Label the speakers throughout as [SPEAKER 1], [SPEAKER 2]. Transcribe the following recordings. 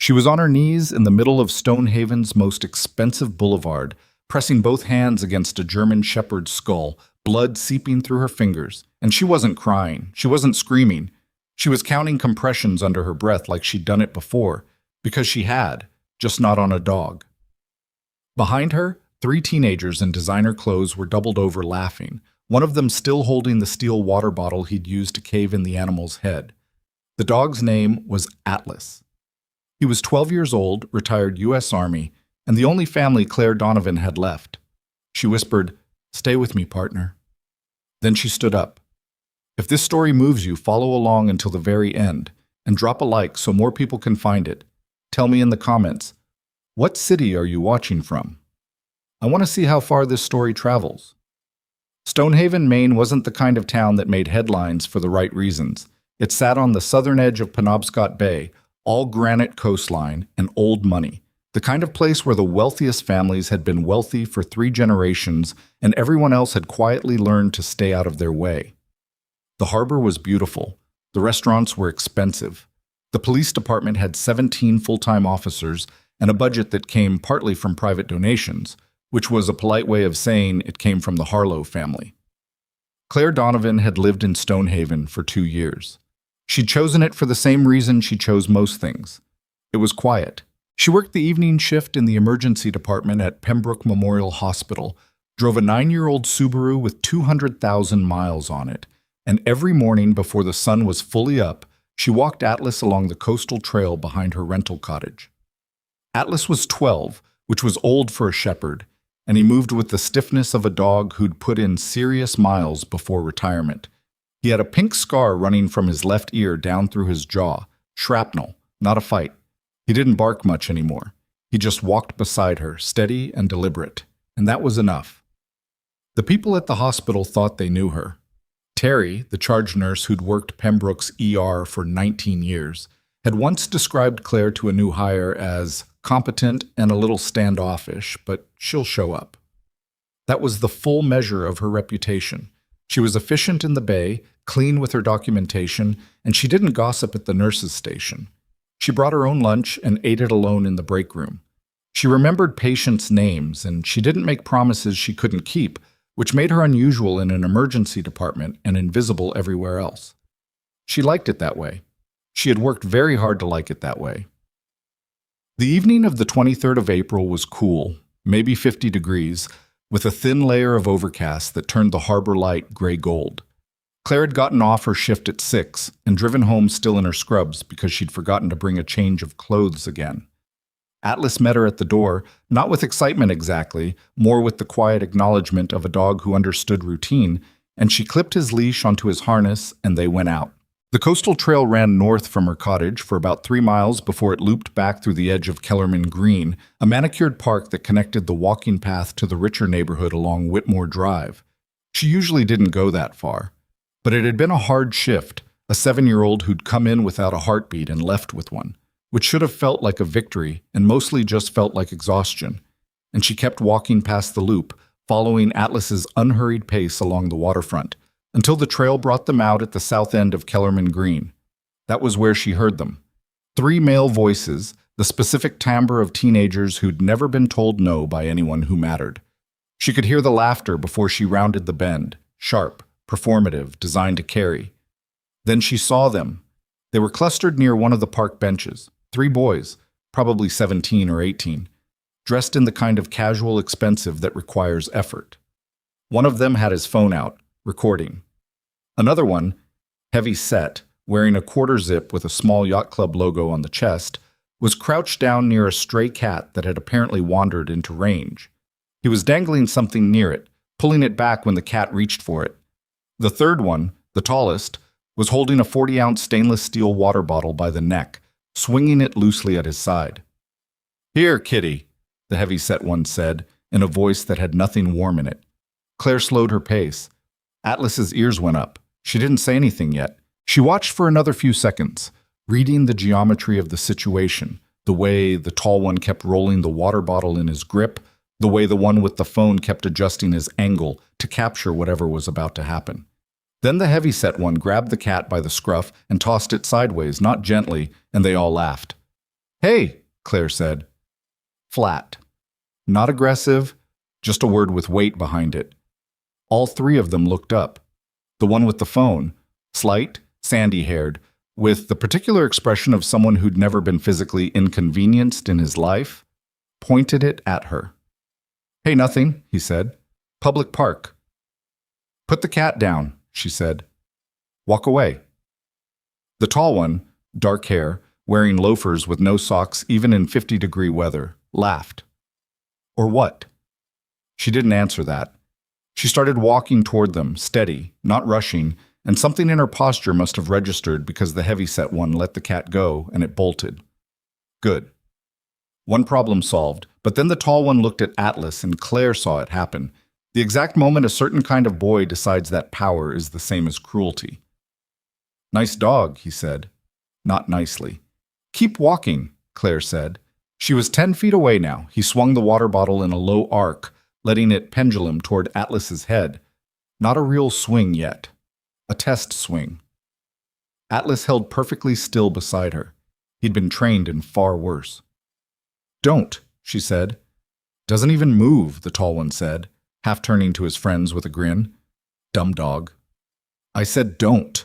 [SPEAKER 1] She was on her knees in the middle of Stonehaven's most expensive boulevard, pressing both hands against a German shepherd's skull, blood seeping through her fingers. And she wasn't crying. She wasn't screaming. She was counting compressions under her breath like she'd done it before, because she had, just not on a dog. Behind her, 3 teenagers in designer clothes were doubled over laughing, one of them still holding the steel water bottle he'd used to cave in the animal's head. The dog's name was Atlas. He was 12 years old, retired U.S. Army, and the only family Claire Donovan had left. She whispered, "Stay with me, partner." Then she stood up. If this story moves you, follow along until the very end, and drop a like so more people can find it. Tell me in the comments, what city are you watching from? I want to see how far this story travels. Stonehaven, Maine wasn't the kind of town that made headlines for the right reasons. It sat on the southern edge of Penobscot Bay, all granite coastline and old money, the kind of place where the wealthiest families had been wealthy for 3 generations and everyone else had quietly learned to stay out of their way. The harbor was beautiful. The restaurants were expensive. The police department had 17 full-time officers and a budget that came partly from private donations, which was a polite way of saying it came from the Harlow family. Claire Donovan had lived in Stonehaven for 2 years. She'd chosen it for the same reason she chose most things. It was quiet. She worked the evening shift in the emergency department at Pembroke Memorial Hospital, drove a 9-year-old Subaru with 200,000 miles on it, and every morning before the sun was fully up, she walked Atlas along the coastal trail behind her rental cottage. Atlas was 12, which was old for a shepherd, and he moved with the stiffness of a dog who'd put in serious miles before retirement. He had a pink scar running from his left ear down through his jaw, shrapnel, not a fight. He didn't bark much anymore. He just walked beside her, steady and deliberate, and that was enough. The people at the hospital thought they knew her. Terry, the charge nurse who'd worked Pembroke's ER for 19 years, had once described Claire to a new hire as competent and a little standoffish, but she'll show up. That was the full measure of her reputation. She was efficient in the bay, clean with her documentation, and she didn't gossip at the nurses' station. She brought her own lunch and ate it alone in the break room. She remembered patients' names, and she didn't make promises she couldn't keep, which made her unusual in an emergency department and invisible everywhere else. She liked it that way. She had worked very hard to like it that way. The evening of the 23rd of April was cool, maybe 50 degrees, with a thin layer of overcast that turned the harbor light gray-gold. Claire had gotten off her shift at 6 and driven home still in her scrubs because she'd forgotten to bring a change of clothes again. Atlas met her at the door, not with excitement exactly, more with the quiet acknowledgement of a dog who understood routine, and she clipped his leash onto his harness and they went out. The coastal trail ran north from her cottage for about 3 miles before it looped back through the edge of Kellerman Green, a manicured park that connected the walking path to the richer neighborhood along Whitmore Drive. She usually didn't go that far, but it had been a hard shift, a 7-year-old who'd come in without a heartbeat and left with one, which should have felt like a victory and mostly just felt like exhaustion. And she kept walking past the loop, following Atlas's unhurried pace along the waterfront, until the trail brought them out at the south end of Kellerman Green. That was where she heard them. 3 male voices, the specific timbre of teenagers who'd never been told no by anyone who mattered. She could hear the laughter before she rounded the bend, sharp, performative, designed to carry. Then she saw them. They were clustered near one of the park benches. 3 boys, probably 17 or 18, dressed in the kind of casual expensive that requires effort. One of them had his phone out, recording. Another one, heavy set, wearing a quarter zip with a small yacht club logo on the chest, was crouched down near a stray cat that had apparently wandered into range. He was dangling something near it, pulling it back when the cat reached for it. The third one, the tallest, was holding a 40-ounce stainless steel water bottle by the neck, swinging it loosely at his side. "Here, kitty," the heavy-set one said, in a voice that had nothing warm in it. Claire slowed her pace. Atlas's ears went up. She didn't say anything yet. She watched for another few seconds, reading the geometry of the situation, the way the tall one kept rolling the water bottle in his grip, the way the one with the phone kept adjusting his angle to capture whatever was about to happen. Then the heavy-set one grabbed the cat by the scruff and tossed it sideways, not gently, and they all laughed. Hey, Claire said. Flat. Not aggressive, just a word with weight behind it. All three of them looked up. The one with the phone, slight, sandy-haired, with the particular expression of someone who'd never been physically inconvenienced in his life, pointed it at her. Hey, nothing, he said. Public park. Put the cat down, she said. Walk away. The tall one, dark hair, wearing loafers with no socks even in 50-degree weather, laughed. Or what? She didn't answer that. She started walking toward them, steady, not rushing, and something in her posture must have registered because the heavyset one let the cat go and it bolted. Good. One problem solved, but then the tall one looked at Atlas and Claire saw it happen. The exact moment a certain kind of boy decides that power is the same as cruelty. Nice dog, he said. Not nicely. Keep walking, Claire said. She was 10 feet away now. He swung the water bottle in a low arc, letting it pendulum toward Atlas's head. Not a real swing yet. A test swing. Atlas held perfectly still beside her. He'd been trained in far worse. Don't, she said. Doesn't even move, the tall one said, half turning to his friends with a grin. Dumb dog. I said don't.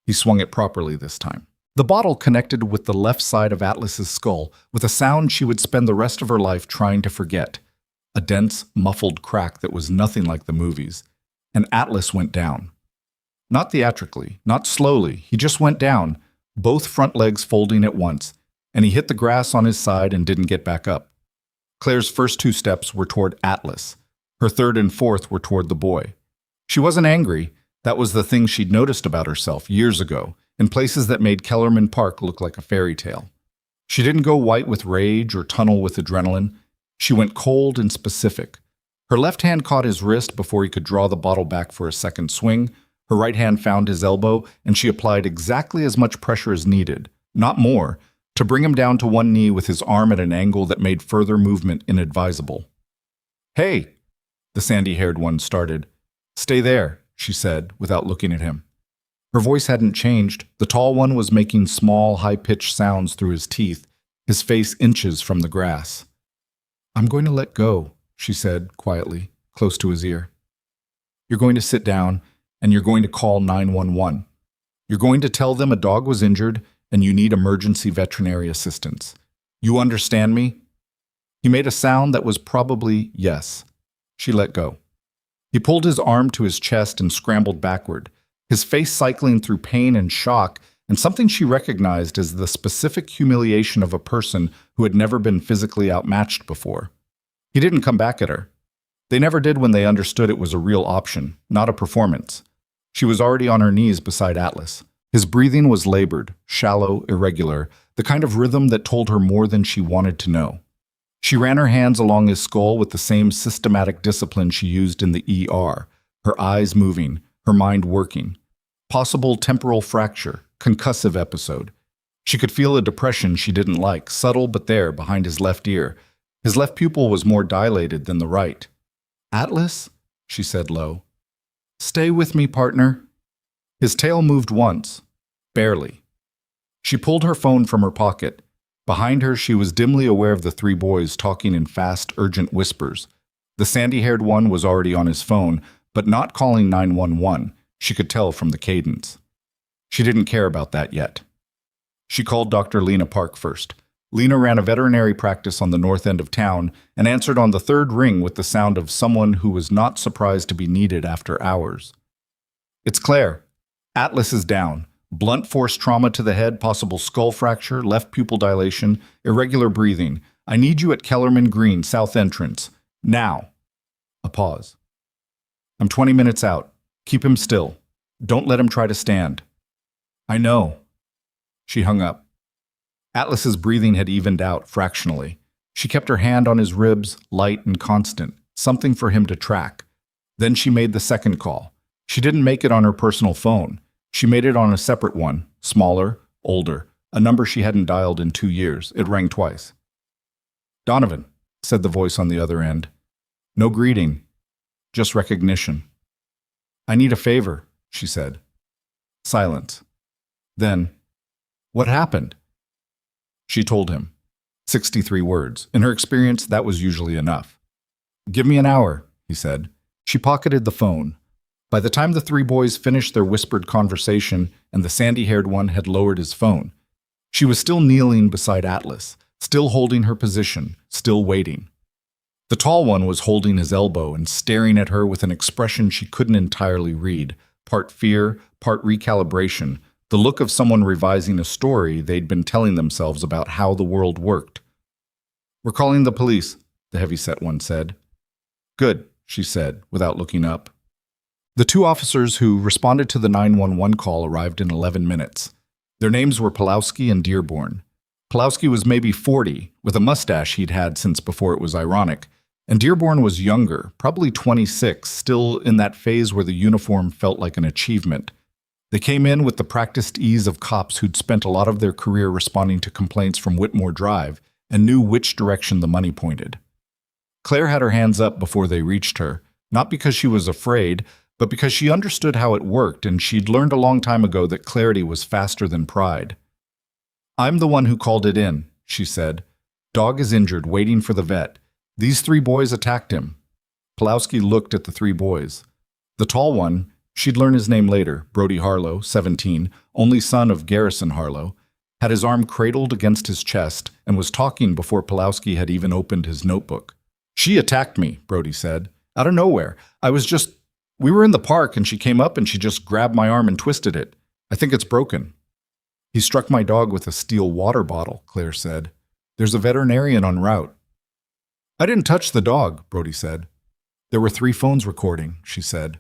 [SPEAKER 1] He swung it properly this time. The bottle connected with the left side of Atlas's skull with a sound she would spend the rest of her life trying to forget. A dense, muffled crack that was nothing like the movies. And Atlas went down. Not theatrically, not slowly, he just went down, both front legs folding at once, and he hit the grass on his side and didn't get back up. Claire's first two steps were toward Atlas. Her third and fourth were toward the boy. She wasn't angry. That was the thing she'd noticed about herself years ago, in places that made Kellerman Park look like a fairy tale. She didn't go white with rage or tunnel with adrenaline. She went cold and specific. Her left hand caught his wrist before he could draw the bottle back for a second swing. Her right hand found his elbow, and she applied exactly as much pressure as needed, not more, to bring him down to one knee with his arm at an angle that made further movement inadvisable. Hey, the sandy-haired one started. Stay there, she said, without looking at him. Her voice hadn't changed. The tall one was making small, high-pitched sounds through his teeth, his face inches from the grass. I'm going to let go, she said, quietly, close to his ear. You're going to sit down, and you're going to call 911. You're going to tell them a dog was injured, and you need emergency veterinary assistance. You understand me? He made a sound that was probably yes. She let go. He pulled his arm to his chest and scrambled backward, his face cycling through pain and shock, and something she recognized as the specific humiliation of a person who had never been physically outmatched before. He didn't come back at her. They never did when they understood it was a real option, not a performance. She was already on her knees beside Atlas. His breathing was labored, shallow, irregular, the kind of rhythm that told her more than she wanted to know. She ran her hands along his skull with the same systematic discipline she used in the ER, her eyes moving, her mind working. Possible temporal fracture, concussive episode. She could feel a depression she didn't like, subtle but there, behind his left ear. His left pupil was more dilated than the right. Atlas, she said low. Stay with me, partner. His tail moved once, barely. She pulled her phone from her pocket. Behind her, she was dimly aware of the three boys talking in fast, urgent whispers. The sandy-haired one was already on his phone, but not calling 911. She could tell from the cadence. She didn't care about that yet. She called Dr. Lena Park first. Lena ran a veterinary practice on the north end of town and answered on the third ring with the sound of someone who was not surprised to be needed after hours. It's Claire. Atlas is down. Blunt force trauma to the head, possible skull fracture, left pupil dilation, irregular breathing. I need you at Kellerman Green, south entrance. Now. A pause. I'm 20 minutes out. Keep him still. Don't let him try to stand. I know. She hung up. Atlas's breathing had evened out fractionally. She kept her hand on his ribs, light and constant, something for him to track. Then she made the second call. She didn't make it on her personal phone. She made it on a separate one, smaller, older, a number she hadn't dialed in 2 years. It rang twice. Donovan, said the voice on the other end. No greeting, just recognition. I need a favor, she said. Silence. Then, what happened? She told him. 63 words. In her experience, that was usually enough. "Give me an hour," he said. She pocketed the phone. By the time the three boys finished their whispered conversation and the sandy-haired one had lowered his phone, she was still kneeling beside Atlas, still holding her position, still waiting. The tall one was holding his elbow and staring at her with an expression she couldn't entirely read, part fear, part recalibration, the look of someone revising a story they'd been telling themselves about how the world worked. "We're calling the police," the heavyset one said. "Good," she said, without looking up. The two officers who responded to the 911 call arrived in 11 minutes. Their names were Pulowski and Dearborn. Pulowski was maybe 40, with a mustache he'd had since before it was ironic, and Dearborn was younger, probably 26, still in that phase where the uniform felt like an achievement. They came in with the practiced ease of cops who'd spent a lot of their career responding to complaints from Whitmore Drive and knew which direction the money pointed. Claire had her hands up before they reached her, not because she was afraid, but because she understood how it worked and she'd learned a long time ago that clarity was faster than pride. "I'm the one who called it in," she said. "Dog is injured, waiting for the vet. These three boys attacked him." Pulowski looked at the three boys. The tall one, she'd learn his name later, Brody Harlow, 17, only son of Garrison Harlow, had his arm cradled against his chest and was talking before Pulowski had even opened his notebook. "She attacked me," Brody said. "Out of nowhere. We were in the park and she came up and she just grabbed my arm and twisted it. I think it's broken." "He struck my dog with a steel water bottle," Claire said. "There's a veterinarian en route." "I didn't touch the dog," Brody said. "There were 3 phones recording," she said.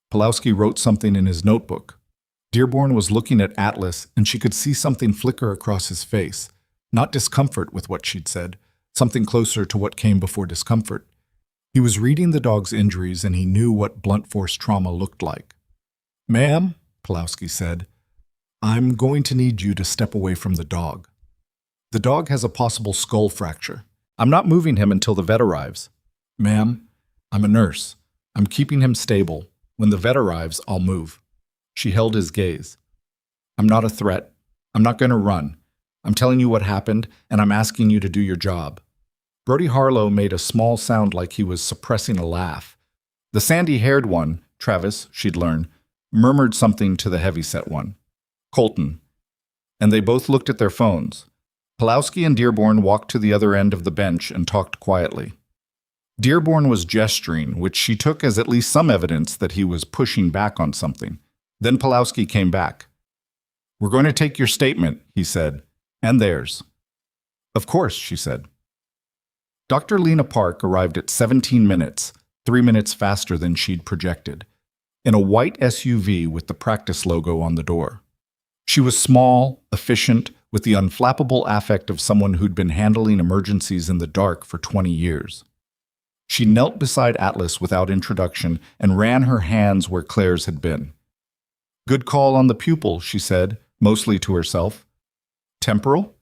[SPEAKER 1] Pulowski wrote something in his notebook. Dearborn was looking at Atlas, and she could see something flicker across his face. Not discomfort with what she'd said, something closer to what came before discomfort. He was reading the dog's injuries, and he knew what blunt force trauma looked like. "Ma'am," Pulowski said, "I'm going to need you to step away from the dog. The dog has a possible skull fracture. I'm not moving him until the vet arrives. Ma'am, I'm a nurse. I'm keeping him stable. When the vet arrives, I'll move." She held his gaze. "I'm not a threat. I'm not going to run. I'm telling you what happened, and I'm asking you to do your job." Brody Harlow made a small sound like he was suppressing a laugh. The sandy-haired one, Travis, she'd learned, murmured something to the heavy-set one. "Colton." And they both looked at their phones. Pulowski and Dearborn walked to the other end of the bench and talked quietly. Dearborn was gesturing, which she took as at least some evidence that he was pushing back on something. Then Pulowski came back. "We're going to take your statement," he said, "and theirs." "Of course," she said. Dr. Lena Park arrived at 17 minutes, 3 minutes faster than she'd projected, in a white SUV with the practice logo on the door. She was small, efficient, with the unflappable affect of someone who'd been handling emergencies in the dark for 20 years. She knelt beside Atlas without introduction and ran her hands where Claire's had been. "Good call on the pupil," she said, mostly to herself. "Temporal?"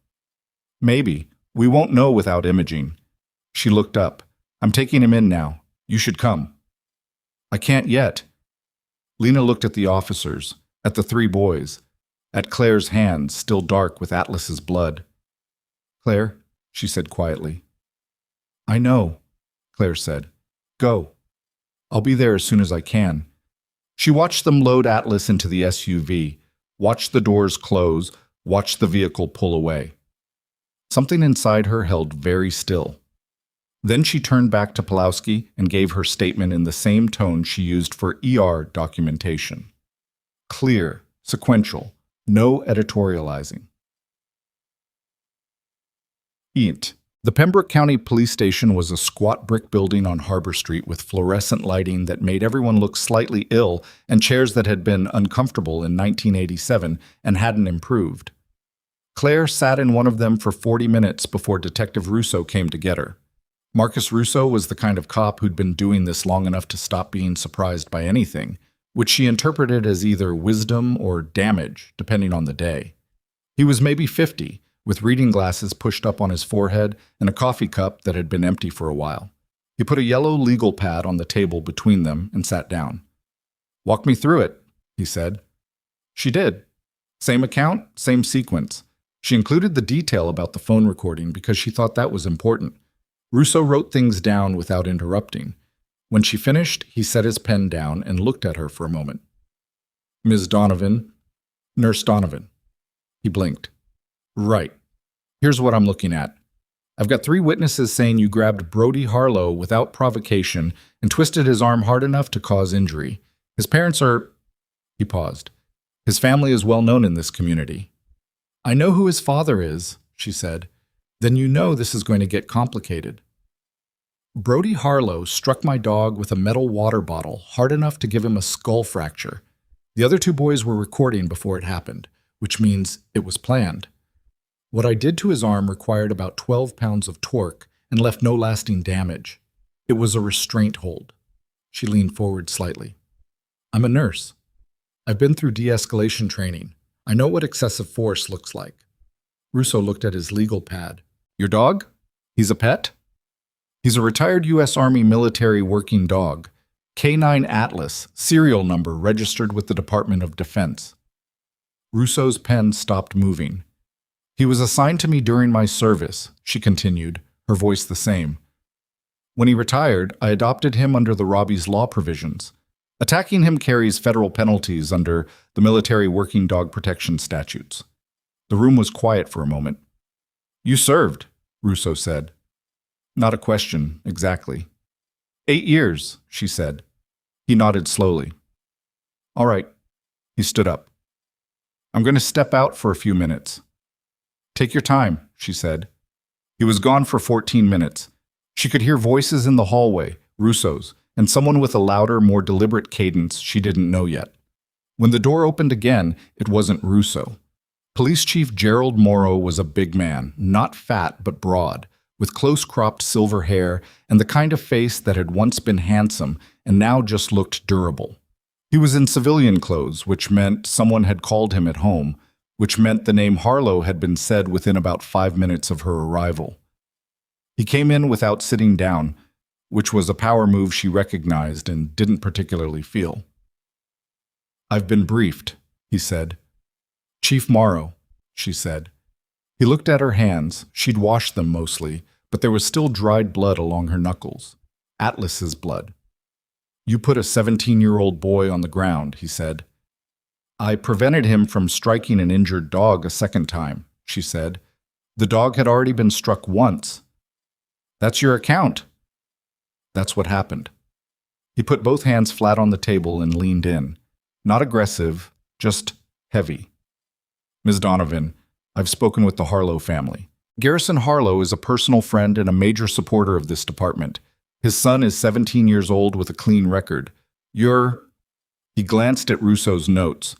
[SPEAKER 1] "Maybe. We won't know without imaging." She looked up. "I'm taking him in now. You should come." "I can't yet." Lena looked at the officers, at the 3 boys, at Claire's hands, still dark with Atlas's blood. "Claire," she said quietly. "I know," Claire said. "Go. I'll be there as soon as I can." She watched them load Atlas into the SUV, watched the doors close, watched the vehicle pull away. Something inside her held very still. Then she turned back to Pulowski and gave her statement in the same tone she used for ER documentation. Clear, sequential, no editorializing. Eat. The Pembroke County Police Station was a squat brick building on Harbor Street with fluorescent lighting that made everyone look slightly ill and chairs that had been uncomfortable in 1987 and hadn't improved. Claire sat in one of them for 40 minutes before Detective Russo came to get her. Marcus Russo was the kind of cop who'd been doing this long enough to stop being surprised by anything, which she interpreted as either wisdom or damage, depending on the day. He was maybe 50, with reading glasses pushed up on his forehead and a coffee cup that had been empty for a while. He put a yellow legal pad on the table between them and sat down. "Walk me through it," he said. She did. Same account, same sequence. She included the detail about the phone recording because she thought that was important. Russo wrote things down without interrupting. When she finished, he set his pen down and looked at her for a moment. Ms. Donovan, Nurse Donovan. He blinked. Right. Here's what I'm looking at. I've got 3 witnesses saying you grabbed Brody Harlow without provocation and twisted his arm hard enough to cause injury. His parents are... He paused. His family is well known in this community. I know who his father is, she said. Then you know this is going to get complicated. Brody Harlow struck my dog with a metal water bottle hard enough to give him a skull fracture. The other 2 boys were recording before it happened, which means it was planned. What I did to his arm required about 12 pounds of torque and left no lasting damage. It was a restraint hold. She leaned forward slightly. I'm a nurse. I've been through de-escalation training. I know what excessive force looks like. Russo looked at his legal pad. Your dog? He's a pet? He's a retired U.S. Army military working dog. K9 Atlas, serial number registered with the Department of Defense. Russo's pen stopped moving. He was assigned to me during my service, she continued, her voice the same. When he retired, I adopted him under the Robbie's Law provisions. Attacking him carries federal penalties under the military working dog protection statutes. The room was quiet for a moment. You served, Russo said. Not a question, exactly. 8 years, she said. He nodded slowly. All right. He stood up. I'm going to step out for a few minutes. Take your time, she said. He was gone for 14 minutes. She could hear voices in the hallway, Russo's, and someone with a louder, more deliberate cadence she didn't know yet. When the door opened again, it wasn't Russo. Police Chief Gerald Morrow was a big man, not fat but broad, with close-cropped silver hair and the kind of face that had once been handsome and now just looked durable. He was in civilian clothes, which meant someone had called him at home, which meant the name Harlow had been said within about 5 minutes of her arrival. He came in without sitting down, which was a power move she recognized and didn't particularly feel. I've been briefed, he said. Chief Morrow, she said. He looked at her hands. She'd washed them mostly, but there was still dried blood along her knuckles. Atlas's blood. You put a 17-year-old boy on the ground, he said. I prevented him from striking an injured dog a second time, she said. The dog had already been struck once. That's your account. That's what happened. He put both hands flat on the table and leaned in. Not aggressive, just heavy. Ms. Donovan, I've spoken with the Harlow family. Garrison Harlow is a personal friend and a major supporter of this department. His son is 17 years old with a clean record. He glanced at Russo's notes.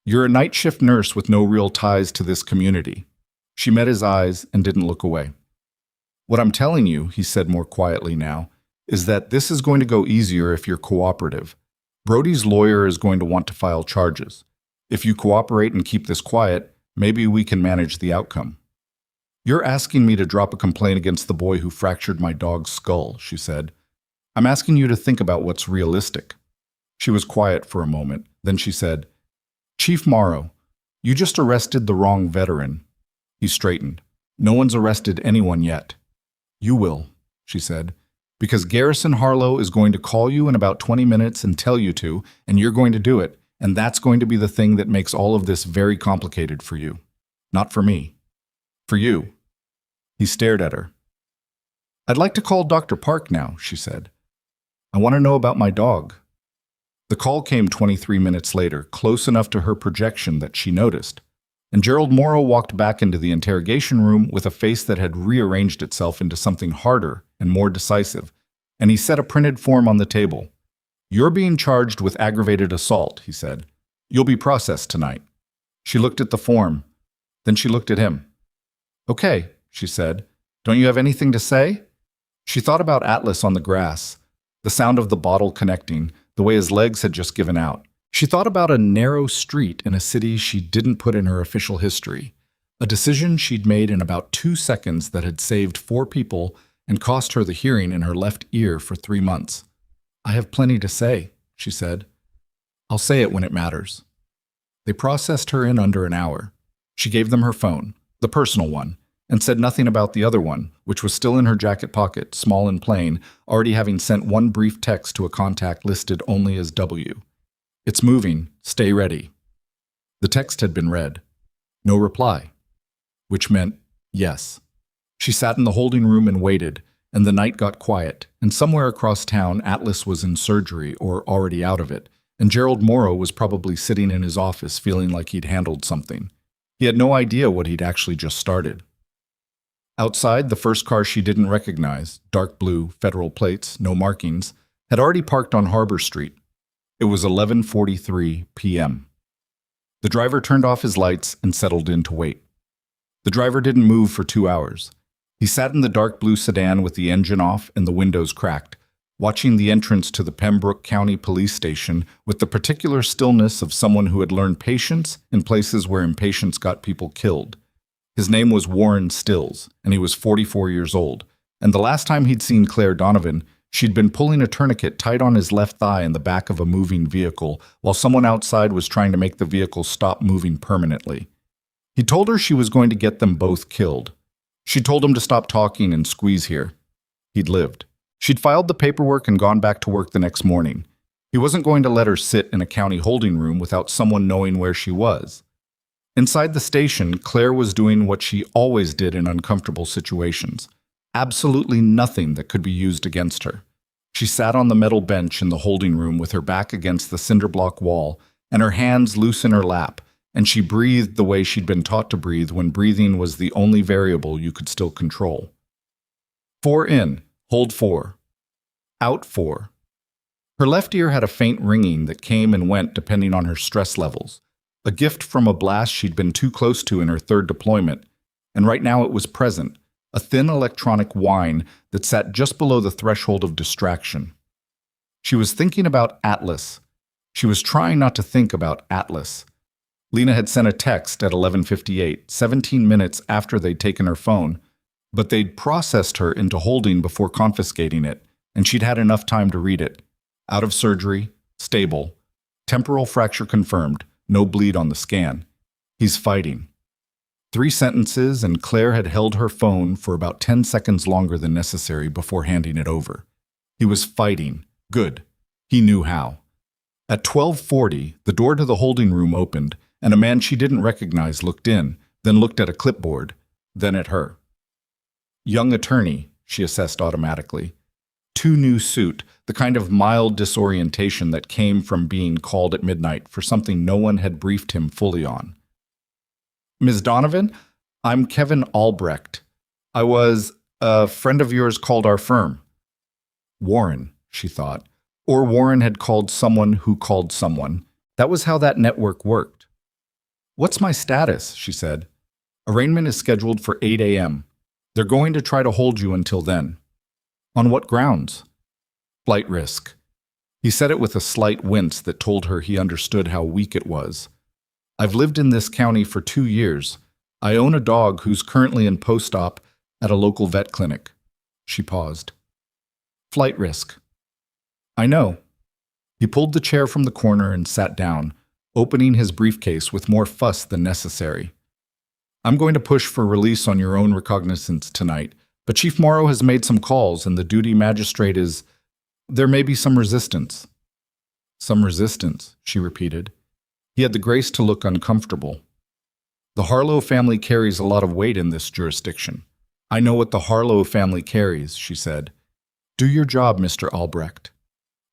[SPEAKER 1] You're a night shift nurse with no real ties to this community. She met his eyes and didn't look away. What I'm telling you, he said more quietly now, is that this is going to go easier if you're cooperative. Brody's lawyer is going to want to file charges. If you cooperate and keep this quiet, maybe we can manage the outcome. You're asking me to drop a complaint against the boy who fractured my dog's skull, she said. I'm asking you to think about what's realistic. She was quiet for a moment. Then she said, Chief Morrow, you just arrested the wrong veteran. He straightened. No one's arrested anyone yet. You will, she said, because Garrison Harlow is going to call you in about 20 minutes and tell you to, and you're going to do it. And that's going to be the thing that makes all of this very complicated for you. Not for me. For you. He stared at her. I'd like to call Dr. Park now, she said. I want to know about my dog. The call came 23 minutes later, close enough to her projection that she noticed. And Gerald Morrow walked back into the interrogation room with a face that had rearranged itself into something harder and more decisive, and he set a printed form on the table. You're being charged with aggravated assault, he said. You'll be processed tonight. She looked at the form. Then she looked at him. Okay, she said. Don't you have anything to say? She thought about Atlas on the grass, the sound of the bottle connecting, the way his legs had just given out. She thought about a narrow street in a city she didn't put in her official history, a decision she'd made in about 2 seconds that had saved 4 people and cost her the hearing in her left ear for 3 months. I have plenty to say, she said. I'll say it when it matters. They processed her in under an hour. She gave them her phone. the personal one, and said nothing about the other one, which was still in her jacket pocket, small and plain, already having sent one brief text to a contact listed only as W. "It's moving. Stay ready." The text had been read. No reply, which meant yes. She sat in the holding room and waited, and the night got quiet, and somewhere across town Atlas was in surgery or already out of it, and Gerald Morrow was probably sitting in his office feeling like he'd handled something. He had no idea what he'd actually just started. Outside, the first car she didn't recognize, dark blue, federal plates, no markings, had already parked on Harbor Street. It was 11:43 p.m. The driver turned off his lights and settled in to wait. The driver didn't move for 2 hours. He sat in the dark blue sedan with the engine off and the windows cracked, watching the entrance to the Pembroke County Police Station with the particular stillness of someone who had learned patience in places where impatience got people killed. His name was Warren Stills, and he was 44 years old, and the last time he'd seen Claire Donovan, she'd been pulling a tourniquet tight on his left thigh in the back of a moving vehicle while someone outside was trying to make the vehicle stop moving permanently. He told her she was going to get them both killed. She told him to stop talking and squeeze here. He'd lived. She'd filed the paperwork and gone back to work the next morning. He wasn't going to let her sit in a county holding room without someone knowing where she was. Inside the station, Claire was doing what she always did in uncomfortable situations. Absolutely nothing that could be used against her. She sat on the metal bench in the holding room with her back against the cinder block wall and her hands loose in her lap, and she breathed the way she'd been taught to breathe when breathing was the only variable you could still control. 4 in, hold 4. Out 4. Her left ear had a faint ringing that came and went depending on her stress levels, a gift from a blast she'd been too close to in her third deployment, and right now it was present, a thin electronic whine that sat just below the threshold of distraction. She was thinking about Atlas. She was trying not to think about Atlas. Lena had sent a text at 11:58, 17 minutes after they'd taken her phone, but they'd processed her into holding before confiscating it, and she'd had enough time to read it. Out of surgery, stable, temporal fracture confirmed, no bleed on the scan. He's fighting. 3 sentences, and Claire had held her phone for about 10 seconds longer than necessary before handing it over. He was fighting. Good. He knew how. At 12:40, the door to the holding room opened, and a man she didn't recognize looked in, then looked at a clipboard, then at her. Young attorney, she assessed automatically. Too new suit, the kind of mild disorientation that came from being called at midnight for something no one had briefed him fully on. "Ms. Donovan, I'm Kevin Albrecht. A friend of yours called our firm." Warren, she thought. Or Warren had called someone who called someone. That was how that network worked. "What's my status?" she said. "Arraignment is scheduled for 8 a.m. They're going to try to hold you until then." "On what grounds?" "Flight risk." He said it with a slight wince that told her he understood how weak it was. "I've lived in this county for 2 years. I own a dog who's currently in post-op at a local vet clinic." She paused. "Flight risk." "I know." He pulled the chair from the corner and sat down, opening his briefcase with more fuss than necessary. "I'm going to push for release on your own recognizance tonight, but Chief Morrow has made some calls and the duty magistrate is... There may be some resistance." "Some resistance," she repeated. He had the grace to look uncomfortable. "The Harlow family carries a lot of weight in this jurisdiction. I know what the Harlow family carries," she said. "Do your job, Mr. Albrecht."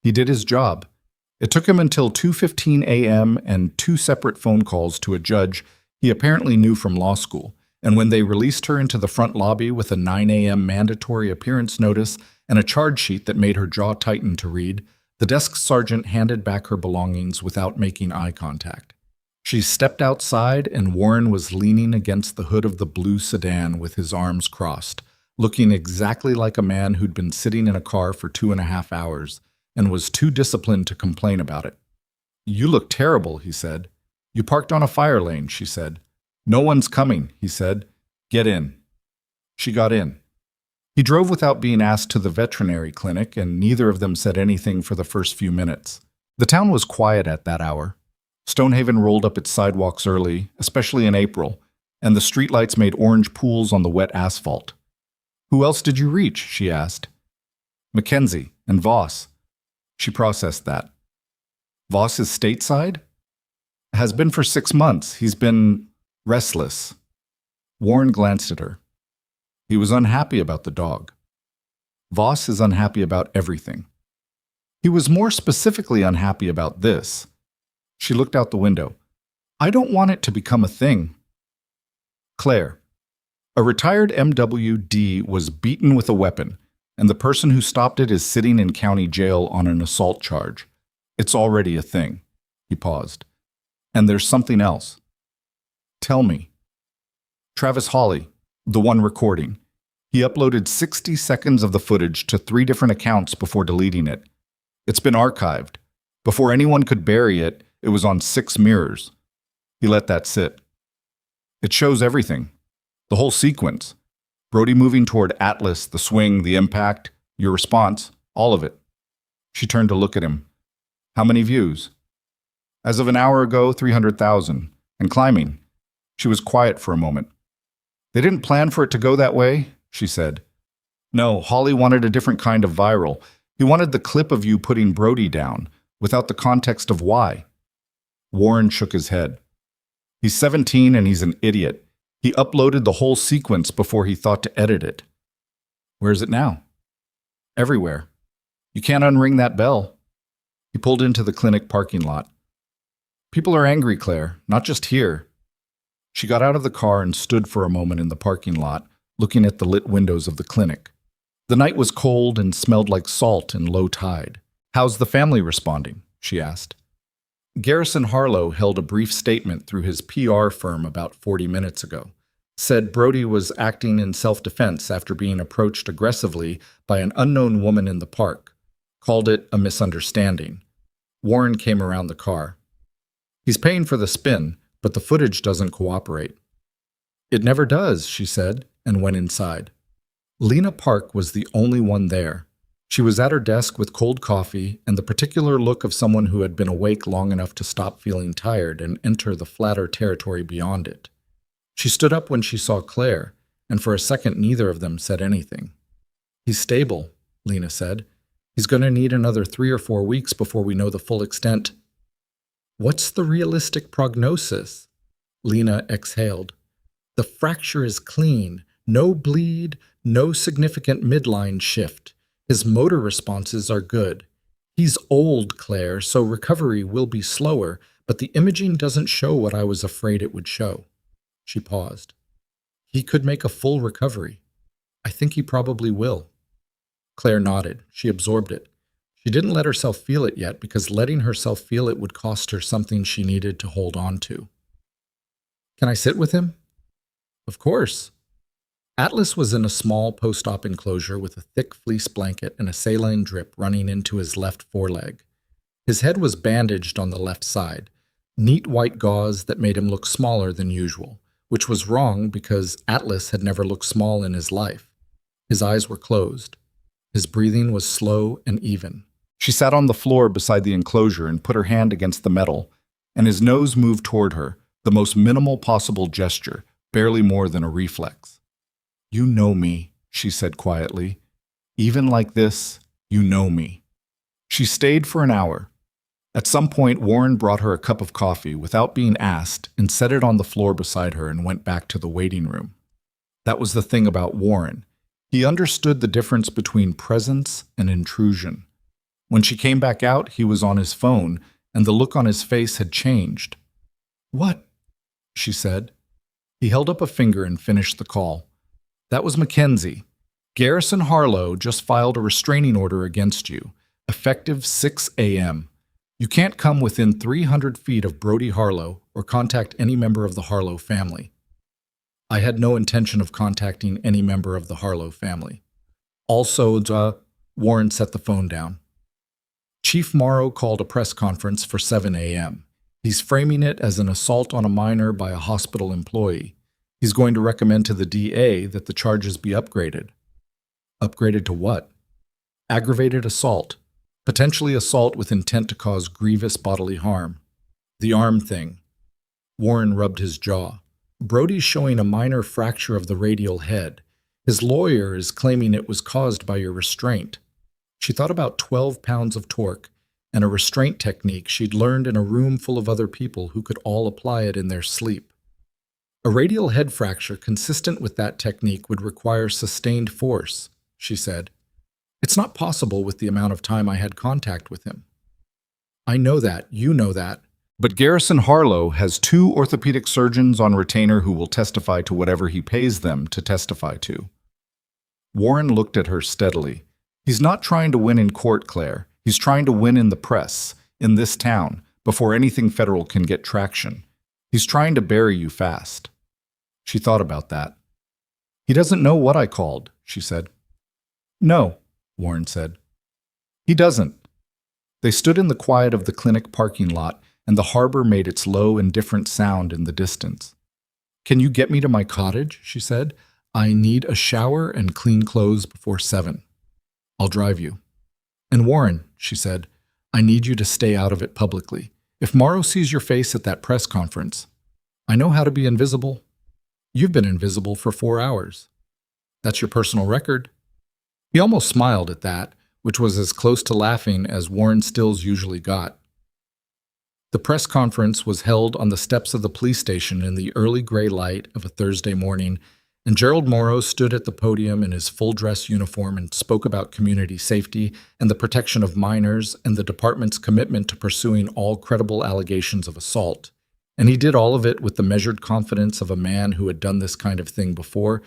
[SPEAKER 1] He did his job. It took him until 2:15 a.m. and 2 separate phone calls to a judge he apparently knew from law school, and when they released her into the front lobby with a 9 a.m. mandatory appearance notice and a charge sheet that made her jaw tighten to read, the desk sergeant handed back her belongings without making eye contact. She stepped outside, and Warren was leaning against the hood of the blue sedan with his arms crossed, looking exactly like a man who'd been sitting in a car for 2.5 hours and was too disciplined to complain about it. "You look terrible," he said. "You parked on a fire lane," she said. "No one's coming," he said. "Get in." She got in. He drove without being asked to the veterinary clinic, and neither of them said anything for the first few minutes. The town was quiet at that hour. Stonehaven rolled up its sidewalks early, especially in April, and the streetlights made orange pools on the wet asphalt. "Who else did you reach?" she asked. "Mackenzie and Voss." She processed that. "Voss is stateside?" "Has been for 6 months. He's been restless." Warren glanced at her. He was unhappy about the dog. Voss is unhappy about everything. He was more specifically unhappy about this. She looked out the window. "I don't want it to become a thing." Claire. A retired MWD was beaten with a weapon, and the person who stopped it is sitting in county jail on an assault charge. It's already a thing. He paused. And there's something else. "Tell me." Travis Hawley, the one recording. He uploaded 60 seconds of the footage to 3 different accounts before deleting it. It's been archived. Before anyone could bury it, it was on 6 mirrors. He let that sit. It shows everything. The whole sequence. Brody moving toward Atlas, the swing, the impact, your response, all of it. She turned to look at him. "How many views?" "As of an hour ago, 300,000. And climbing." She was quiet for a moment. "They didn't plan for it to go that way," she said. "No, Hawley wanted a different kind of viral. He wanted the clip of you putting Brody down, without the context of why." Warren shook his head. "He's 17 and he's an idiot. He uploaded the whole sequence before he thought to edit it." "Where's it now?" "Everywhere. You can't unring that bell." He pulled into the clinic parking lot. "People are angry, Claire, not just here." She got out of the car and stood for a moment in the parking lot, looking at the lit windows of the clinic. The night was cold and smelled like salt and low tide. "How's the family responding?" she asked. Garrison Harlow held a brief statement through his PR firm about 40 minutes ago. Said Brody was acting in self-defense after being approached aggressively by an unknown woman in the park. Called it a misunderstanding. Warren came around the car. "He's paying for the spin, but the footage doesn't cooperate." "It never does," she said, and went inside. Lena Park was the only one there. She was at her desk with cold coffee and the particular look of someone who had been awake long enough to stop feeling tired and enter the flatter territory beyond it. She stood up when she saw Claire, and for a second neither of them said anything. "He's stable," Lena said. "He's going to need another 3 or 4 weeks before we know the full extent." "What's the realistic prognosis?" Lena exhaled. "The fracture is clean, no bleed, no significant midline shift. His motor responses are good. He's old, Claire, so recovery will be slower, but the imaging doesn't show what I was afraid it would show." She paused. "He could make a full recovery. I think he probably will." Claire nodded. She absorbed it. She didn't let herself feel it yet because letting herself feel it would cost her something she needed to hold on to. "Can I sit with him?" "Of course." Atlas was in a small post-op enclosure with a thick fleece blanket and a saline drip running into his left foreleg. His head was bandaged on the left side, neat white gauze that made him look smaller than usual, which was wrong because Atlas had never looked small in his life. His eyes were closed. His breathing was slow and even. She sat on the floor beside the enclosure and put her hand against the metal, and his nose moved toward her, the most minimal possible gesture, barely more than a reflex. "You know me," she said quietly. "Even like this, you know me." She stayed for an hour. At some point, Warren brought her a cup of coffee without being asked and set it on the floor beside her and went back to the waiting room. That was the thing about Warren. He understood the difference between presence and intrusion. When she came back out, he was on his phone, and the look on his face had changed. "What?" she said. He held up a finger and finished the call. "That was Mackenzie. Garrison Harlow just filed a restraining order against you, effective 6 a.m. You can't come within 300 feet of Brody Harlow or contact any member of the Harlow family." I had no intention of contacting any member of the Harlow family. Also, Warren set the phone down. Chief Morrow called a press conference for 7 a.m. He's framing it as an assault on a minor by a hospital employee. He's going to recommend to the DA that the charges be upgraded. Upgraded to what? Aggravated assault. Potentially assault with intent to cause grievous bodily harm. The arm thing. Warren rubbed his jaw. Brody's showing a minor fracture of the radial head. His lawyer is claiming it was caused by your restraint. She thought about 12 pounds of torque and a restraint technique she'd learned in a room full of other people who could all apply it in their sleep. A radial head fracture consistent with that technique would require sustained force, she said. It's not possible with the amount of time I had contact with him. I know that, you know that. But Garrison Harlow has 2 orthopedic surgeons on retainer who will testify to whatever he pays them to testify to. Warren looked at her steadily. He's not trying to win in court, Claire. He's trying to win in the press, in this town, before anything federal can get traction. He's trying to bury you fast. She thought about that. He doesn't know what I called, she said. No, Warren said. He doesn't. They stood in the quiet of the clinic parking lot, and the harbor made its low, indifferent sound in the distance. Can you get me to my cottage? She said. I need a shower and clean clothes before 7. I'll drive you. And Warren, she said, I need you to stay out of it publicly. If Morrow sees your face at that press conference, I know how to be invisible. You've been invisible for 4 hours. That's your personal record. He almost smiled at that, which was as close to laughing as Warren Stills usually got. The press conference was held on the steps of the police station in the early gray light of a Thursday morning, and Gerald Morrow stood at the podium in his full-dress uniform and spoke about community safety and the protection of minors and the department's commitment to pursuing all credible allegations of assault. And he did all of it with the measured confidence of a man who had done this kind of thing before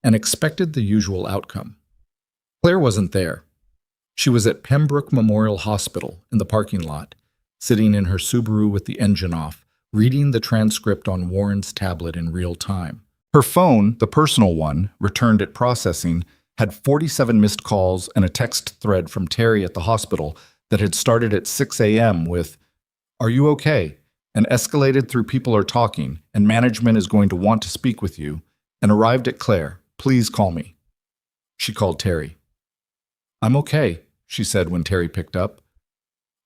[SPEAKER 1] and expected the usual outcome. Claire wasn't there. She was at Pembroke Memorial Hospital in the parking lot, sitting in her Subaru with the engine off, reading the transcript on Warren's tablet in real time. Her phone, the personal one, returned at processing, had 47 missed calls and a text thread from Terry at the hospital that had started at 6 a.m. with, "Are you okay?" and escalated through "People are talking, and management is going to want to speak with you," and arrived at "Claire, please call me." She called Terry. "I'm okay," she said when Terry picked up.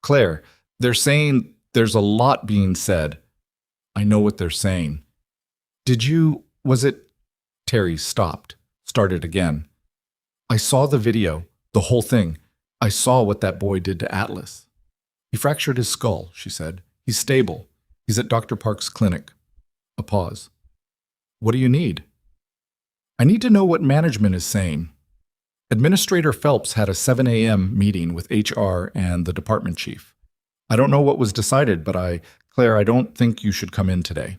[SPEAKER 1] "Claire, they're saying there's a lot being said." "I know what they're saying." Was it? Terry stopped, started again. "I saw the video, the whole thing. I saw what that boy did to Atlas." "He fractured his skull," she said. "He's stable. He's at Dr. Park's clinic." A pause. "What do you need?" "I need to know what management is saying." Administrator Phelps had a 7 a.m. meeting with HR and the department chief. "I don't know what was decided, but Claire, I don't think you should come in today.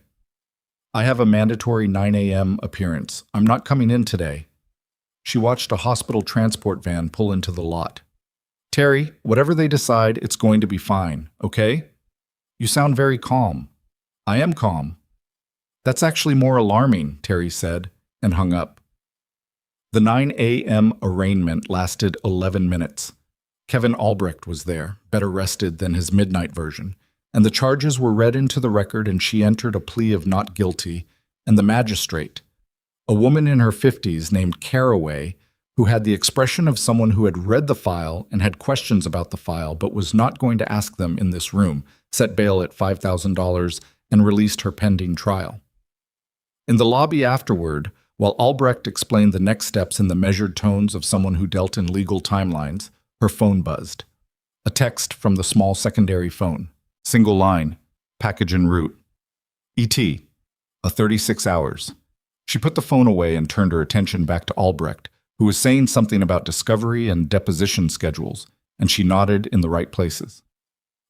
[SPEAKER 1] I have a mandatory 9 a.m. appearance. I'm not coming in today." She watched a hospital transport van pull into the lot. "Terry, whatever they decide, it's going to be fine, okay? You sound very calm." "I am calm." "That's actually more alarming," Terry said, and hung up. The 9 a.m. arraignment lasted 11 minutes. Kevin Albrecht was there, better rested than his midnight version, and the charges were read into the record, and she entered a plea of not guilty, and the magistrate, a woman in her 50s named Caraway, who had the expression of someone who had read the file and had questions about the file but was not going to ask them in this room, set bail at $5,000 and released her pending trial. In the lobby afterward, while Albrecht explained the next steps in the measured tones of someone who dealt in legal timelines, her phone buzzed. A text from the small secondary phone. Single line. Package en route. ET. A 36 hours. She put the phone away and turned her attention back to Albrecht, who was saying something about discovery and deposition schedules, and she nodded in the right places.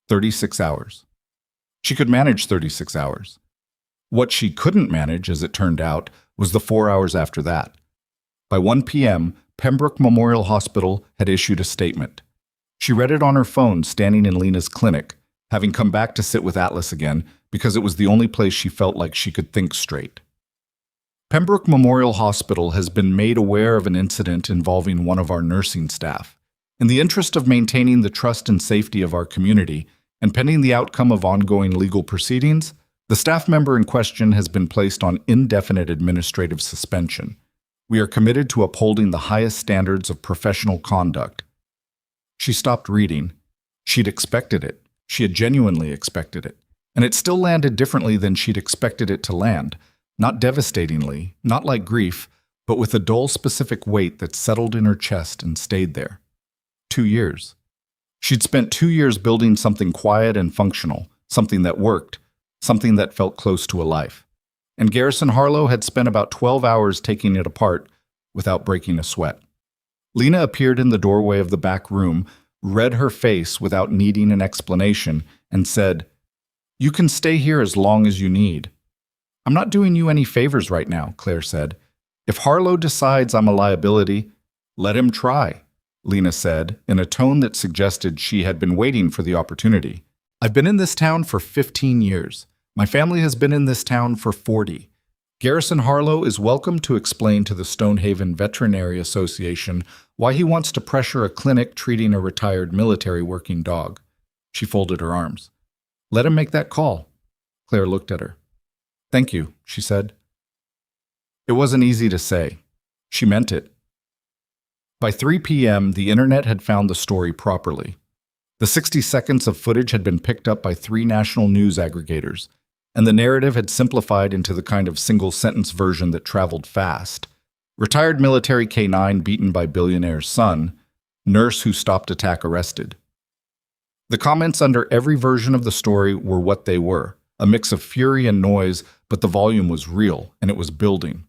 [SPEAKER 1] 36 hours. She could manage 36 hours. What she couldn't manage, as it turned out, was the 4 hours after that. By 1 p.m., Pembroke Memorial Hospital had issued a statement. She read it on her phone standing in Lena's clinic, having come back to sit with Atlas again because it was the only place she felt like she could think straight. Pembroke Memorial Hospital has been made aware of an incident involving one of our nursing staff. In the interest of maintaining the trust and safety of our community, and pending the outcome of ongoing legal proceedings, the staff member in question has been placed on indefinite administrative suspension. We are committed to upholding the highest standards of professional conduct. She stopped reading. She'd expected it. She had genuinely expected it. And it still landed differently than she'd expected it to land. Not devastatingly, not like grief, but with a dull, specific weight that settled in her chest and stayed there. 2 years. She'd spent 2 years building something quiet and functional, something that worked, something that felt close to a life. And Garrison Harlow had spent about 12 hours taking it apart without breaking a sweat. Lena appeared in the doorway of the back room, read her face without needing an explanation, and said, "You can stay here as long as you need." "I'm not doing you any favors right now," Claire said. "If Harlow decides I'm a liability, let him try," Lena said, in a tone that suggested she had been waiting for the opportunity. "I've been in this town for 15 years. My family has been in this town for 40. Garrison Harlow is welcome to explain to the Stonehaven Veterinary Association why he wants to pressure a clinic treating a retired military working dog." She folded her arms. "Let him make that call." Claire looked at her. "Thank you," she said. It wasn't easy to say. She meant it. By 3 p.m., the internet had found the story properly. The 60 seconds of footage had been picked up by 3 national news aggregators, and the narrative had simplified into the kind of single-sentence version that traveled fast. Retired military K9 beaten by billionaire's son, nurse who stopped attack arrested. The comments under every version of the story were what they were, a mix of fury and noise, but the volume was real, and it was building.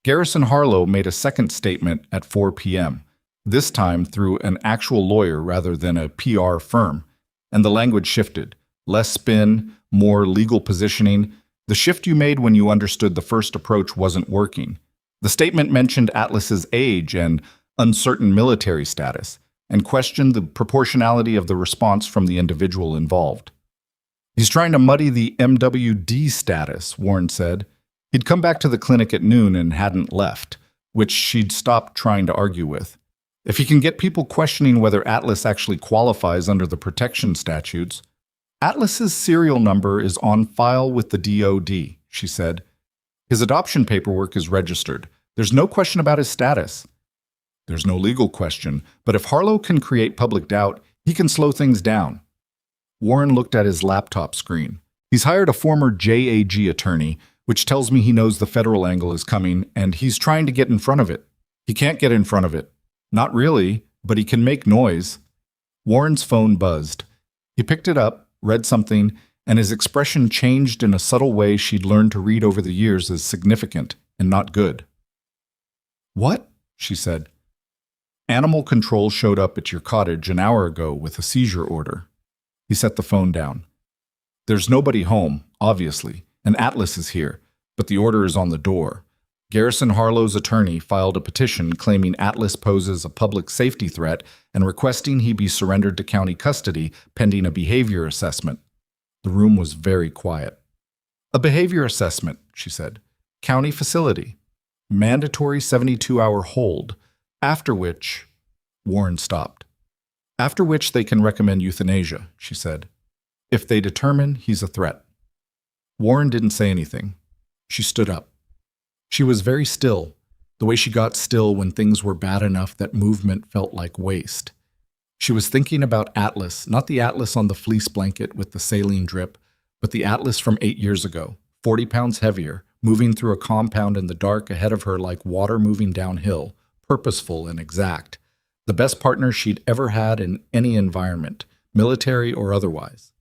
[SPEAKER 1] Garrison Harlow made a second statement at 4 p.m., this time through an actual lawyer rather than a PR firm, and the language shifted. Less spin, more legal positioning. The shift you made when you understood the first approach wasn't working. The statement mentioned Atlas's age and uncertain military status, and questioned the proportionality of the response from the individual involved. "He's trying to muddy the MWD status," Warren said. He'd come back to the clinic at noon and hadn't left, which she'd stopped trying to argue with. If he can get people questioning whether Atlas actually qualifies under the protection statutes. "Atlas's serial number is on file with the DOD," she said. "His adoption paperwork is registered. There's no question about his status." "There's no legal question, but if Harlow can create public doubt, he can slow things down." Warren looked at his laptop screen. "He's hired a former JAG attorney, which tells me he knows the federal angle is coming, and he's trying to get in front of it." "He can't get in front of it." "Not really, but he can make noise." Warren's phone buzzed. He picked it up, read something, and his expression changed in a subtle way she'd learned to read over the years as significant and not good. "What?" she said. "Animal control showed up at your cottage an hour ago with a seizure order." He set the phone down. "There's nobody home, obviously, and Atlas is here, but the order is on the door. Garrison Harlow's attorney filed a petition claiming Atlas poses a public safety threat and requesting he be surrendered to county custody pending a behavior assessment." The room was very quiet. "A behavior assessment," she said. "County facility. Mandatory 72-hour hold, after which—" Warren stopped. "After which they can recommend euthanasia," she said. "If they determine he's a threat." Warren didn't say anything. She stood up. She was very still, the way she got still when things were bad enough that movement felt like waste. She was thinking about Atlas, not the Atlas on the fleece blanket with the saline drip, but the Atlas from 8 years ago, 40 pounds heavier, moving through a compound in the dark ahead of her like water moving downhill, purposeful and exact. The best partner she'd ever had in any environment, military or otherwise.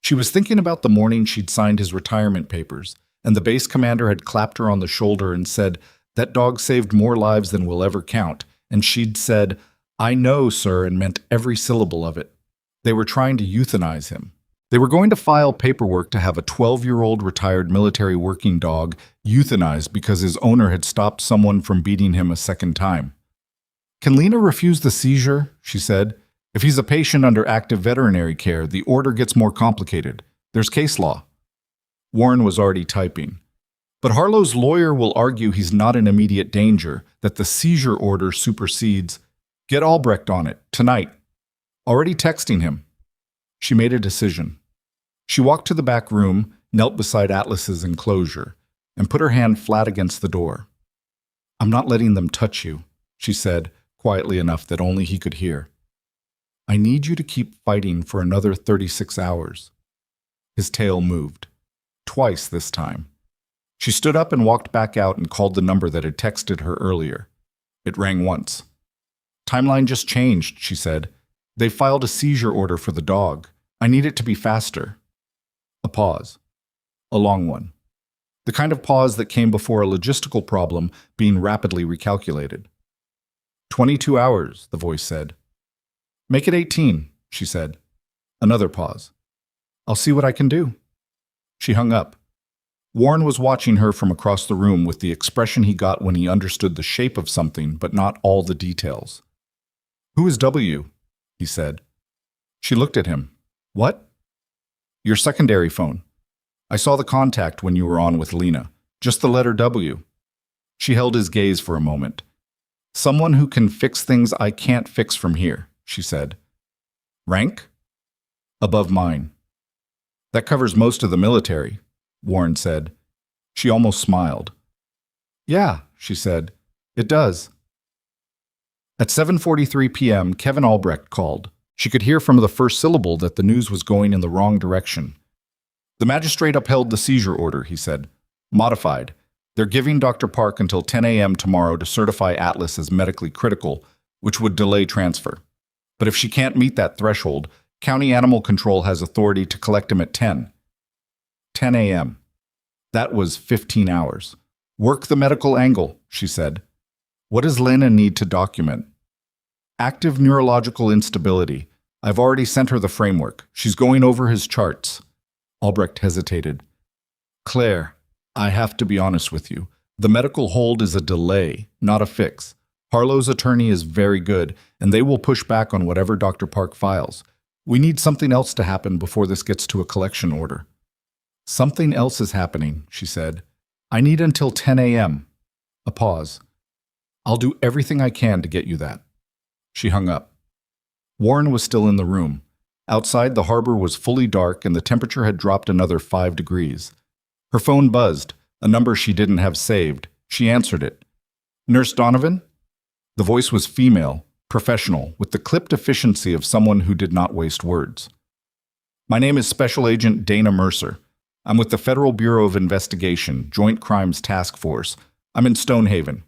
[SPEAKER 1] She was thinking about the morning she'd signed his retirement papers, and the base commander had clapped her on the shoulder and said, "That dog saved more lives than we'll ever count," and she'd said, "I know, sir," and meant every syllable of it. They were trying to euthanize him. They were going to file paperwork to have a 12-year-old retired military working dog euthanized because his owner had stopped someone from beating him a second time. "Can Lena refuse the seizure?" she said. "If he's a patient under active veterinary care, the order gets more complicated. There's case law." Warren was already typing. "But Harlow's lawyer will argue he's not in immediate danger, that the seizure order supersedes. Get Albrecht on it, tonight. Already texting him." She made a decision. She walked to the back room, knelt beside Atlas's enclosure, and put her hand flat against the door. "I'm not letting them touch you," she said, quietly enough that only he could hear. "I need you to keep fighting for another 36 hours. His tail moved. Twice this time. She stood up and walked back out and called the number that had texted her earlier. It rang once. Timeline just changed, she said. They filed a seizure order for the dog. I need it to be faster. A pause. A long one. The kind of pause that came before a logistical problem being rapidly recalculated. 22 hours, the voice said. Make it 18, she said. Another pause. I'll see what I can do. She hung up. Warren was watching her from across the room with the expression he got when he understood the shape of something but not all the details. Who is W? He said. She looked at him. What? Your secondary phone. I saw the contact when you were on with Lena. Just the letter W. She held his gaze for a moment. Someone who can fix things I can't fix from here, she said. Rank? Above mine. That covers most of the military, Warren said. She almost smiled. Yeah, she said. It does. At 7:43 p.m., Kevin Albrecht called. She could hear from the first syllable that the news was going in the wrong direction. The magistrate upheld the seizure order, he said. Modified. They're giving Dr. Park until 10 a.m. tomorrow to certify Atlas as medically critical, which would delay transfer. But if she can't meet that threshold, County Animal Control has authority to collect him at 10. 10 a.m. That was 15 hours. Work the medical angle, she said. What does Lena need to document? Active neurological instability. I've already sent her the framework. She's going over his charts. Albrecht hesitated. Claire, I have to be honest with you. The medical hold is a delay, not a fix. Harlow's attorney is very good, and they will push back on whatever Dr. Park files. We need something else to happen before this gets to a collection order. Something else is happening, she said. I need until 10 a.m. A pause. I'll do everything I can to get you that. She hung up. Warren was still in the room. Outside, the harbor was fully dark and the temperature had dropped another 5 degrees. Her phone buzzed, a number she didn't have saved. She answered it. Nurse Donovan? The voice was female, professional, with the clipped efficiency of someone who did not waste words. My name is Special Agent Dana Mercer. I'm with the Federal Bureau of Investigation, Joint Crimes Task Force. I'm in Stonehaven.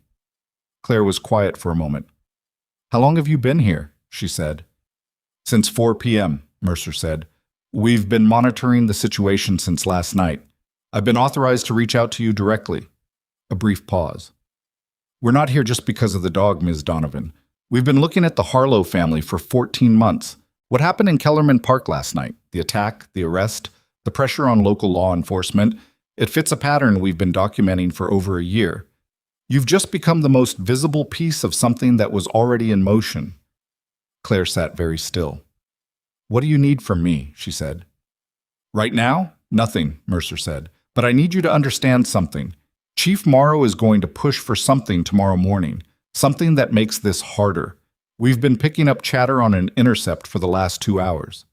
[SPEAKER 1] Claire was quiet for a moment. How long have you been here? She said. Since 4 p.m., Mercer said. We've been monitoring the situation since last night. I've been authorized to reach out to you directly. A brief pause. We're not here just because of the dog, Ms. Donovan. We've been looking at the Harlow family for 14 months. What happened in Kellerman Park last night? The attack, the arrest, the pressure on local law enforcement. It fits a pattern we've been documenting for over a year. You've just become the most visible piece of something that was already in motion. Claire sat very still. What do you need from me? She said. Right now? Nothing, Mercer said. But I need you to understand something. Chief Morrow is going to push for something tomorrow morning. Something that makes this harder. We've been picking up chatter on an intercept for the last 2 hours.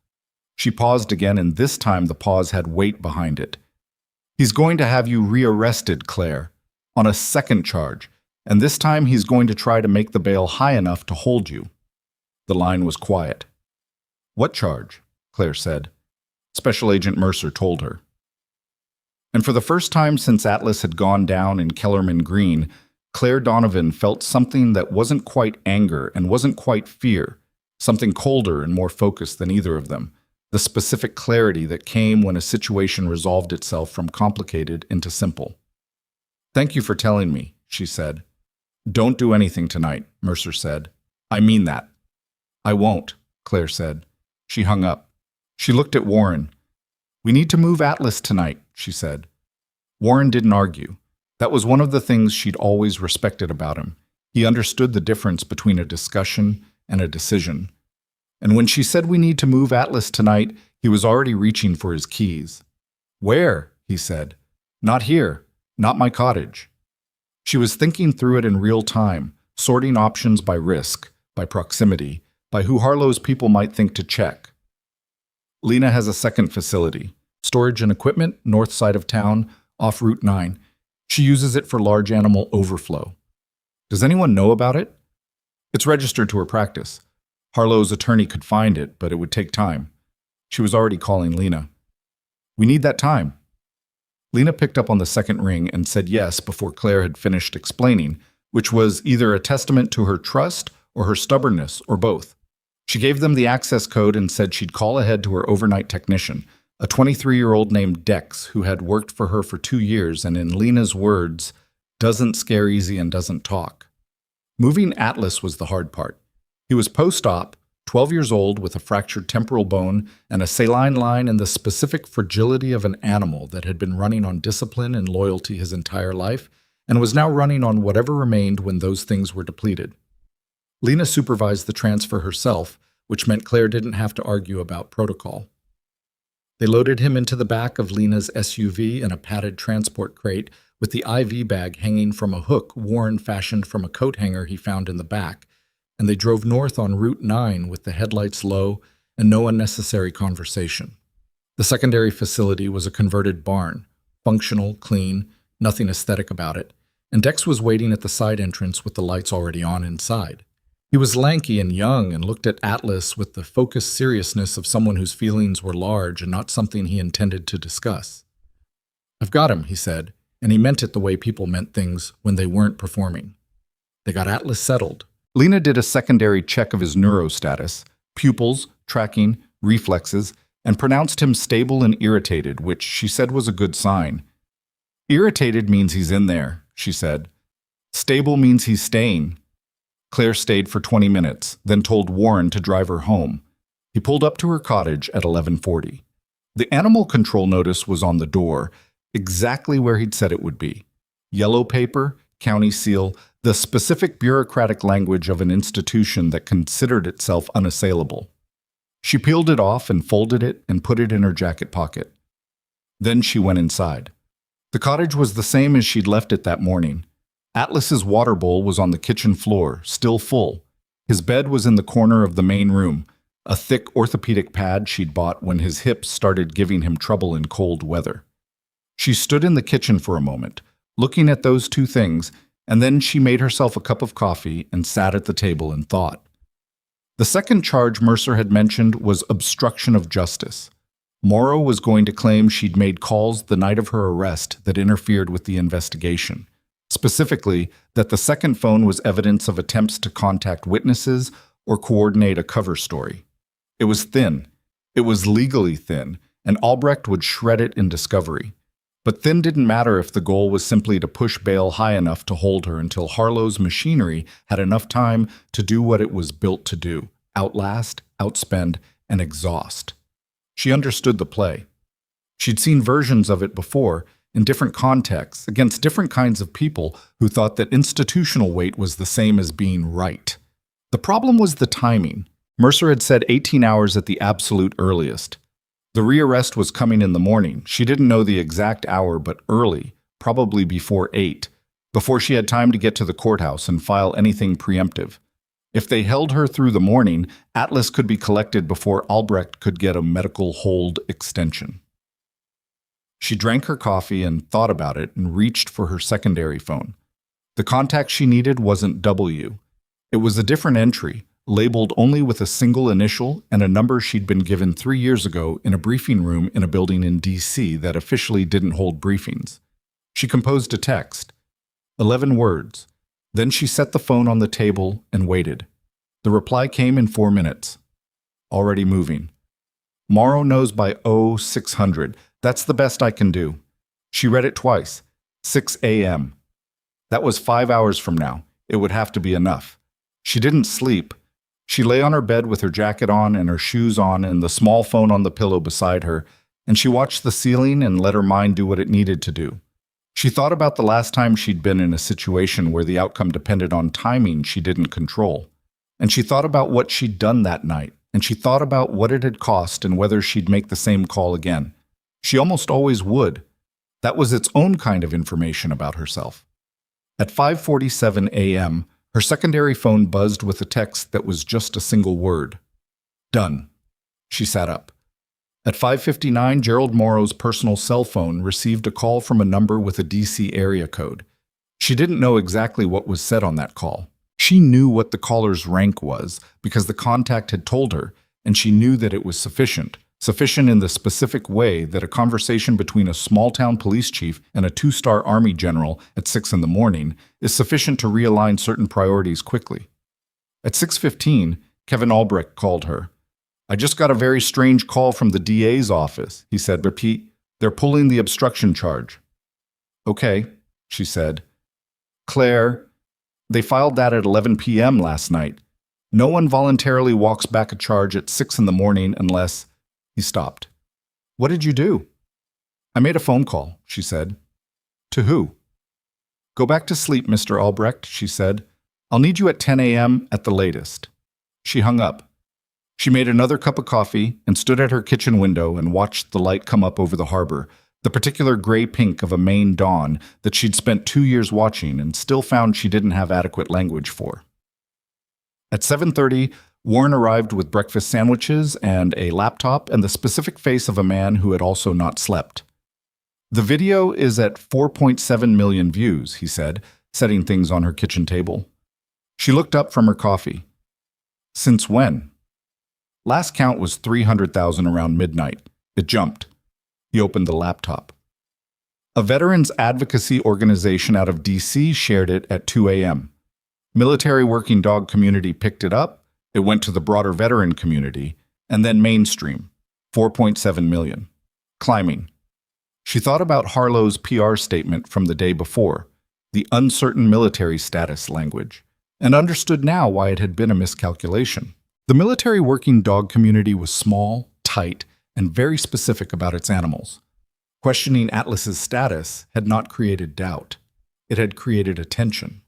[SPEAKER 1] She paused again, and this time the pause had weight behind it. He's going to have you rearrested, Claire, on a second charge, and this time he's going to try to make the bail high enough to hold you. The line was quiet. What charge? Claire said. Special Agent Mercer told her. And for the first time since Atlas had gone down in Kellerman Green, Claire Donovan felt something that wasn't quite anger and wasn't quite fear, something colder and more focused than either of them, the specific clarity that came when a situation resolved itself from complicated into simple. Thank you for telling me, she said. Don't do anything tonight, Mercer said. I mean that. I won't, Claire said. She hung up. She looked at Warren. We need to move Atlas tonight, she said. Warren didn't argue. That was one of the things she'd always respected about him. He understood the difference between a discussion and a decision. And when she said we need to move Atlas tonight, he was already reaching for his keys. Where? He said. Not here. Not my cottage. She was thinking through it in real time, sorting options by risk, by proximity, by who Harlow's people might think to check. Lena has a second facility, storage and equipment, north side of town, off Route 9. She uses it for large animal overflow. Does anyone know about it? It's registered to her practice. Harlow's attorney could find it, but it would take time. She was already calling Lena. We need that time. Lena picked up on the second ring and said yes before Claire had finished explaining, which was either a testament to her trust or her stubbornness, or both. She gave them the access code and said she'd call ahead to her overnight technician, a 23-year-old named Dex who had worked for her for 2 years and, in Lena's words, doesn't scare easy and doesn't talk. Moving Atlas was the hard part. He was post-op, 12 years old with a fractured temporal bone and a saline line and the specific fragility of an animal that had been running on discipline and loyalty his entire life and was now running on whatever remained when those things were depleted. Lena supervised the transfer herself, which meant Claire didn't have to argue about protocol. They loaded him into the back of Lena's SUV in a padded transport crate with the IV bag hanging from a hook Warren fashioned from a coat hanger he found in the back, and they drove north on Route 9 with the headlights low and no unnecessary conversation. The secondary facility was a converted barn, functional, clean, nothing aesthetic about it, and Dex was waiting at the side entrance with the lights already on inside. He was lanky and young and looked at Atlas with the focused seriousness of someone whose feelings were large and not something he intended to discuss. "I've got him," he said, and he meant it the way people meant things when they weren't performing. They got Atlas settled. Lena did a secondary check of his neurostatus, pupils, tracking, reflexes, and pronounced him stable and irritated, which she said was a good sign. "Irritated means he's in there," she said. "Stable means he's staying." Claire stayed for 20 minutes, then told Warren to drive her home. He pulled up to her cottage at 11:40. The animal control notice was on the door, exactly where he'd said it would be. Yellow paper, county seal, the specific bureaucratic language of an institution that considered itself unassailable. She peeled it off and folded it and put it in her jacket pocket. Then she went inside. The cottage was the same as she'd left it that morning. Atlas's water bowl was on the kitchen floor, still full. His bed was in the corner of the main room, a thick orthopedic pad she'd bought when his hips started giving him trouble in cold weather. She stood in the kitchen for a moment, looking at those two things, and then she made herself a cup of coffee and sat at the table and thought. The second charge Mercer had mentioned was obstruction of justice. Morrow was going to claim she'd made calls the night of her arrest that interfered with the investigation. Specifically, that the second phone was evidence of attempts to contact witnesses or coordinate a cover story. It was thin. It was legally thin, and Albrecht would shred it in discovery. But thin didn't matter if the goal was simply to push bail high enough to hold her until Harlow's machinery had enough time to do what it was built to do: outlast, outspend, and exhaust. She understood the play. She'd seen versions of it before, in different contexts, against different kinds of people who thought that institutional weight was the same as being right. The problem was the timing. Mercer had said 18 hours at the absolute earliest. The rearrest was coming in the morning. She didn't know the exact hour, but early, probably before 8, before she had time to get to the courthouse and file anything preemptive. If they held her through the morning, Atlas could be collected before Albrecht could get a medical hold extension. She drank her coffee and thought about it and reached for her secondary phone. The contact she needed wasn't W. It was a different entry, labeled only with a single initial and a number she'd been given 3 years ago in a briefing room in a building in D.C. that officially didn't hold briefings. She composed a text. 11 words. Then she set the phone on the table and waited. The reply came in 4 minutes. Already moving. Morrow knows by 0600. That's the best I can do. She read it twice. 6 a.m. That was 5 hours from now. It would have to be enough. She didn't sleep. She lay on her bed with her jacket on and her shoes on and the small phone on the pillow beside her, and she watched the ceiling and let her mind do what it needed to do. She thought about the last time she'd been in a situation where the outcome depended on timing she didn't control. And she thought about what she'd done that night, and she thought about what it had cost and whether she'd make the same call again. She almost always would. That was its own kind of information about herself. At 5:47 a.m., her secondary phone buzzed with a text that was just a single word. Done. She sat up. At 5:59, Gerald Morrow's personal cell phone received a call from a number with a D.C. area code. She didn't know exactly what was said on that call. She knew what the caller's rank was because the contact had told her, and she knew that it was sufficient. sufficient in the specific way that a conversation between a small-town police chief and a two-star army general at 6 in the morning is sufficient to realign certain priorities quickly. At 6:15, Kevin Albrecht called her. "I just got a very strange call from the DA's office," he said. "Repeat, they're pulling the obstruction charge." "Okay," she said. "Claire, they filed that at 11 p.m. last night. No one voluntarily walks back a charge at 6 in the morning unless—" He stopped. "What did you do?" "I made a phone call," she said. "To who?" "Go back to sleep, Mr. Albrecht," she said. "I'll need you at 10 a.m. at the latest." She hung up. She made another cup of coffee and stood at her kitchen window and watched the light come up over the harbor, the particular gray pink of a Maine dawn that she'd spent 2 years watching and still found she didn't have adequate language for. At 7:30, Warren arrived with breakfast sandwiches and a laptop and the specific face of a man who had also not slept. "The video is at 4.7 million views," he said, setting things on her kitchen table. She looked up from her coffee. "Since when?" "Last count was 300,000 around midnight. It jumped." He opened the laptop. "A veterans advocacy organization out of D.C. shared it at 2 a.m. Military working dog community picked it up, it went to the broader veteran community, and then mainstream, 4.7 million. Climbing." She thought about Harlow's PR statement from the day before, the uncertain military status language, and understood now why it had been a miscalculation. The military working dog community was small, tight, and very specific about its animals. Questioning Atlas's status had not created doubt. It had created attention.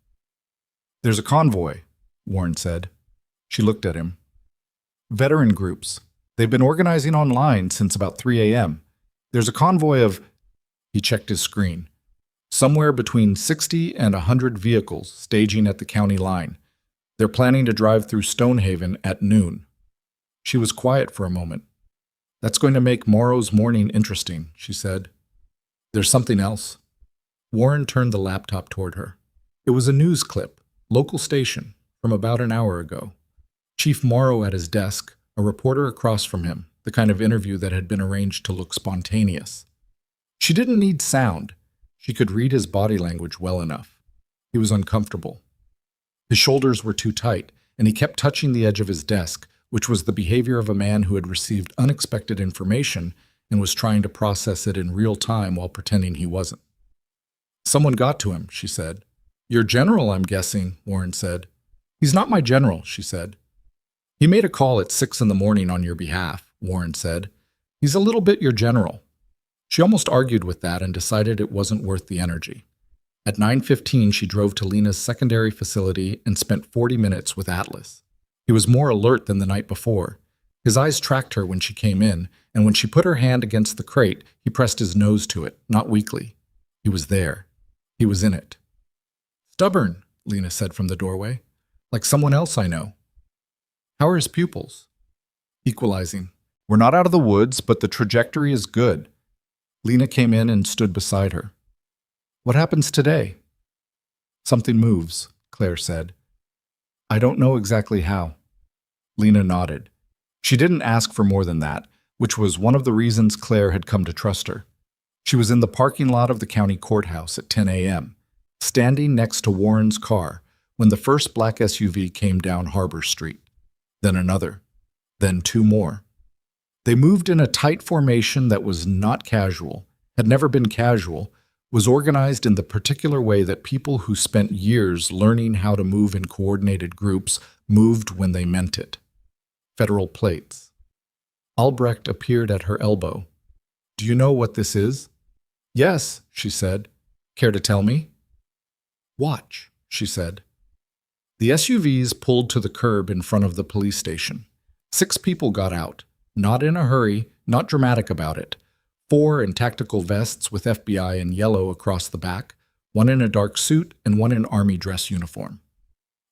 [SPEAKER 1] "There's a convoy," Warren said. She looked at him. "Veteran groups. They've been organizing online since about 3 a.m. There's a convoy of—" He checked his screen. "Somewhere between 60 and 100 vehicles staging at the county line. They're planning to drive through Stonehaven at noon." She was quiet for a moment. "That's going to make Morrow's morning interesting," she said. "There's something else." Warren turned the laptop toward her. It was a news clip, local station, from about an hour ago. Chief Morrow at his desk, a reporter across from him, the kind of interview that had been arranged to look spontaneous. She didn't need sound. She could read his body language well enough. He was uncomfortable. His shoulders were too tight, and he kept touching the edge of his desk, which was the behavior of a man who had received unexpected information and was trying to process it in real time while pretending he wasn't. "Someone got to him," she said. "Your general, I'm guessing," Warren said. "He's not my general," she said. "He made a call at 6 in the morning on your behalf," Warren said. "He's a little bit your general." She almost argued with that and decided it wasn't worth the energy. At 9:15, she drove to Lena's secondary facility and spent 40 minutes with Atlas. He was more alert than the night before. His eyes tracked her when she came in, and when she put her hand against the crate, he pressed his nose to it, not weakly. He was there. He was in it. "Stubborn," Lena said from the doorway. "Like someone else I know." "How are his pupils?" "Equalizing. We're not out of the woods, but the trajectory is good." Lena came in and stood beside her. "What happens today?" "Something moves," Claire said. "I don't know exactly how." Lena nodded. She didn't ask for more than that, which was one of the reasons Claire had come to trust her. She was in the parking lot of the county courthouse at 10 a.m., standing next to Warren's car, when the first black SUV came down Harbor Street. Then another. Then two more. They moved in a tight formation that was not casual, had never been casual, was organized in the particular way that people who spent years learning how to move in coordinated groups moved when they meant it. Federal plates. Albrecht appeared at her elbow. "Do you know what this is?" "Yes," she said. "Care to tell me?" "Watch," she said. The SUVs pulled to the curb in front of the police station. 6 people got out, not in a hurry, not dramatic about it. 4 in tactical vests with FBI in yellow across the back, 1 in a dark suit, and 1 in army dress uniform.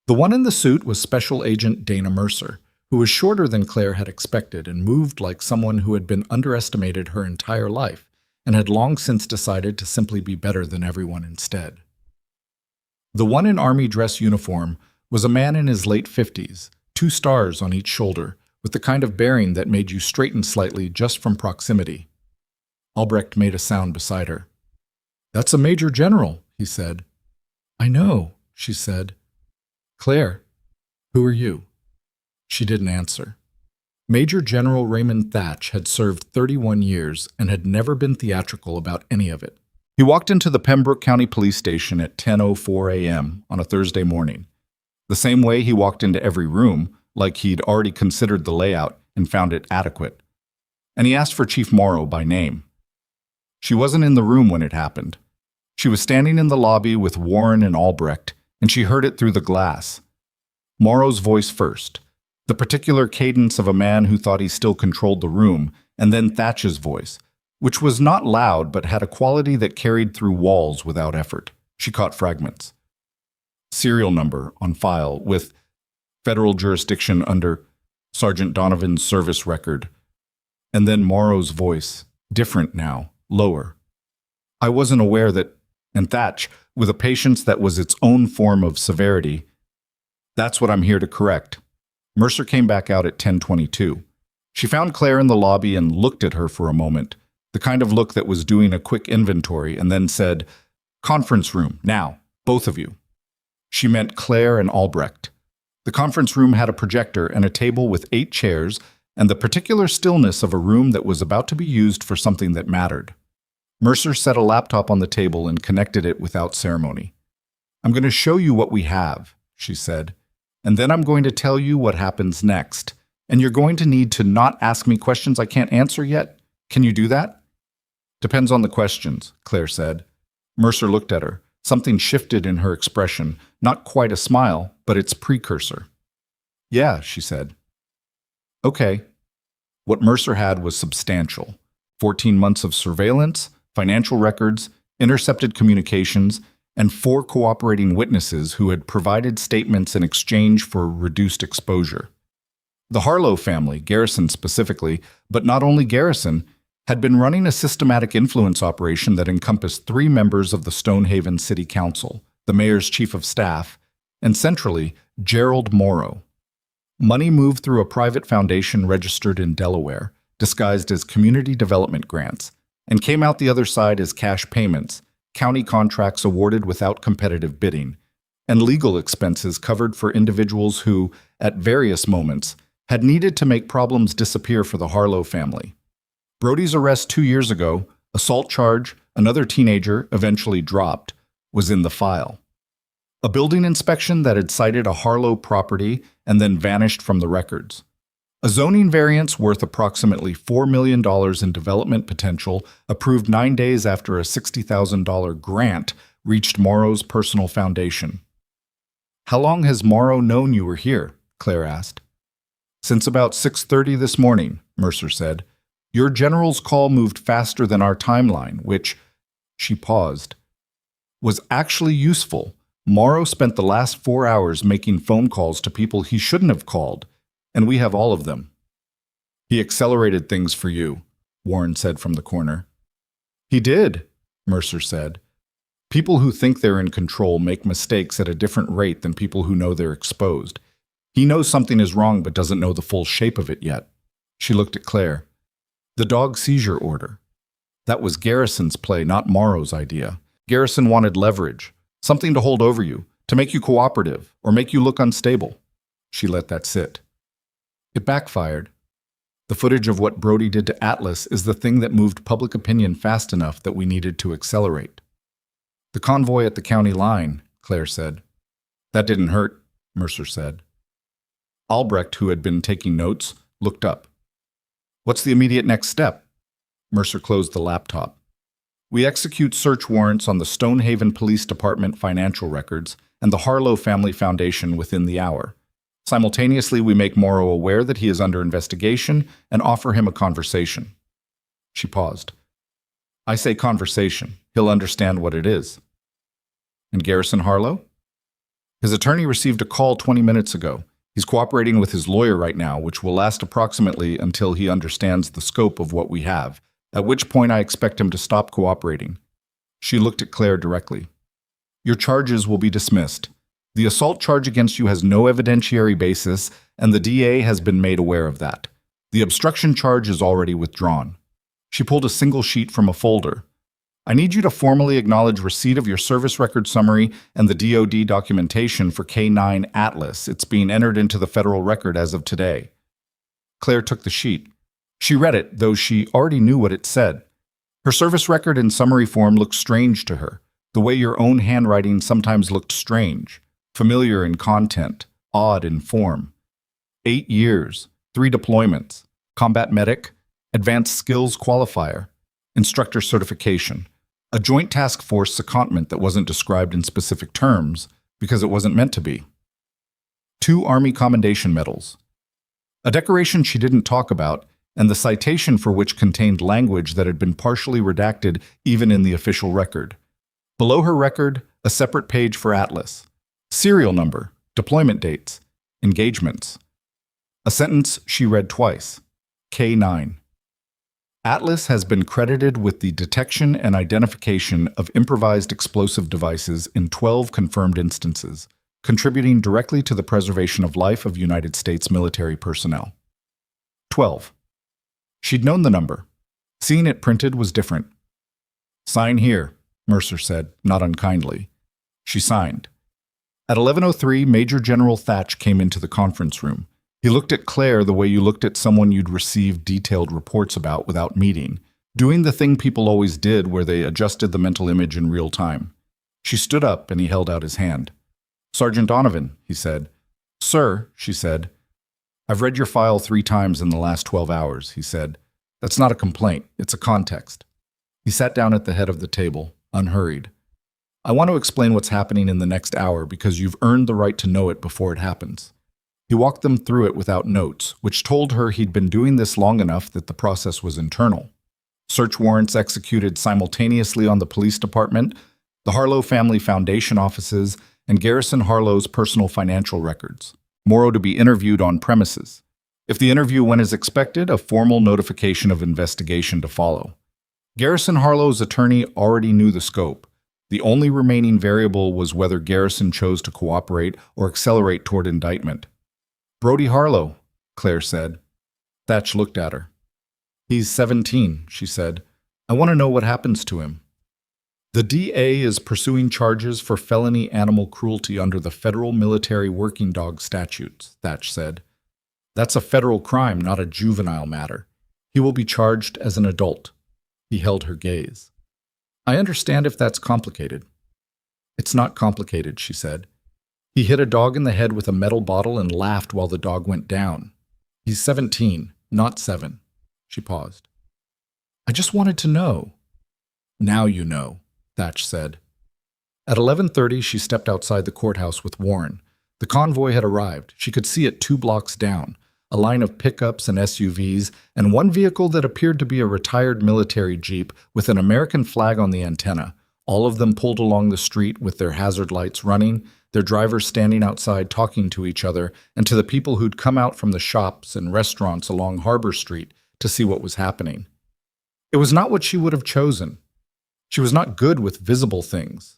[SPEAKER 1] The one in the suit was Special Agent Dana Mercer, who was shorter than Claire had expected and moved like someone who had been underestimated her entire life and had long since decided to simply be better than everyone instead. The one in army dress uniform was a man in his late 50s, 2 stars on each shoulder, with the kind of bearing that made you straighten slightly just from proximity. Albrecht made a sound beside her. "That's a major general," he said. "I know," she said. "Claire, who are you?" She didn't answer. Major General Raymond Thatch had served 31 years and had never been theatrical about any of it. He walked into the Pembroke County Police Station at 10:04 a.m. on a Thursday morning. The same way he walked into every room, like he'd already considered the layout and found it adequate. And he asked for Chief Morrow by name. She wasn't in the room when it happened. She was standing in the lobby with Warren and Albrecht, and she heard it through the glass. Morrow's voice first, the particular cadence of a man who thought he still controlled the room, and then Thatch's voice, which was not loud but had a quality that carried through walls without effort. She caught fragments. Serial number on file with federal jurisdiction under Sergeant Donovan's service record. And then Morrow's voice, different now, lower. "I wasn't aware that," and Thatch, with a patience that was its own form of severity, "That's what I'm here to correct." Mercer came back out at 10:22. She found Claire in the lobby and looked at her for a moment, the kind of look that was doing a quick inventory, and then said, "Conference room, now, both of you." She meant Claire and Albrecht. The conference room had a projector and a table with 8 chairs and the particular stillness of a room that was about to be used for something that mattered. Mercer set a laptop on the table and connected it without ceremony. "I'm going to show you what we have," she said, "and then I'm going to tell you what happens next. And you're going to need to not ask me questions I can't answer yet. Can you do that?" "Depends on the questions," Claire said. Mercer looked at her. Something shifted in her expression, not quite a smile, but its precursor. "Yeah," she said. "Okay." What Mercer had was substantial. 14 months of surveillance, financial records, intercepted communications, and 4 cooperating witnesses who had provided statements in exchange for reduced exposure. The Harlow family, Garrison specifically, but not only Garrison, had been running a systematic influence operation that encompassed 3 members of the Stonehaven City Council, the mayor's chief of staff, and centrally, Gerald Morrow. Money moved through a private foundation registered in Delaware, disguised as community development grants, and came out the other side as cash payments, county contracts awarded without competitive bidding, and legal expenses covered for individuals who, at various moments, had needed to make problems disappear for the Harlow family. Brody's arrest 2 years ago, assault charge, another teenager, eventually dropped, was in the file. A building inspection that had cited a Harlow property and then vanished from the records. A zoning variance worth approximately $4 million in development potential approved 9 days after a $60,000 grant reached Morrow's personal foundation. "How long has Morrow known you were here?" Claire asked. "Since about 6:30 this morning," Mercer said. "Your general's call moved faster than our timeline, which," she paused, "was actually useful. Morrow spent the last 4 hours making phone calls to people he shouldn't have called, and we have all of them." "He accelerated things for you," Warren said from the corner. "He did," Mercer said. "People who think they're in control make mistakes at a different rate than people who know they're exposed. He knows something is wrong but doesn't know the full shape of it yet." She looked at Claire. "The dog seizure order. That was Garrison's play, not Morrow's idea. Garrison wanted leverage, something to hold over you, to make you cooperative, or make you look unstable." She let that sit. It backfired. The footage of what Brody did to Atlas is the thing that moved public opinion fast enough that we needed to accelerate. "The convoy at the county line," Claire said. "That didn't hurt," Mercer said. Albrecht, who had been taking notes, looked up. "What's the immediate next step?" Mercer closed the laptop. "We execute search warrants on the Stonehaven Police Department financial records and the Harlow Family Foundation within the hour. Simultaneously, we make Morrow aware that he is under investigation and offer him a conversation." She paused. "I say conversation. He'll understand what it is." "And Garrison Harlow?" "His attorney received a call 20 minutes ago. He's cooperating with his lawyer right now, which will last approximately until he understands the scope of what we have, at which point I expect him to stop cooperating." She looked at Claire directly. "Your charges will be dismissed. The assault charge against you has no evidentiary basis, and the DA has been made aware of that. The obstruction charge is already withdrawn." She pulled a single sheet from a folder. "I need you to formally acknowledge receipt of your service record summary and the DoD documentation for K9 Atlas. It's being entered into the federal record as of today." Claire took the sheet. She read it, though she already knew what it said. Her service record in summary form looked strange to her, the way your own handwriting sometimes looked strange, familiar in content, odd in form. 8 years, 3 deployments, combat medic, advanced skills qualifier, instructor certification, a joint task force secondment that wasn't described in specific terms because it wasn't meant to be. 2 Army Commendation Medals, a decoration she didn't talk about, and the citation for which contained language that had been partially redacted even in the official record. Below her record, a separate page for Atlas. Serial number, deployment dates, engagements. A sentence she read twice. K9. Atlas has been credited with the detection and identification of improvised explosive devices in 12 confirmed instances, contributing directly to the preservation of life of United States military personnel. 12. She'd known the number. Seeing it printed was different. "Sign here," Mercer said, not unkindly. She signed. At 11:03, Major General Thatch came into the conference room. He looked at Claire the way you looked at someone you'd received detailed reports about without meeting, doing the thing people always did where they adjusted the mental image in real time. She stood up and he held out his hand. "Sergeant Donovan," he said. "Sir," she said. "I've read your file 3 times in the last 12 hours, he said. "That's not a complaint, it's a context." He sat down at the head of the table, unhurried. "I want to explain what's happening in the next hour because you've earned the right to know it before it happens." He walked them through it without notes, which told her he'd been doing this long enough that the process was internal. Search warrants executed simultaneously on the police department, the Harlow Family Foundation offices, and Garrison Harlow's personal financial records. Morrow to be interviewed on premises. If the interview went as expected, a formal notification of investigation to follow. Garrison Harlow's attorney already knew the scope. The only remaining variable was whether Garrison chose to cooperate or accelerate toward indictment. "Brody Harlow," Claire said. Thatch looked at her. "He's 17, she said. "I want to know what happens to him." "The DA is pursuing charges for felony animal cruelty under the Federal Military Working Dog Statutes," Thatch said. "That's a federal crime, not a juvenile matter. He will be charged as an adult." He held her gaze. "I understand if that's complicated." "It's not complicated," she said. "He hit a dog in the head with a metal bottle and laughed while the dog went down. He's 17, not 7. She paused. "I just wanted to know." "Now you know," Thatch said. At 11:30, she stepped outside the courthouse with Warren. The convoy had arrived. She could see it 2 blocks down, a line of pickups and SUVs, and one vehicle that appeared to be a retired military jeep with an American flag on the antenna. All of them pulled along the street with their hazard lights running, their drivers standing outside talking to each other and to the people who'd come out from the shops and restaurants along Harbor Street to see what was happening. It was not what she would have chosen. She was not good with visible things.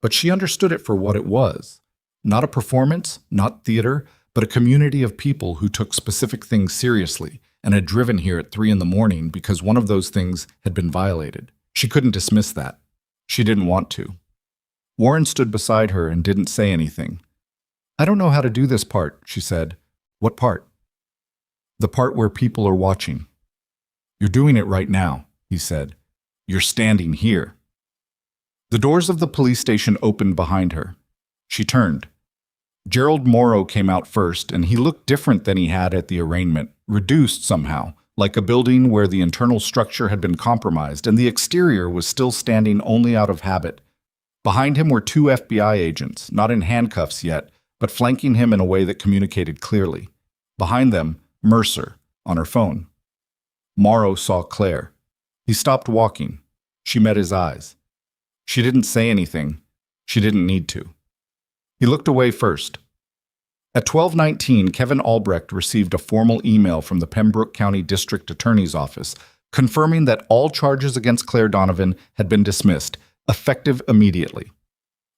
[SPEAKER 1] But she understood it for what it was. Not a performance, not theater, but a community of people who took specific things seriously and had driven here at 3 a.m. because one of those things had been violated. She couldn't dismiss that. She didn't want to. Warren stood beside her and didn't say anything. "I don't know how to do this part," she said. "What part?" "The part where people are watching." "You're doing it right now," he said. "You're standing here." The doors of the police station opened behind her. She turned. Gerald Morrow came out first, and he looked different than he had at the arraignment, reduced somehow, like a building where the internal structure had been compromised and the exterior was still standing only out of habit. Behind him were 2 FBI agents, not in handcuffs yet, but flanking him in a way that communicated clearly. Behind them, Mercer, on her phone. Morrow saw Claire. He stopped walking. She met his eyes. She didn't say anything. She didn't need to. He looked away first. At 12:19, Kevin Albrecht received a formal email from the Pembroke County District Attorney's Office confirming that all charges against Claire Donovan had been dismissed, effective immediately.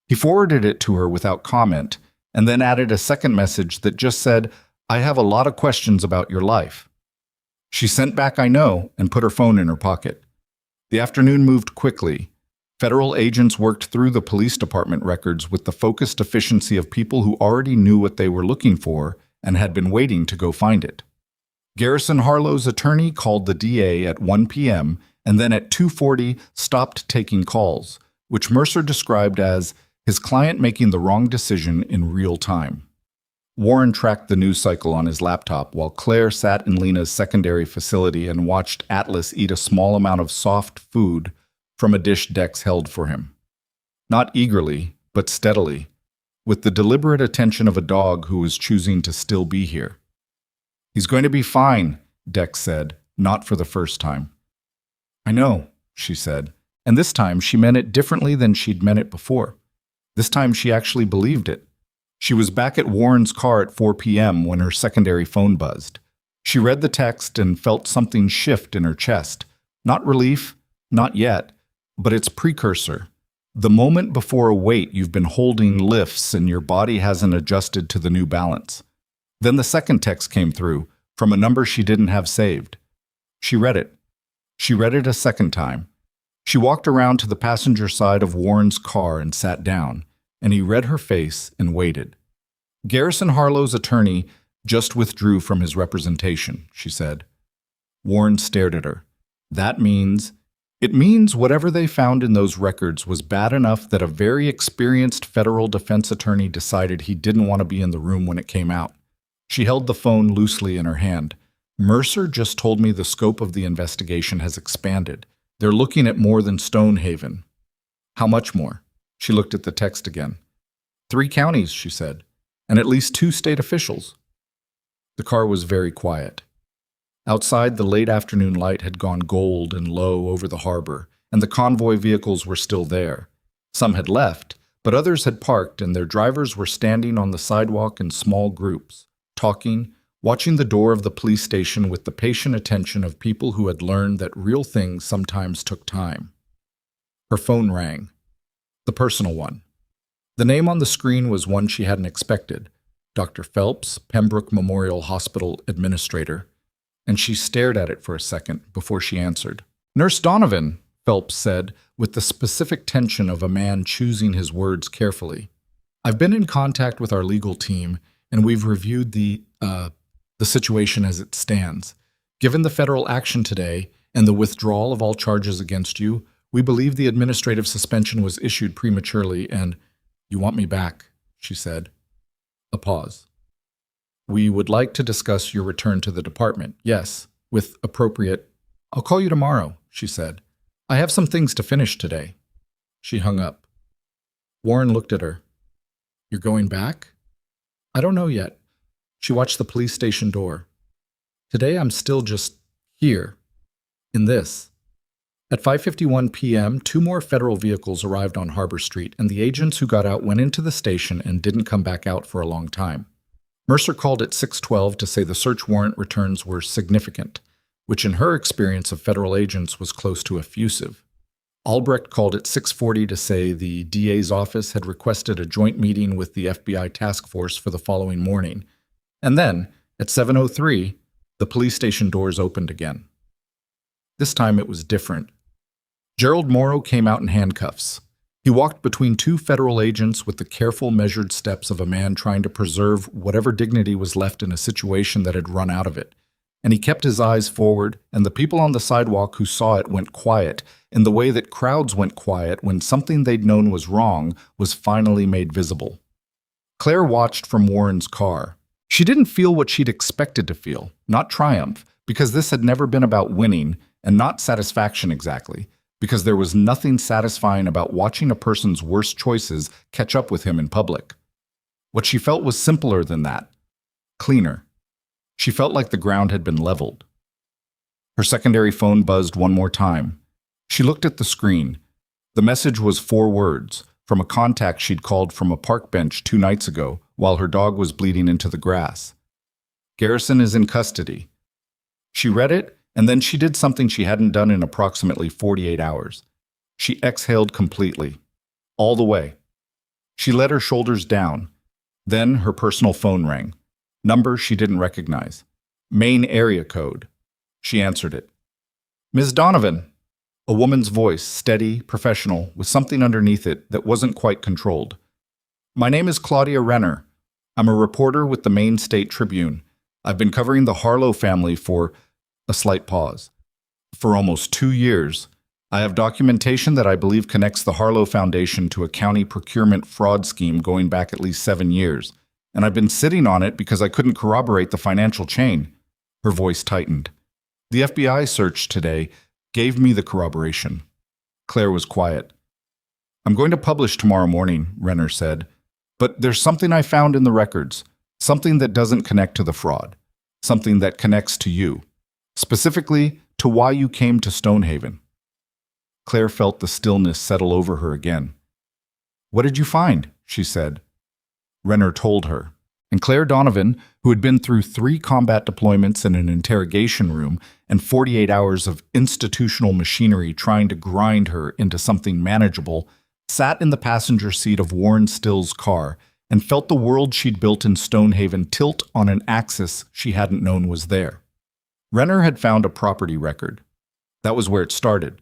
[SPEAKER 1] He forwarded it to her without comment, and then added a second message that just said, "I have a lot of questions about your life." She sent back, "I know," and put her phone in her pocket. The afternoon moved quickly. Federal agents worked through the police department records with the focused efficiency of people who already knew what they were looking for and had been waiting to go find it. Garrison Harlow's attorney called the DA at 1 p.m. and then at 2:40 stopped taking calls, which Mercer described as his client making the wrong decision in real time. Warren tracked the news cycle on his laptop while Claire sat in Lena's secondary facility and watched Atlas eat a small amount of soft food from a dish Dex held for him. Not eagerly, but steadily, with the deliberate attention of a dog who was choosing to still be here. "He's going to be fine," Dex said, not for the first time. "I know," she said, and this time she meant it differently than she'd meant it before. This time she actually believed it. She was back at Warren's car at 4 p.m. when her secondary phone buzzed. She read the text and felt something shift in her chest. Not relief, not yet, but its precursor. The moment before a weight you've been holding lifts and your body hasn't adjusted to the new balance. Then the second text came through, from a number she didn't have saved. She read it. She read it a second time. She walked around to the passenger side of Warren's car and sat down, and he read her face and waited. "Garrison Harlow's attorney just withdrew from his representation," she said. Warren stared at her. It means whatever they found in those records was bad enough that a very experienced federal defense attorney decided he didn't want to be in the room when it came out." She held the phone loosely in her hand. "Mercer just told me the scope of the investigation has expanded. They're looking at more than Stonehaven." "How much more?" She looked at the text again. 3 counties, she said, and at least 2 state officials. The car was very quiet. Outside, the late afternoon light had gone gold and low over the harbor, and the convoy vehicles were still there. Some had left, but others had parked, and their drivers were standing on the sidewalk in small groups, talking, watching the door of the police station with the patient attention of people who had learned that real things sometimes took time. Her phone rang. The personal one. The name on the screen was one she hadn't expected, Dr. Phelps, Pembroke Memorial Hospital Administrator, and she stared at it for a second before she answered. "Nurse Donovan," Phelps said, with the specific tension of a man choosing his words carefully. "I've been in contact with our legal team, and we've reviewed the situation as it stands. Given the federal action today and the withdrawal of all charges against you, we believe the administrative suspension was issued prematurely and—" "You want me back," she said. A pause. "We would like to discuss your return to the department, yes, with appropriate—" "I'll call you tomorrow," she said. "I have some things to finish today." She hung up. Warren looked at her. "You're going back?" "I don't know yet." She watched the police station door. "Today I'm still just here, in this." At 5:51 p.m., 2 more federal vehicles arrived on Harbor Street, and the agents who got out went into the station and didn't come back out for a long time. Mercer called at 6:12 to say the search warrant returns were significant, which in her experience of federal agents was close to effusive. Albrecht called at 6:40 to say the DA's office had requested a joint meeting with the FBI task force for the following morning. And then, at 7:03, the police station doors opened again. This time it was different. Gerald Morrow came out in handcuffs. He walked between 2 federal agents with the careful, measured steps of a man trying to preserve whatever dignity was left in a situation that had run out of it. And he kept his eyes forward, and the people on the sidewalk who saw it went quiet, in the way that crowds went quiet when something they'd known was wrong was finally made visible. Claire watched from Warren's car. She didn't feel what she'd expected to feel, not triumph, because this had never been about winning, and not satisfaction exactly, because there was nothing satisfying about watching a person's worst choices catch up with him in public. What she felt was simpler than that, cleaner. She felt like the ground had been leveled. Her secondary phone buzzed one more time. She looked at the screen. The message was 4 words, from a contact she'd called from a park bench 2 nights ago while her dog was bleeding into the grass. "Garrison is in custody." She read it, and then she did something she hadn't done in approximately 48 hours. She exhaled completely, all the way. She let her shoulders down. Then her personal phone rang. Number she didn't recognize. Maine area code. She answered it. "Ms. Donovan." A woman's voice, steady, professional, with something underneath it that wasn't quite controlled. "My name is Claudia Renner. I'm a reporter with the Maine State Tribune. I've been covering the Harlow family for," a slight pause, "for almost 2 years. I have documentation that I believe connects the Harlow Foundation to a county procurement fraud scheme going back at least 7 years. And I've been sitting on it because I couldn't corroborate the financial chain." Her voice tightened. "The FBI search today gave me the corroboration." Claire was quiet. "I'm going to publish tomorrow morning," Renner said. "But there's something I found in the records, something that doesn't connect to the fraud, something that connects to you, specifically to why you came to Stonehaven." Claire felt the stillness settle over her again. "What did you find?" she said. Renner told her, and Claire Donovan, who had been through 3 combat deployments in an interrogation room and 48 hours of institutional machinery trying to grind her into something manageable, sat in the passenger seat of Warren Still's car and felt the world she'd built in Stonehaven tilt on an axis she hadn't known was there. Renner had found a property record. That was where it started.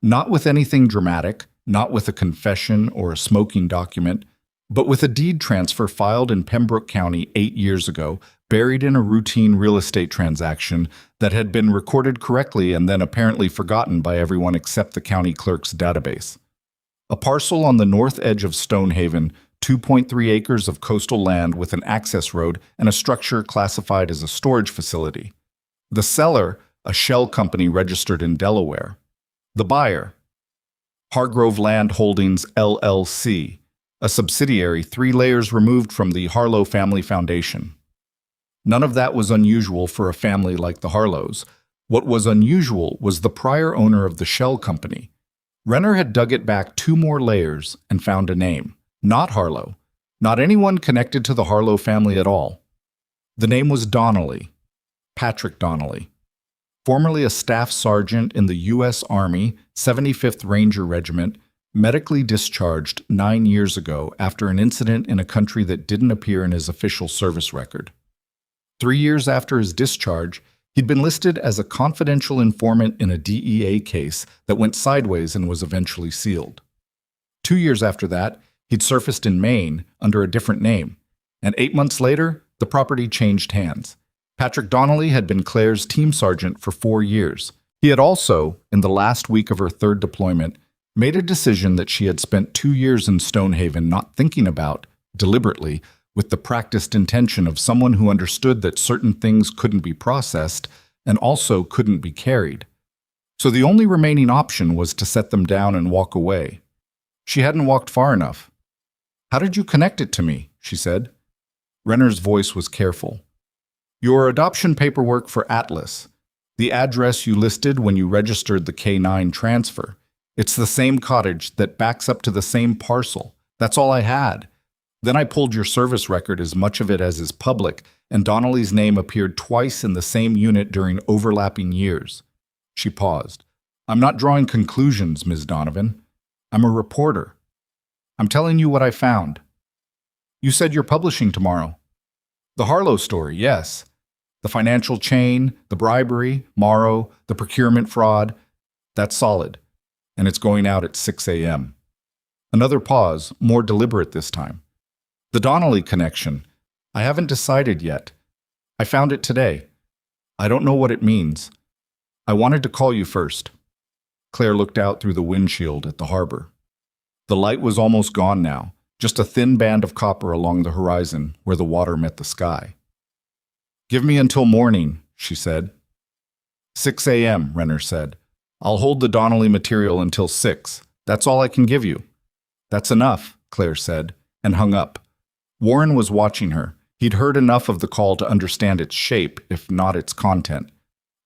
[SPEAKER 1] Not with anything dramatic, not with a confession or a smoking document, but with a deed transfer filed in Pembroke County 8 years ago, buried in a routine real estate transaction that had been recorded correctly and then apparently forgotten by everyone except the county clerk's database. A parcel on the north edge of Stonehaven, 2.3 acres of coastal land with an access road and a structure classified as a storage facility. The seller, a shell company registered in Delaware. The buyer, Hargrove Land Holdings, LLC, a subsidiary 3 layers removed from the Harlow Family Foundation. None of that was unusual for a family like the Harlows. What was unusual was the prior owner of the shell company. Renner had dug it back 2 more layers and found a name. Not Harlow. Not anyone connected to the Harlow family at all. The name was Donnelly. Patrick Donnelly. Formerly a staff sergeant in the U.S. Army, 75th Ranger Regiment, medically discharged 9 years ago after an incident in a country that didn't appear in his official service record. 3 years after his discharge, he'd been listed as a confidential informant in a DEA case that went sideways and was eventually sealed. 2 years after that, he'd surfaced in Maine under a different name, and 8 months later, the property changed hands. Patrick Donnelly had been Claire's team sergeant for 4 years. He had also, in the last week of her 3rd deployment, made a decision that she had spent 2 years in Stonehaven not thinking about, deliberately, with the practiced intention of someone who understood that certain things couldn't be processed and also couldn't be carried. So the only remaining option was to set them down and walk away. She hadn't walked far enough. "How did you connect it to me?" she said. Renner's voice was careful. "Your adoption paperwork for Atlas. The address you listed when you registered the K-9 transfer. It's the same cottage that backs up to the same parcel. That's all I had. Then I pulled your service record, as much of it as is public, and Donnelly's name appeared twice in the same unit during overlapping years." She paused. "I'm not drawing conclusions, Ms. Donovan. I'm a reporter. I'm telling you what I found." "You said you're publishing tomorrow." "The Harlow story, yes. The financial chain, the bribery, Morrow, the procurement fraud. That's solid. And it's going out at 6 a.m. Another pause, more deliberate this time. "The Donnelly connection. I haven't decided yet. I found it today. I don't know what it means. I wanted to call you first." Claire looked out through the windshield at the harbor. The light was almost gone now, just a thin band of copper along the horizon where the water met the sky. "Give me until morning," she said. 6 a.m., Renner said. "I'll hold the Donnelly material until 6. That's all I can give you." "That's enough," Claire said, and hung up. Warren was watching her. He'd heard enough of the call to understand its shape, if not its content.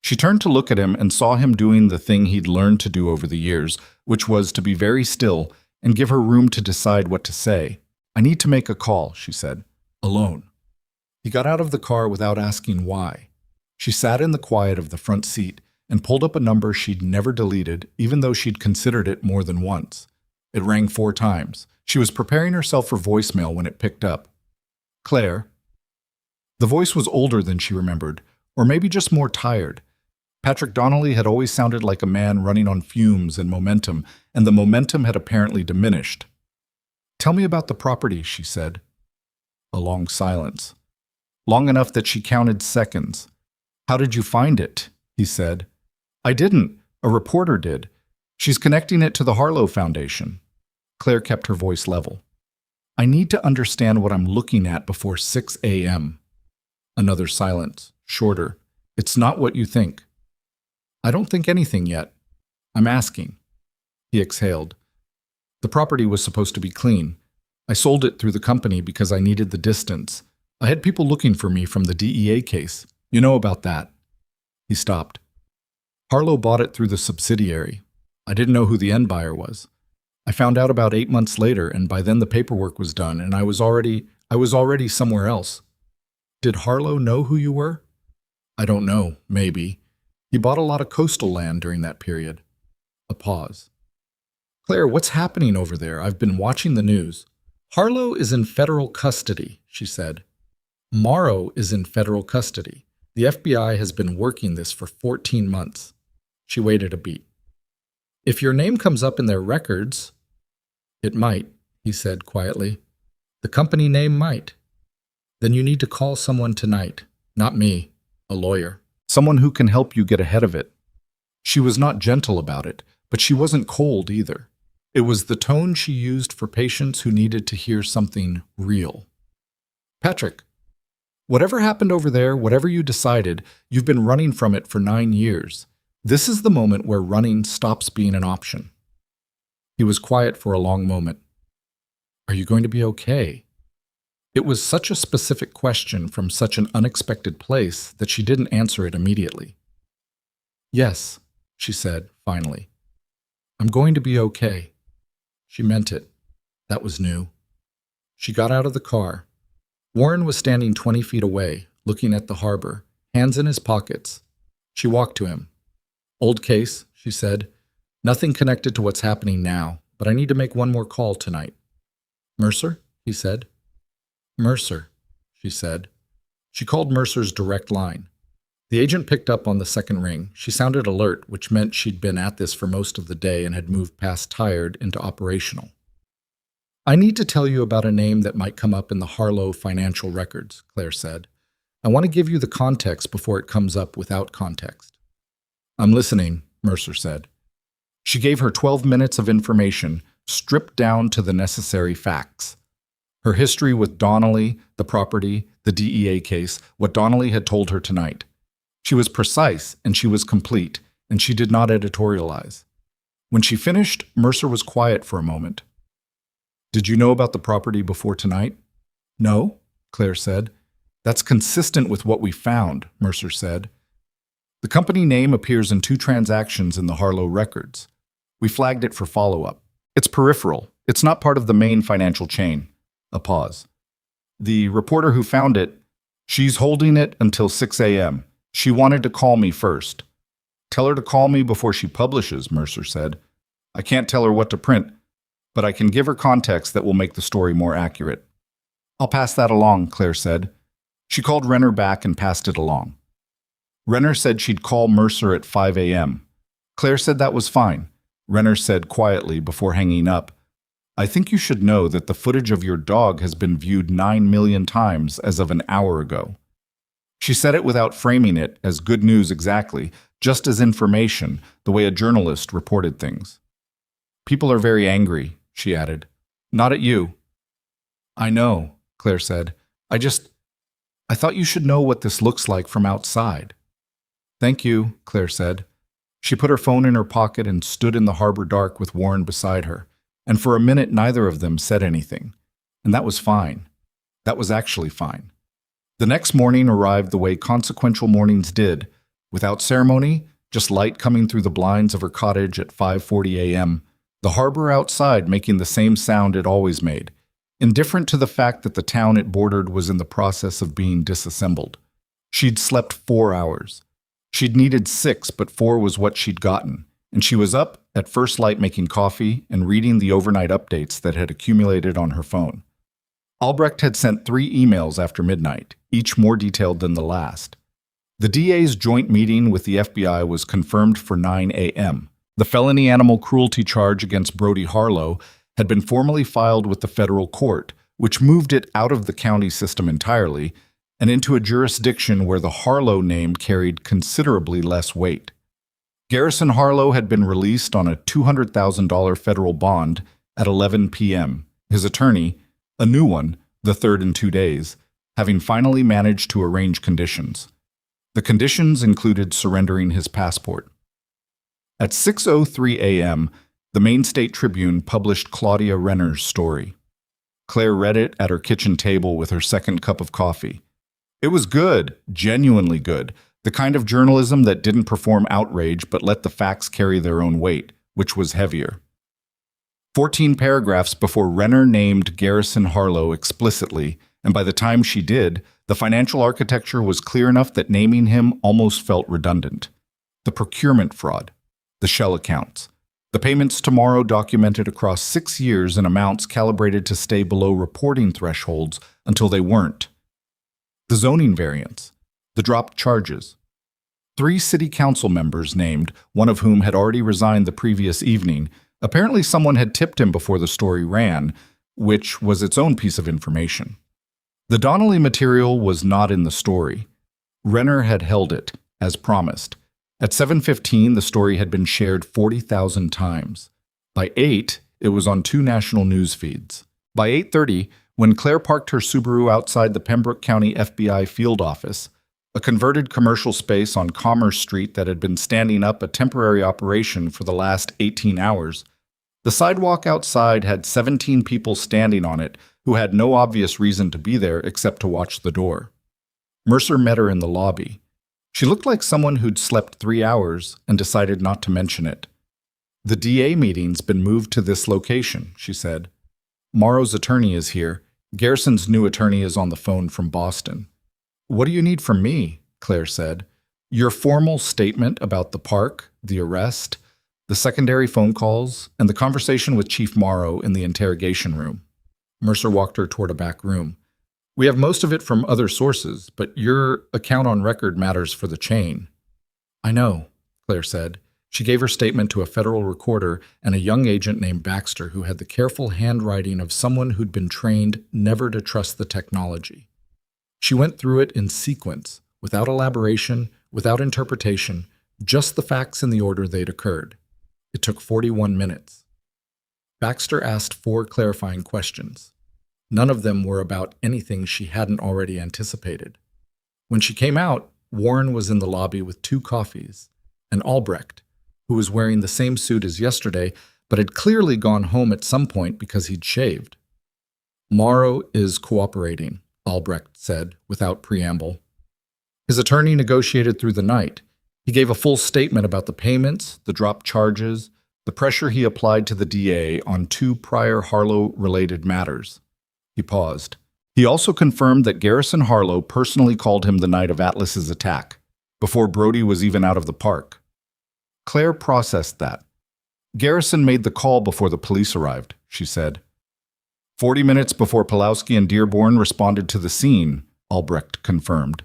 [SPEAKER 1] She turned to look at him and saw him doing the thing he'd learned to do over the years, which was to be very still and give her room to decide what to say. "I need to make a call," she said. "Alone." He got out of the car without asking why. She sat in the quiet of the front seat and pulled up a number she'd never deleted, even though she'd considered it more than once. It rang 4 times. She was preparing herself for voicemail when it picked up. Claire. The voice was older than she remembered, or maybe just more tired. Patrick Donnelly had always sounded like a man running on fumes and momentum, and the momentum had apparently diminished. Tell me about the property, she said. A long silence. Long enough that she counted seconds. How did you find it? He said. I didn't. A reporter did. She's connecting it to the Harlow Foundation. Claire kept her voice level. I need to understand what I'm looking at before 6 a.m. Another silence, shorter. It's not what you think. I don't think anything yet. I'm asking. He exhaled. The property was supposed to be clean. I sold it through the company because I needed the distance. I had people looking for me from the DEA case. You know about that. He stopped. Harlow bought it through the subsidiary. I didn't know who the end buyer was. I found out about 8 months later, and by then the paperwork was done, and I was already somewhere else. Did Harlow know who you were? I don't know, maybe. He bought a lot of coastal land during that period. A pause. Claire, what's happening over there? I've been watching the news. Harlow is in federal custody, she said. Morrow is in federal custody. The FBI has been working this for 14 months. She waited a beat. If your name comes up in their records, it might, he said quietly. The company name might. Then you need to call someone tonight, not me, a lawyer. Someone who can help you get ahead of it. She was not gentle about it, but she wasn't cold either. It was the tone she used for patients who needed to hear something real. Patrick, whatever happened over there, whatever you decided, you've been running from it for 9 years. This is the moment where running stops being an option. He was quiet for a long moment. Are you going to be okay? It was such a specific question from such an unexpected place that she didn't answer it immediately. Yes, she said, finally. I'm going to be okay. She meant it. That was new. She got out of the car. Warren was standing 20 feet away, looking at the harbor, hands in his pockets. She walked to him. Old case, she said. Nothing connected to what's happening now, but I need to make one more call tonight. Mercer, he said. Mercer, she said. She called Mercer's direct line. The agent picked up on the second ring. She sounded alert, which meant she'd been at this for most of the day and had moved past tired into operational. I need to tell you about a name that might come up in the Harlow financial records, Claire said. I want to give you the context before it comes up without context. I'm listening, Mercer said. She gave her 12 minutes of information, stripped down to the necessary facts. Her history with Donnelly, the property, the DEA case, what Donnelly had told her tonight. She was precise, and she was complete, and she did not editorialize. When she finished, Mercer was quiet for a moment. Did you know about the property before tonight? No, Claire said. That's consistent with what we found, Mercer said. The company name appears in 2 transactions in the Harlow records. We flagged it for follow-up. It's peripheral. It's not part of the Maine financial chain. A pause. The reporter who found it, she's holding it until 6 a.m. She wanted to call me first. Tell her to call me before she publishes, Mercer said. I can't tell her what to print, but I can give her context that will make the story more accurate. I'll pass that along, Claire said. She called Renner back and passed it along. Renner said she'd call Mercer at 5 a.m. Claire said that was fine. Renner said quietly before hanging up, I think you should know that the footage of your dog has been viewed 9 million times as of an hour ago. She said it without framing it as good news exactly, just as information, the way a journalist reported things. People are very angry, she added. Not at you. I know, Claire said. I thought you should know what this looks like from outside. Thank you, Claire said. She put her phone in her pocket and stood in the harbor dark with Warren beside her. And for a minute, neither of them said anything. And that was fine. That was actually fine. The next morning arrived the way consequential mornings did, without ceremony, just light coming through the blinds of her cottage at 5:40 a.m., the harbor outside making the same sound it always made, indifferent to the fact that the town it bordered was in the process of being disassembled. She'd slept 4 hours. She'd needed 6, but 4 was what she'd gotten, and she was up at first light making coffee and reading the overnight updates that had accumulated on her phone. Albrecht had sent 3 emails after midnight, each more detailed than the last. The DA's joint meeting with the FBI was confirmed for 9 a.m. The felony animal cruelty charge against Brody Harlow had been formally filed with the federal court, which moved it out of the county system entirely and into a jurisdiction where the Harlow name carried considerably less weight. Garrison Harlow had been released on a $200,000 federal bond at 11 p.m. His attorney, a new one, the third in 2 days, having finally managed to arrange conditions. The conditions included surrendering his passport. At 6:03 a.m., the Maine State Tribune published Claudia Renner's story. Claire read it at her kitchen table with her second cup of coffee. It was good, genuinely good, the kind of journalism that didn't perform outrage but let the facts carry their own weight, which was heavier. 14 paragraphs before Renner named Garrison Harlow explicitly, and by the time she did, the financial architecture was clear enough that naming him almost felt redundant. The procurement fraud, the shell accounts, the payments to Morrow documented across 6 years in amounts calibrated to stay below reporting thresholds until they weren't. The zoning variance, the dropped charges. 3 city council members named, one of whom had already resigned the previous evening. Apparently someone had tipped him before the story ran, which was its own piece of information. The Donnelly material was not in the story. Renner had held it, as promised. At 7:15, the story had been shared 40,000 times. By 8, it was on 2 national news feeds. By 8:30, when Claire parked her Subaru outside the Pembroke County FBI field office, a converted commercial space on Commerce Street that had been standing up a temporary operation for the last 18 hours, the sidewalk outside had 17 people standing on it who had no obvious reason to be there except to watch the door. Mercer met her in the lobby. She looked like someone who'd slept 3 hours and decided not to mention it. "The DA meeting's been moved to this location," she said. "Morrow's attorney is here. Garrison's new attorney is on the phone from Boston." "What do you need from me?" Claire said. "Your formal statement about the park, the arrest, the secondary phone calls, and the conversation with Chief Morrow in the interrogation room." Mercer walked her toward a back room. "We have most of it from other sources, but your account on record matters for the chain." "I know," Claire said. She gave her statement to a federal recorder and a young agent named Baxter who had the careful handwriting of someone who'd been trained never to trust the technology. She went through it in sequence, without elaboration, without interpretation, just the facts in the order they'd occurred. It took 41 minutes. Baxter asked 4 clarifying questions. None of them were about anything she hadn't already anticipated. When she came out, Warren was in the lobby with 2 coffees, and Albrecht, who was wearing the same suit as yesterday, but had clearly gone home at some point because he'd shaved. "Morrow is cooperating," Albrecht said, without preamble. His attorney negotiated through the night. He gave a full statement about the payments, the dropped charges, the pressure he applied to the DA on 2 prior Harlow-related matters. He paused. He also confirmed that Garrison Harlow personally called him the night of Atlas's attack, before Brody was even out of the park. Claire processed that. "Garrison made the call before the police arrived," she said. 40 minutes before Pulowski and Dearborn responded to the scene, Albrecht confirmed.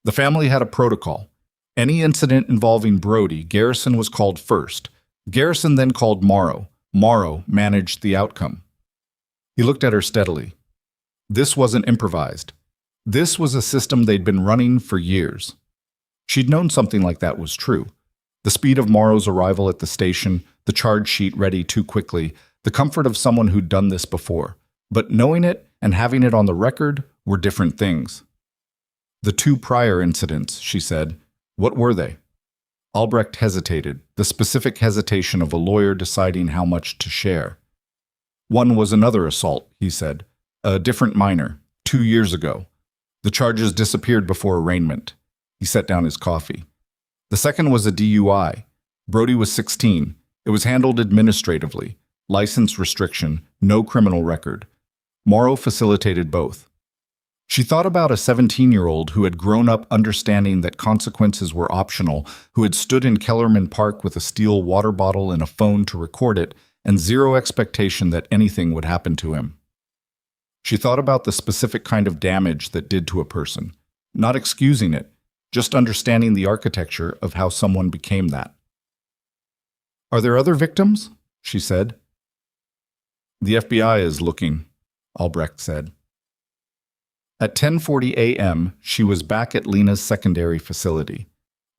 [SPEAKER 1] The family had a protocol. Any incident involving Brody, Garrison was called first. Garrison then called Morrow. Morrow managed the outcome. He looked at her steadily. This wasn't improvised. This was a system they'd been running for years. She'd known something like that was true. The speed of Morrow's arrival at the station, the charge sheet ready too quickly, the comfort of someone who'd done this before. But knowing it and having it on the record were different things. "The 2 prior incidents," she said. "What were they?" Albrecht hesitated, the specific hesitation of a lawyer deciding how much to share. "One was another assault," he said. "A different minor, 2 years ago. The charges disappeared before arraignment." He set down his coffee. "The second was a DUI. Brody was 16. It was handled administratively. License restriction, no criminal record. Morrow facilitated both." She thought about a 17-year-old who had grown up understanding that consequences were optional, who had stood in Kellerman Park with a steel water bottle and a phone to record it, and zero expectation that anything would happen to him. She thought about the specific kind of damage that did to a person, not excusing it, just understanding the architecture of how someone became that. "Are there other victims?" she said. "The FBI is looking," Albrecht said. At 10:40 a.m., she was back at Lena's secondary facility.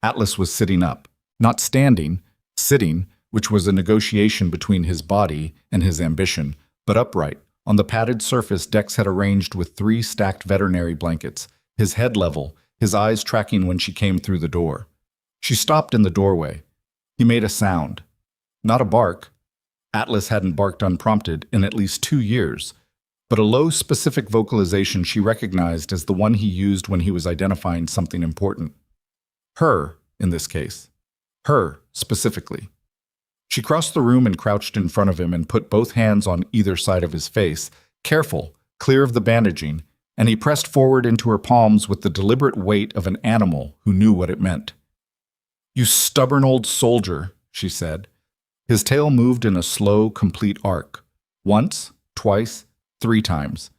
[SPEAKER 1] Atlas was sitting up, not standing, sitting, which was a negotiation between his body and his ambition, but upright. On the padded surface Dex had arranged with 3 stacked veterinary blankets, his head level, his eyes tracking when she came through the door. She stopped in the doorway. He made a sound. Not a bark. Atlas hadn't barked unprompted in at least 2 years, but a low, specific vocalization she recognized as the one he used when he was identifying something important. Her, in this case. Her, specifically. She crossed the room and crouched in front of him and put both hands on either side of his face, careful, clear of the bandaging, and he pressed forward into her palms with the deliberate weight of an animal who knew what it meant. "You stubborn old soldier," she said. His tail moved in a slow, complete arc. Once, twice, 3 times.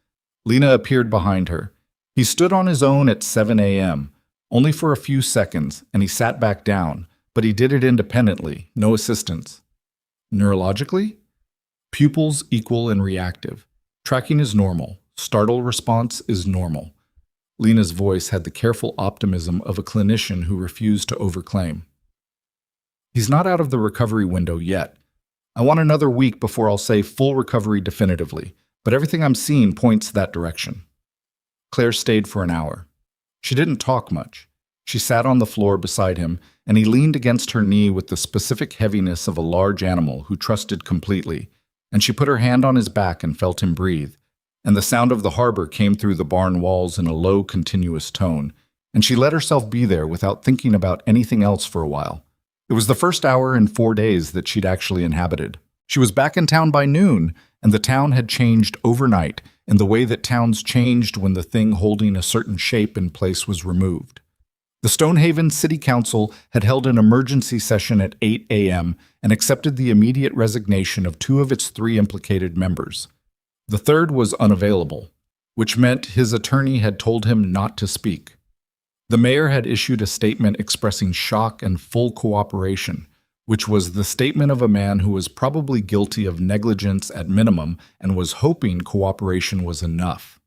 [SPEAKER 1] Lena appeared behind her. He stood on his own at 7 a.m., only for a few seconds, and he sat back down, but he did it independently, no assistance. Neurologically? Pupils equal and reactive. Tracking is normal. Startle response is normal. Lena's voice had the careful optimism of a clinician who refused to overclaim. "He's not out of the recovery window yet. I want another week before I'll say full recovery definitively, but everything I'm seeing points that direction." Claire stayed for an hour. She didn't talk much. She sat on the floor beside him, and he leaned against her knee with the specific heaviness of a large animal who trusted completely, and she put her hand on his back and felt him breathe, and the sound of the harbor came through the barn walls in a low, continuous tone, and she let herself be there without thinking about anything else for a while. It was the first hour in 4 days that she'd actually inhabited. She was back in town by noon, and the town had changed overnight in the way that towns changed when the thing holding a certain shape in place was removed. The Stonehaven City Council had held an emergency session at 8 a.m. and accepted the immediate resignation of 2 of its 3 implicated members. The third was unavailable, which meant his attorney had told him not to speak. The mayor had issued a statement expressing shock and full cooperation, which was the statement of a man who was probably guilty of negligence at minimum and was hoping cooperation was enough.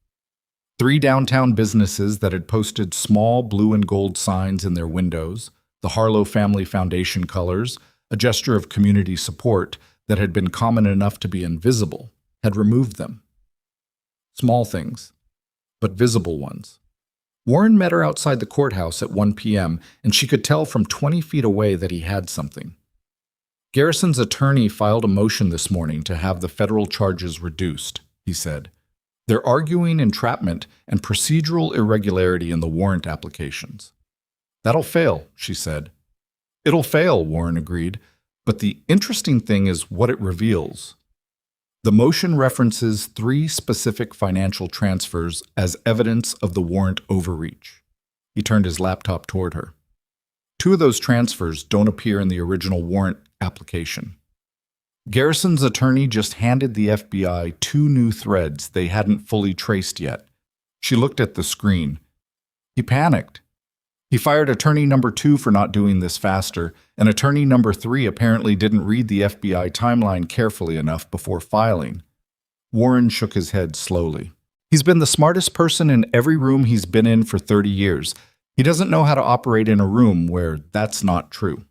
[SPEAKER 1] 3 downtown businesses that had posted small blue and gold signs in their windows, the Harlow Family Foundation colors, a gesture of community support that had been common enough to be invisible, had removed them. Small things, but visible ones. Warren met her outside the courthouse at 1 p.m., and she could tell from 20 feet away that he had something. Garrison's attorney filed a motion this morning to have the federal charges reduced, he said. They're arguing entrapment and procedural irregularity in the warrant applications. That'll fail, she said. It'll fail, Warren agreed, but the interesting thing is what it reveals. The motion references 3 specific financial transfers as evidence of the warrant overreach. He turned his laptop toward her. 2 of those transfers don't appear in the original warrant application. Garrison's attorney just handed the FBI 2 new threads they hadn't fully traced yet. She looked at the screen. He panicked. He fired attorney number 2 for not doing this faster, and attorney number 3 apparently didn't read the FBI timeline carefully enough before filing. Warren shook his head slowly. He's been the smartest person in every room he's been in for 30 years. He doesn't know how to operate in a room where that's not true.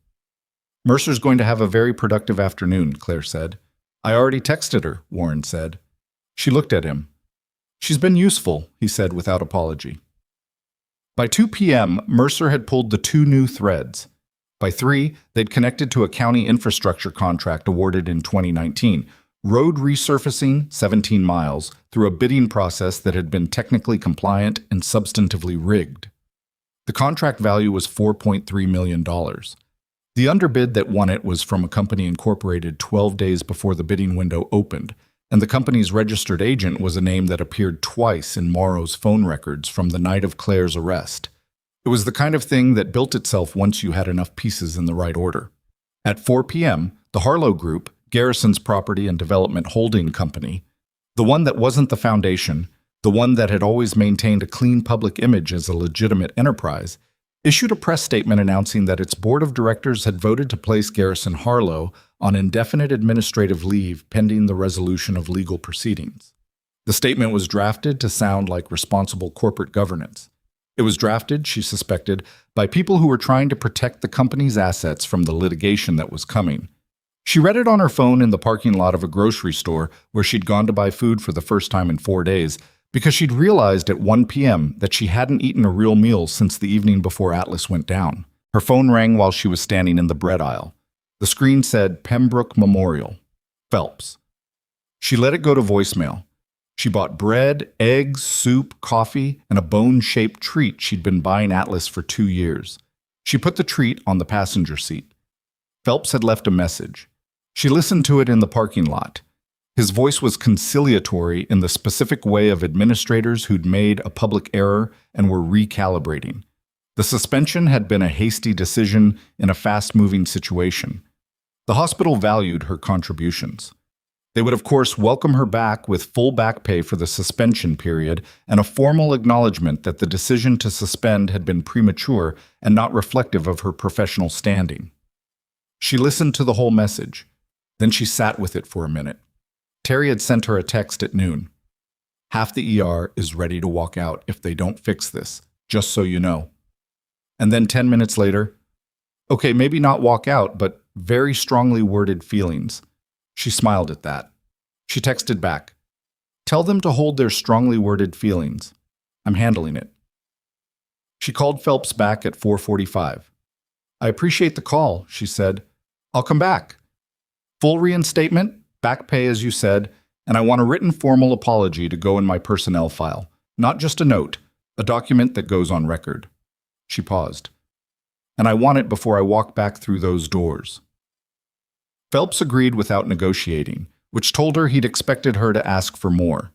[SPEAKER 1] Mercer's going to have a very productive afternoon, Claire said. I already texted her, Warren said. She looked at him. She's been useful, he said without apology. By 2 p.m., Mercer had pulled the 2 new threads. By 3, they'd connected to a county infrastructure contract awarded in 2019, road resurfacing 17 miles through a bidding process that had been technically compliant and substantively rigged. The contract value was $4.3 million. The underbid that won it was from a company incorporated 12 days before the bidding window opened, and the company's registered agent was a name that appeared twice in Morrow's phone records from the night of Claire's arrest. It was the kind of thing that built itself once you had enough pieces in the right order. At 4 p.m., the Harlow Group, Garrison's property and development holding company, the one that wasn't the foundation, the one that had always maintained a clean public image as a legitimate enterprise, issued a press statement announcing that its board of directors had voted to place Garrison Harlow on indefinite administrative leave pending the resolution of legal proceedings. The statement was drafted to sound like responsible corporate governance. It was drafted, she suspected, by people who were trying to protect the company's assets from the litigation that was coming. She read it on her phone in the parking lot of a grocery store where she'd gone to buy food for the first time in 4 days, because she'd realized at 1 p.m. that she hadn't eaten a real meal since the evening before Atlas went down. Her phone rang while she was standing in the bread aisle. The screen said Pembroke Memorial, Phelps. She let it go to voicemail. She bought bread, eggs, soup, coffee, and a bone-shaped treat she'd been buying Atlas for 2 years. She put the treat on the passenger seat. Phelps had left a message. She listened to it in the parking lot. His voice was conciliatory in the specific way of administrators who'd made a public error and were recalibrating. The suspension had been a hasty decision in a fast-moving situation. The hospital valued her contributions. They would, of course, welcome her back with full back pay for the suspension period and a formal acknowledgement that the decision to suspend had been premature and not reflective of her professional standing. She listened to the whole message. Then she sat with it for a minute. Terry had sent her a text at noon. Half the ER is ready to walk out if they don't fix this, just so you know. And then 10 minutes later, okay, maybe not walk out, but very strongly worded feelings. She smiled at that. She texted back, tell them to hold their strongly worded feelings. I'm handling it. She called Phelps back at 4:45. I appreciate the call, she said. I'll come back. Full reinstatement, back pay as you said, and I want a written formal apology to go in my personnel file. Not just a note, a document that goes on record. She paused. And I want it before I walk back through those doors. Phelps agreed without negotiating, which told her he'd expected her to ask for more.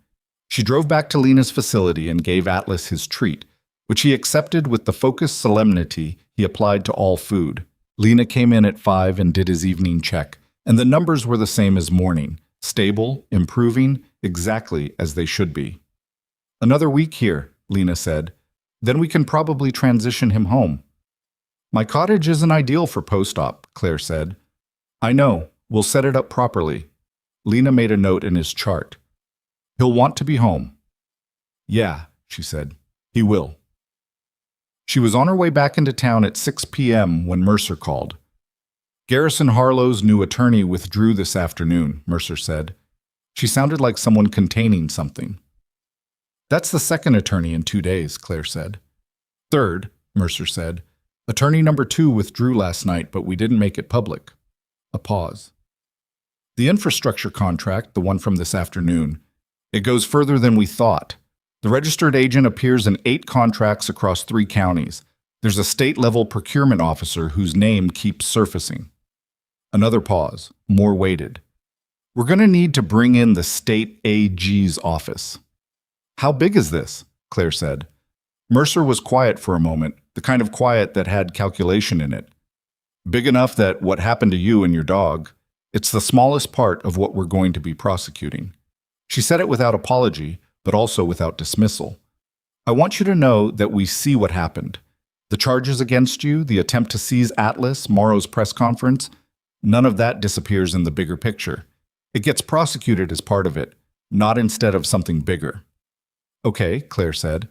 [SPEAKER 1] She drove back to Lena's facility and gave Atlas his treat, which he accepted with the focused solemnity he applied to all food. Lena came in at 5 and did his evening check, and the numbers were the same as morning, stable, improving, exactly as they should be. Another week here, Lena said. Then we can probably transition him home. My cottage isn't ideal for post-op, Claire said. I know, we'll set it up properly. Lena made a note in his chart. He'll want to be home. Yeah, she said, he will. She was on her way back into town at 6 p.m. when Mercer called. Garrison Harlow's new attorney withdrew this afternoon, Mercer said. She sounded like someone containing something. That's the second attorney in 2 days, Claire said. Third, Mercer said. Attorney number 2 withdrew last night, but we didn't make it public. A pause. The infrastructure contract, the one from this afternoon, it goes further than we thought. The registered agent appears in 8 contracts across 3 counties. There's a state-level procurement officer whose name keeps surfacing. Another pause, more weighted. We're going to need to bring in the state AG's office. How big is this? Claire said. Mercer was quiet for a moment, the kind of quiet that had calculation in it. Big enough that what happened to you and your dog, it's the smallest part of what we're going to be prosecuting. She said it without apology, but also without dismissal. I want you to know that we see what happened. The charges against you, the attempt to seize Atlas, Morrow's press conference, none of that disappears in the bigger picture. It gets prosecuted as part of it, not instead of something bigger. Okay, Claire said.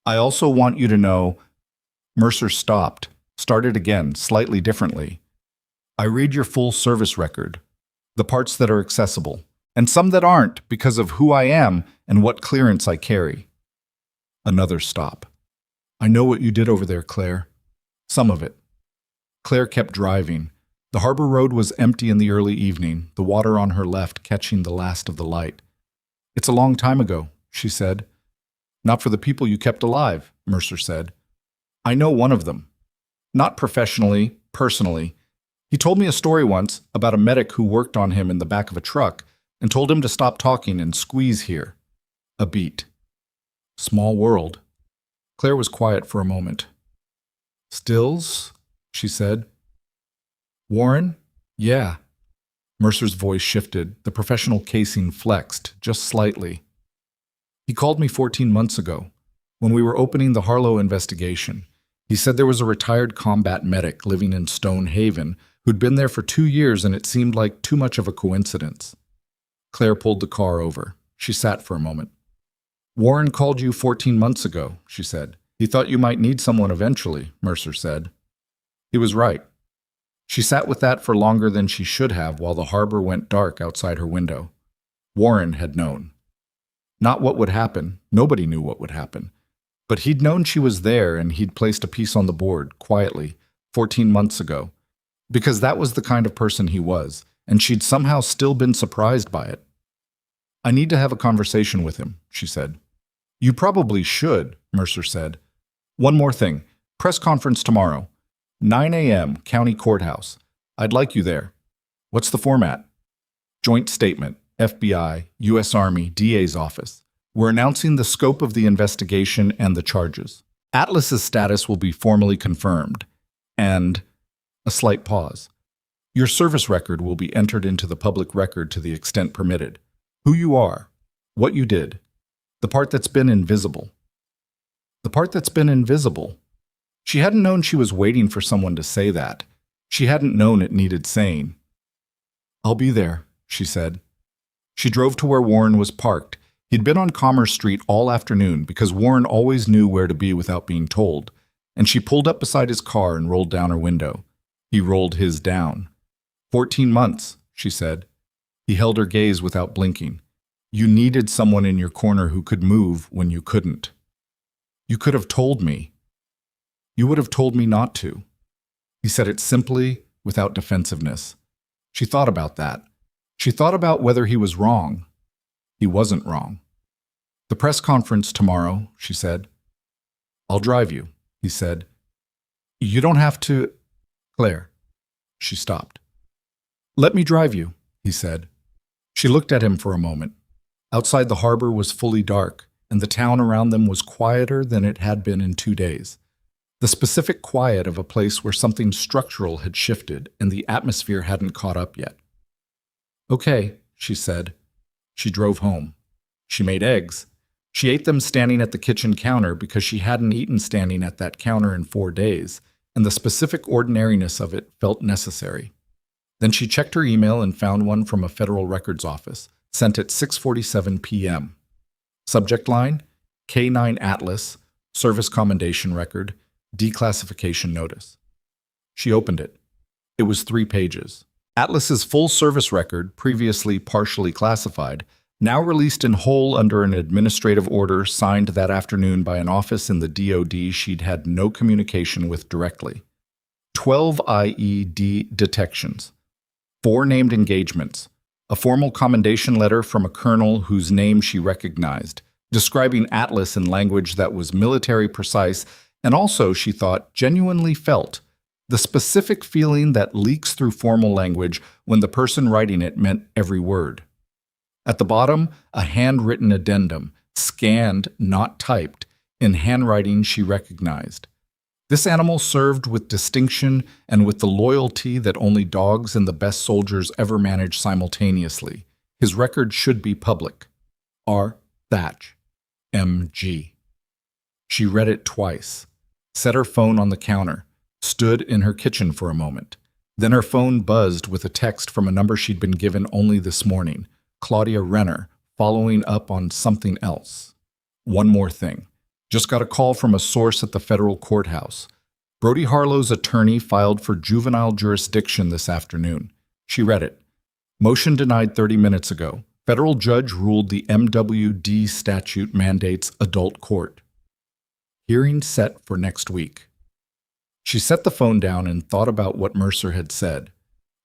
[SPEAKER 1] I also want you to know... Mercer stopped, started again, slightly differently. I read your full service record, the parts that are accessible, and some that aren't because of who I am and what clearance I carry. Another stop. I know what you did over there, Claire. Some of it. Claire kept driving. The harbor road was empty in the early evening, the water on her left catching the last of the light. It's a long time ago, she said. Not for the people you kept alive, Mercer said. I know one of them. Not professionally, personally. He told me a story once about a medic who worked on him in the back of a truck, and told him to stop talking and squeeze here. A beat. Small world. Claire was quiet for a moment. Stills? She said. Warren? Yeah. Mercer's voice shifted. The professional casing flexed, just slightly. He called me 14 months ago, when we were opening the Harlow investigation. He said there was a retired combat medic living in Stonehaven who'd been there for 2 years, and it seemed like too much of a coincidence. Claire pulled the car over. She sat for a moment. Warren called you 14 months ago, she said. He thought you might need someone eventually, Mercer said. He was right. She sat with that for longer than she should have while the harbor went dark outside her window. Warren had known. Not what would happen. Nobody knew what would happen. But he'd known she was there, and he'd placed a piece on the board, quietly, 14 months ago. Because that was the kind of person he was, and she'd somehow still been surprised by it. I need to have a conversation with him, she said. You probably should, Mercer said. One more thing. Press conference tomorrow. 9 a.m., County Courthouse. I'd like you there. What's the format? Joint statement, FBI, U.S. Army, DA's office. We're announcing the scope of the investigation and the charges. Atlas's status will be formally confirmed. And a slight pause. Your service record will be entered into the public record to the extent permitted. Who you are, what you did, the part that's been invisible. The part that's been invisible. She hadn't known she was waiting for someone to say that. She hadn't known it needed saying. I'll be there, she said. She drove to where Warren was parked. He'd been on Commerce Street all afternoon because Warren always knew where to be without being told, and she pulled up beside his car and rolled down her window. He rolled his down. 14 months, she said. He held her gaze without blinking. You needed someone in your corner who could move when you couldn't. You could have told me. You would have told me not to. He said it simply, without defensiveness. She thought about that. She thought about whether he was wrong. He wasn't wrong. The press conference tomorrow, she said. I'll drive you, he said. You don't have to... Claire. She stopped. Let me drive you, he said. She looked at him for a moment. Outside the harbor was fully dark, and the town around them was quieter than it had been in 2 days. The specific quiet of a place where something structural had shifted and the atmosphere hadn't caught up yet. Okay, she said. She drove home. She made eggs. She ate them standing at the kitchen counter because she hadn't eaten standing at that counter in 4 days, and the specific ordinariness of it felt necessary. Then she checked her email and found one from a federal records office, sent at 6:47 p.m. Subject line, K9 Atlas, Service Commendation Record, Declassification Notice. She opened it. It was 3 pages. Atlas's full service record, previously partially classified, now released in whole under an administrative order signed that afternoon by an office in the DoD she'd had no communication with directly. 12 IED detections. 4 named engagements. A formal commendation letter from a colonel whose name she recognized, describing Atlas in language that was military precise and also, she thought, genuinely felt, the specific feeling that leaks through formal language when the person writing it meant every word. At the bottom, a handwritten addendum, scanned, not typed, in handwriting she recognized. This animal served with distinction and with the loyalty that only dogs and the best soldiers ever manage simultaneously. His record should be public. R. Thatch, M.G. She read it twice, set her phone on the counter, stood in her kitchen for a moment. Then her phone buzzed with a text from a number she'd been given only this morning, Claudia Renner, following up on something else. One more thing. Just got a call from a source at the federal courthouse. Brody Harlow's attorney filed for juvenile jurisdiction this afternoon. She read it. Motion denied 30 minutes ago. Federal judge ruled the MWD statute mandates adult court. Hearing set for next week. She set the phone down and thought about what Mercer had said.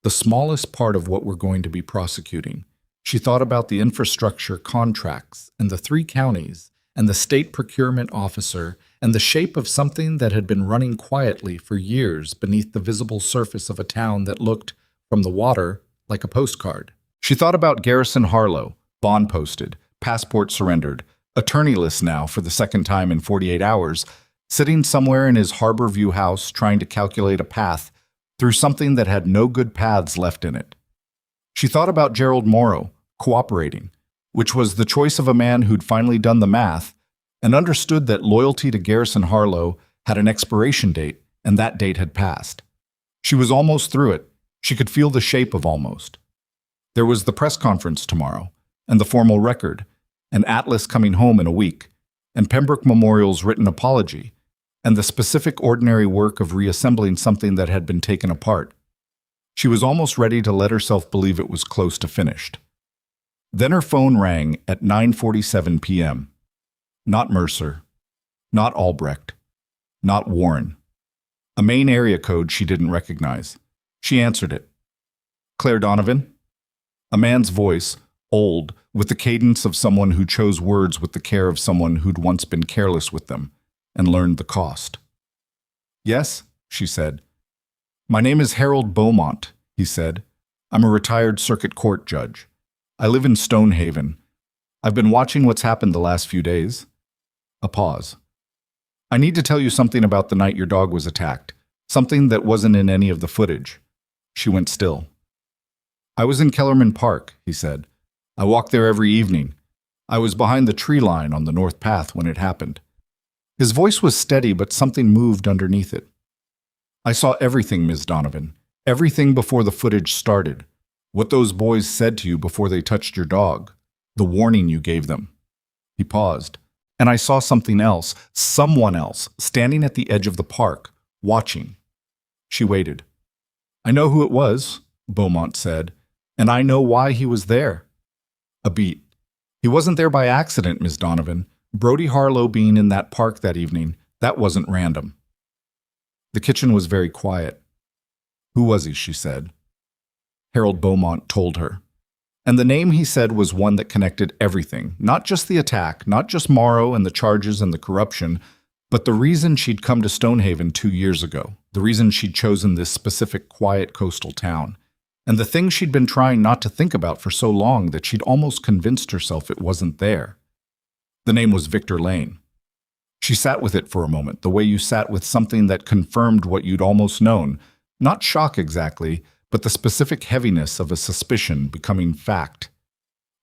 [SPEAKER 1] The smallest part of what we're going to be prosecuting. She thought about the infrastructure contracts and the 3 counties and the state procurement officer and the shape of something that had been running quietly for years beneath the visible surface of a town that looked, from the water, like a postcard. She thought about Garrison Harlow, bond posted, passport surrendered, attorneyless now for the second time in 48 hours, sitting somewhere in his Harbor View house trying to calculate a path through something that had no good paths left in it. She thought about Gerald Morrow, cooperating, which was the choice of a man who'd finally done the math and understood that loyalty to Garrison Harlow had an expiration date, and that date had passed. She was almost through it. She could feel the shape of almost. There was the press conference tomorrow, and the formal record, and Atlas coming home in a week, and Pembroke Memorial's written apology, and the specific ordinary work of reassembling something that had been taken apart. She was almost ready to let herself believe it was close to finished. Then her phone rang at 9:47 p.m. Not Mercer, not Albrecht, not Warren. A Maine area code she didn't recognize. She answered it. Claire Donovan? A man's voice, old, with the cadence of someone who chose words with the care of someone who'd once been careless with them and learned the cost. Yes, she said. My name is Harold Beaumont, he said. I'm a retired circuit court judge. I live in Stonehaven. I've been watching what's happened the last few days. A pause. I need to tell you something about the night your dog was attacked, something that wasn't in any of the footage. She went still. I was in Kellerman Park, he said. I walk there every evening. I was behind the tree line on the north path when it happened. His voice was steady, but something moved underneath it. I saw everything, Ms. Donovan. Everything before the footage started. What those boys said to you before they touched your dog. The warning you gave them. He paused. And I saw something else, someone else, standing at the edge of the park, watching. She waited. I know who it was, Beaumont said, and I know why he was there. A beat. He wasn't there by accident, Ms. Donovan. Brody Harlow being in that park that evening, that wasn't random. The kitchen was very quiet. Who was he, she said. Harold Beaumont told her. And the name he said was one that connected everything, not just the attack, not just Morrow and the charges and the corruption, but the reason she'd come to Stonehaven 2 years ago, the reason she'd chosen this specific quiet coastal town, and the thing she'd been trying not to think about for so long that she'd almost convinced herself it wasn't there. The name was Victor Lane. She sat with it for a moment, the way you sat with something that confirmed what you'd almost known, not shock exactly, but the specific heaviness of a suspicion becoming fact.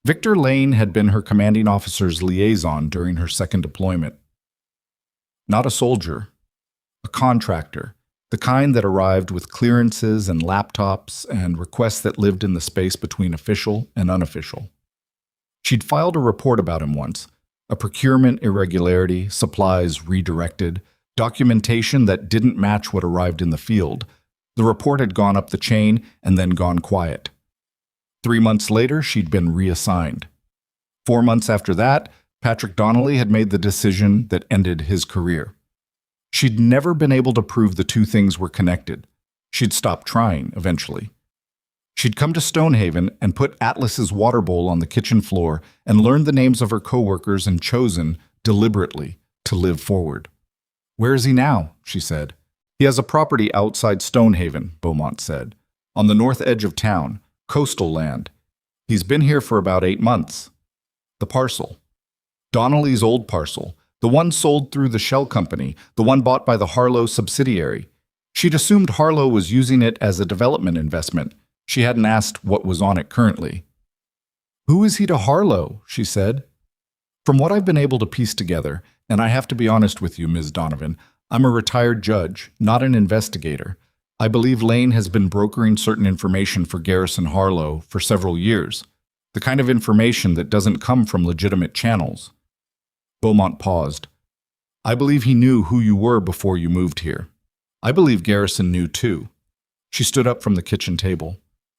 [SPEAKER 1] Victor Lane had been her commanding officer's liaison during her second deployment. Not a soldier, a contractor, the kind that arrived with clearances and laptops and requests that lived in the space between official and unofficial. She'd filed a report about him once, a procurement irregularity, supplies redirected, documentation that didn't match what arrived in the field. The report had gone up the chain and then gone quiet. 3 months later, she'd been reassigned. 4 months after that, Patrick Donnelly had made the decision that ended his career. She'd never been able to prove the two things were connected. She'd stopped trying, eventually. She'd come to Stonehaven and put Atlas's water bowl on the kitchen floor and learned the names of her coworkers and chosen, deliberately, to live forward. Where is he now? She said. He has a property outside Stonehaven, Beaumont said, on the north edge of town, coastal land. He's been here for about 8 months. The parcel. Donnelly's old parcel, the one sold through the shell company, the one bought by the Harlow subsidiary. She'd assumed Harlow was using it as a development investment. She hadn't asked what was on it currently. Who is he to Harlow? She said. From what I've been able to piece together, and I have to be honest with you, Ms. Donovan, I'm a retired judge, not an investigator. I believe Lane has been brokering certain information for Garrison Harlow for several years, the kind of information that doesn't come from legitimate channels. Beaumont paused. I believe he knew who you were before you moved here. I believe Garrison knew too. She stood up from the kitchen table.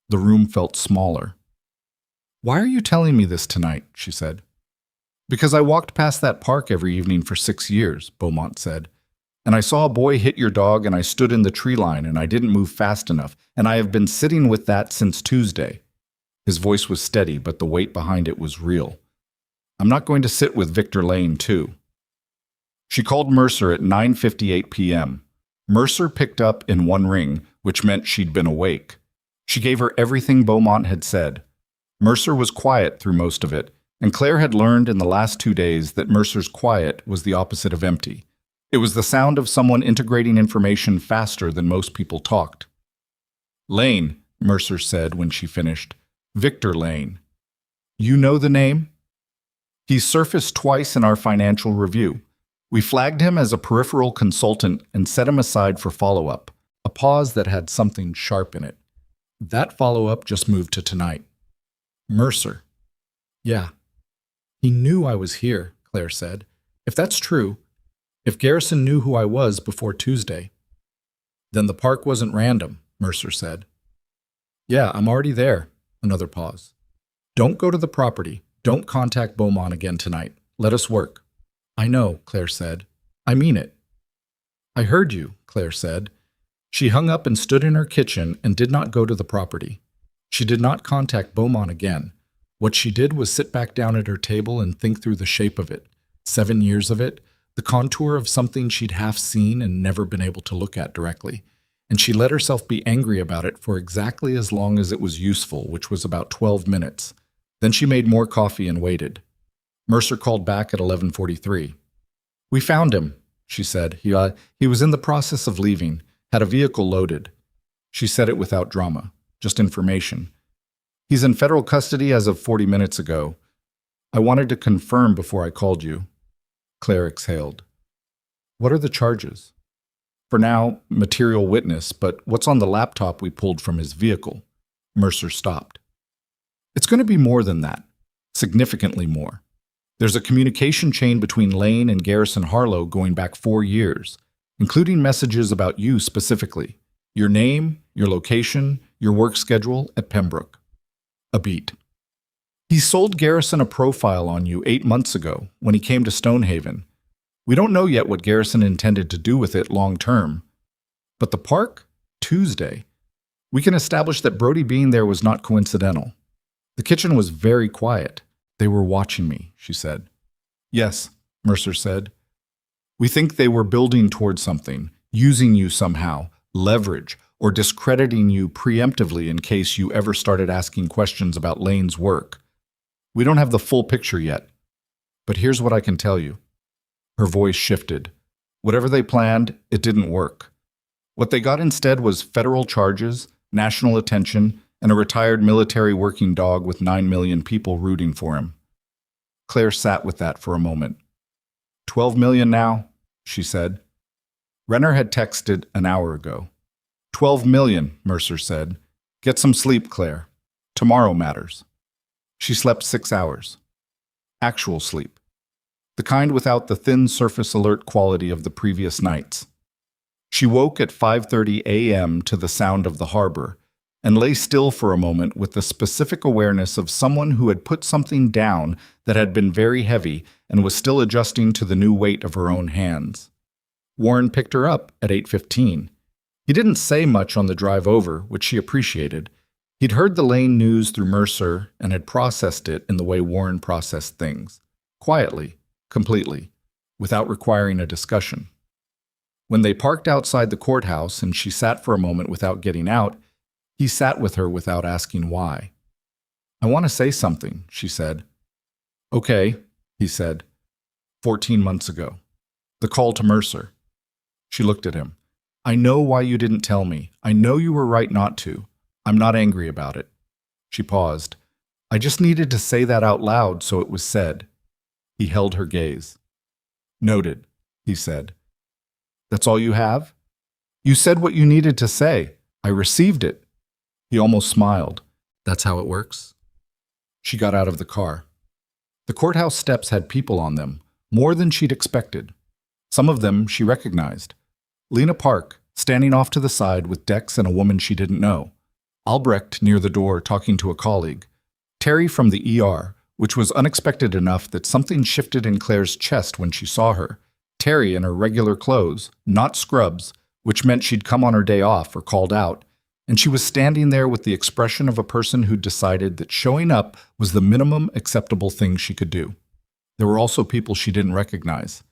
[SPEAKER 1] The room felt smaller. Why are you telling me this tonight? She said. Because I walked past that park every evening for 6 years, Beaumont said. And I saw a boy hit your dog and I stood in the tree line and I didn't move fast enough, and I have been sitting with that since Tuesday. His voice was steady, but the weight behind it was real. I'm not going to sit with Victor Lane, too. She called Mercer at 9:58 p.m. Mercer picked up in one ring, which meant she'd been awake. She gave her everything Beaumont had said. Mercer was quiet through most of it, and Claire had learned in the last 2 days that Mercer's quiet was the opposite of empty. It was the sound of someone integrating information faster than most people talked. "Lane," Mercer said when she finished. "Victor Lane. You know the name?" "He's surfaced twice in our financial review. We flagged him as a peripheral consultant and set him aside for follow-up." A pause that had something sharp in it. "That follow-up just moved to tonight." "Mercer." "Yeah." "He knew I was here," Claire said. "If that's true, if Garrison knew who I was before Tuesday." "Then the park wasn't random," Mercer said. "Yeah, I'm already there." Another pause. "Don't go to the property. Don't contact Beaumont again tonight. Let us work." "I know," Claire said. "I mean it." "I heard you," Claire said. She hung up and stood in her kitchen and did not go to the property. She did not contact Beaumont again. What she did was sit back down at her table and think through the shape of it. 7 years of it, the contour of something she'd half seen and never been able to look at directly. And she let herself be angry about it for exactly as long as it was useful, which was about 12 minutes. Then she made more coffee and waited. Mercer called back at 11:43. "We found him," she said. He was in the process of leaving, had a vehicle loaded." She said it without drama, just information. "He's in federal custody as of 40 minutes ago. I wanted to confirm before I called you." Claire exhaled. "What are the charges?" "For now, material witness, but what's on the laptop we pulled from his vehicle?" Mercer stopped. "It's going to be more than that. Significantly more. There's a communication chain between Lane and Garrison Harlow going back 4 years, including messages about you specifically. Your name, your location, your work schedule at Pembroke." A beat. "He sold Garrison a profile on you 8 months ago when he came to Stonehaven. We don't know yet what Garrison intended to do with it long term. But the park? Tuesday. We can establish that Brody being there was not coincidental. The kitchen was very quiet. They were watching me," she said. "Yes," Mercer said. "We think they were building towards something, using you somehow, leverage, or discrediting you preemptively in case you ever started asking questions about Lane's work. We don't have the full picture yet. But here's what I can tell you." Her voice shifted. "Whatever they planned, it didn't work. What they got instead was federal charges, national attention, and a retired military working dog with 9 million people rooting for him." Claire sat with that for a moment. 12 million now, she said. Renner had texted an hour ago. 12 million, Mercer said. "Get some sleep, Claire. Tomorrow matters." She slept 6 hours. Actual sleep. The kind without the thin surface alert quality of the previous nights. She woke at 5:30 a.m. to the sound of the harbor, and lay still for a moment with the specific awareness of someone who had put something down that had been very heavy and was still adjusting to the new weight of her own hands. Warren picked her up at 8:15. He didn't say much on the drive over, which she appreciated. He'd heard the Lane news through Mercer and had processed it in the way Warren processed things. Quietly, completely, without requiring a discussion. When they parked outside the courthouse and she sat for a moment without getting out, he sat with her without asking why. "I want to say something," she said. "Okay," he said. 14 months ago. The call to Mercer. She looked at him. "I know why you didn't tell me. I know you were right not to. I'm not angry about it." She paused. "I just needed to say that out loud so it was said." He held her gaze. "Noted," he said. "That's all you have?" "You said what you needed to say. I received it." He almost smiled. "That's how it works?" She got out of the car. The courthouse steps had people on them, more than she'd expected. Some of them she recognized. Lena Park, standing off to the side with Dex and a woman she didn't know. Albrecht near the door talking to a colleague. Terry from the ER, which was unexpected enough that something shifted in Claire's chest when she saw her. Terry in her regular clothes, not scrubs, which meant she'd come on her day off or called out, and she was standing there with the expression of a person who'd decided that showing up was the minimum acceptable thing she could do. There were also people she didn't recognize.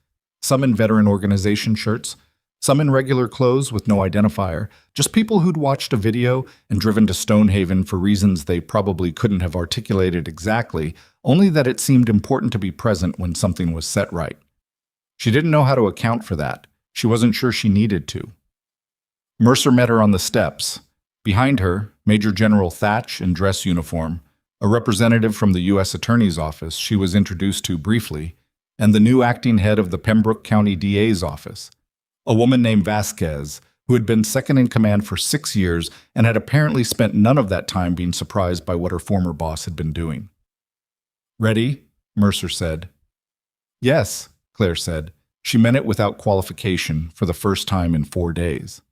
[SPEAKER 1] Some in veteran organization shirts, Some in regular clothes with no identifier, just people who'd watched a video and driven to Stonehaven for reasons they probably couldn't have articulated exactly, only that it seemed important to be present when something was set right. She didn't know how to account for that. She wasn't sure she needed to. Mercer met her on the steps. Behind her, Major General Thatch in dress uniform, a representative from the U.S. Attorney's Office she was introduced to briefly, and the new acting head of the Pembroke County DA's office, a woman named Vasquez, who had been second in command for 6 years and had apparently spent none of that time being surprised by what her former boss had been doing. "Ready?" Mercer said. "Yes," Claire said. She meant it without qualification for the first time in 4 days.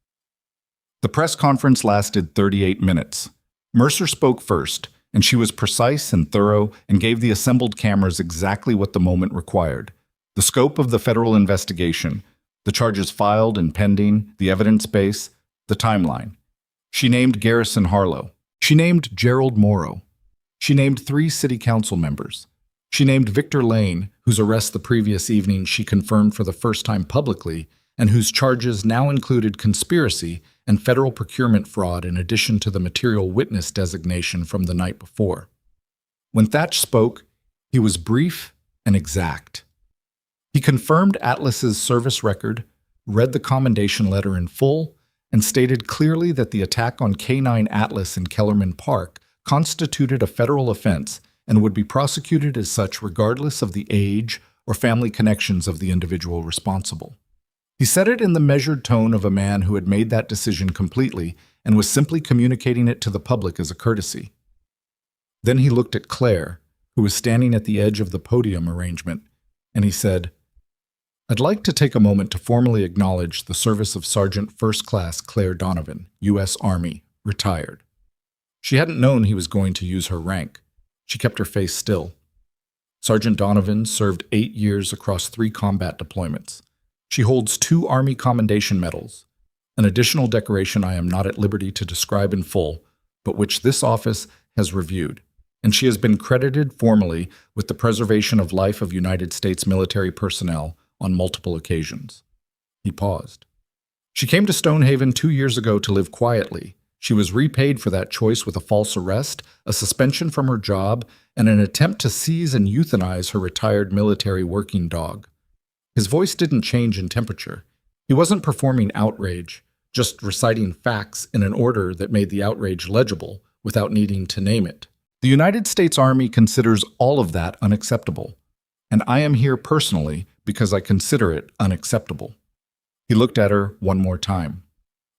[SPEAKER 1] The press conference lasted 38 minutes. Mercer spoke first, and she was precise and thorough and gave the assembled cameras exactly what the moment required: the scope of the federal investigation, the charges filed and pending, the evidence base, the timeline. She named Garrison Harlow. She named Gerald Morrow. She named 3 city council members. She named Victor Lane, whose arrest the previous evening she confirmed for the first time publicly, and whose charges now included conspiracy and federal procurement fraud in addition to the material witness designation from the night before. When Thatch spoke, he was brief and exact. He confirmed Atlas's service record, read the commendation letter in full, and stated clearly that the attack on K9 Atlas in Kellerman Park constituted a federal offense and would be prosecuted as such regardless of the age or family connections of the individual responsible. He said it in the measured tone of a man who had made that decision completely and was simply communicating it to the public as a courtesy. Then he looked at Claire, who was standing at the edge of the podium arrangement, and he said, "I'd like to take a moment to formally acknowledge the service of Sergeant First Class Claire Donovan, U.S. Army, retired." She hadn't known he was going to use her rank. She kept her face still. Sergeant Donovan served 8 years across 3 combat deployments. She holds 2 Army Commendation Medals, an additional decoration I am not at liberty to describe in full, but which this office has reviewed, and she has been credited formally with the preservation of life of United States military personnel on multiple occasions. He paused. She came to Stonehaven 2 years ago to live quietly. She was repaid for that choice with a false arrest, a suspension from her job, and an attempt to seize and euthanize her retired military working dog. His voice didn't change in temperature. He wasn't performing outrage, just reciting facts in an order that made the outrage legible without needing to name it. The United States Army considers all of that unacceptable, and I am here personally because I consider it unacceptable. He looked at her one more time.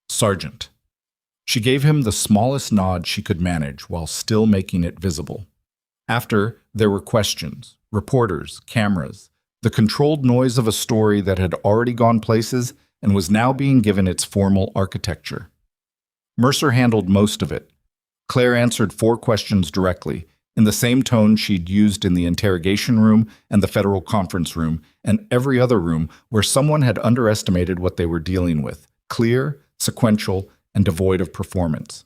[SPEAKER 1] "Sergeant." She gave him the smallest nod she could manage while still making it visible. After, there were questions, reporters, cameras, the controlled noise of a story that had already gone places and was now being given its formal architecture. Mercer handled most of it. Claire answered 4 questions directly, in the same tone she'd used in the interrogation room and the federal conference room and every other room where someone had underestimated what they were dealing with: clear, sequential, and devoid of performance.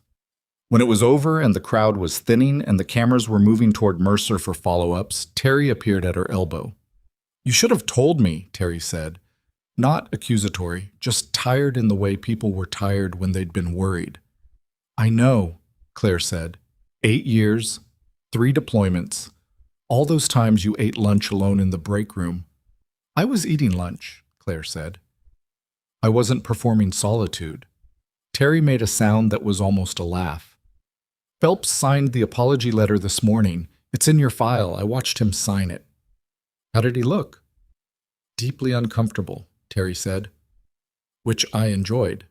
[SPEAKER 1] When it was over and the crowd was thinning and the cameras were moving toward Mercer for follow-ups, Terry appeared at her elbow. "You should have told me," Terry said. Not accusatory, just tired in the way people were tired when they'd been worried. "I know," Claire said. 8 years, 3 deployments. All those times you ate lunch alone in the break room. "I was eating lunch," Claire said. "I wasn't performing solitude." Terry made a sound that was almost a laugh. "Phelps signed the apology letter this morning. It's in your file. I watched him sign it." "How did he look?" "Deeply uncomfortable," Terry said. "Which I enjoyed."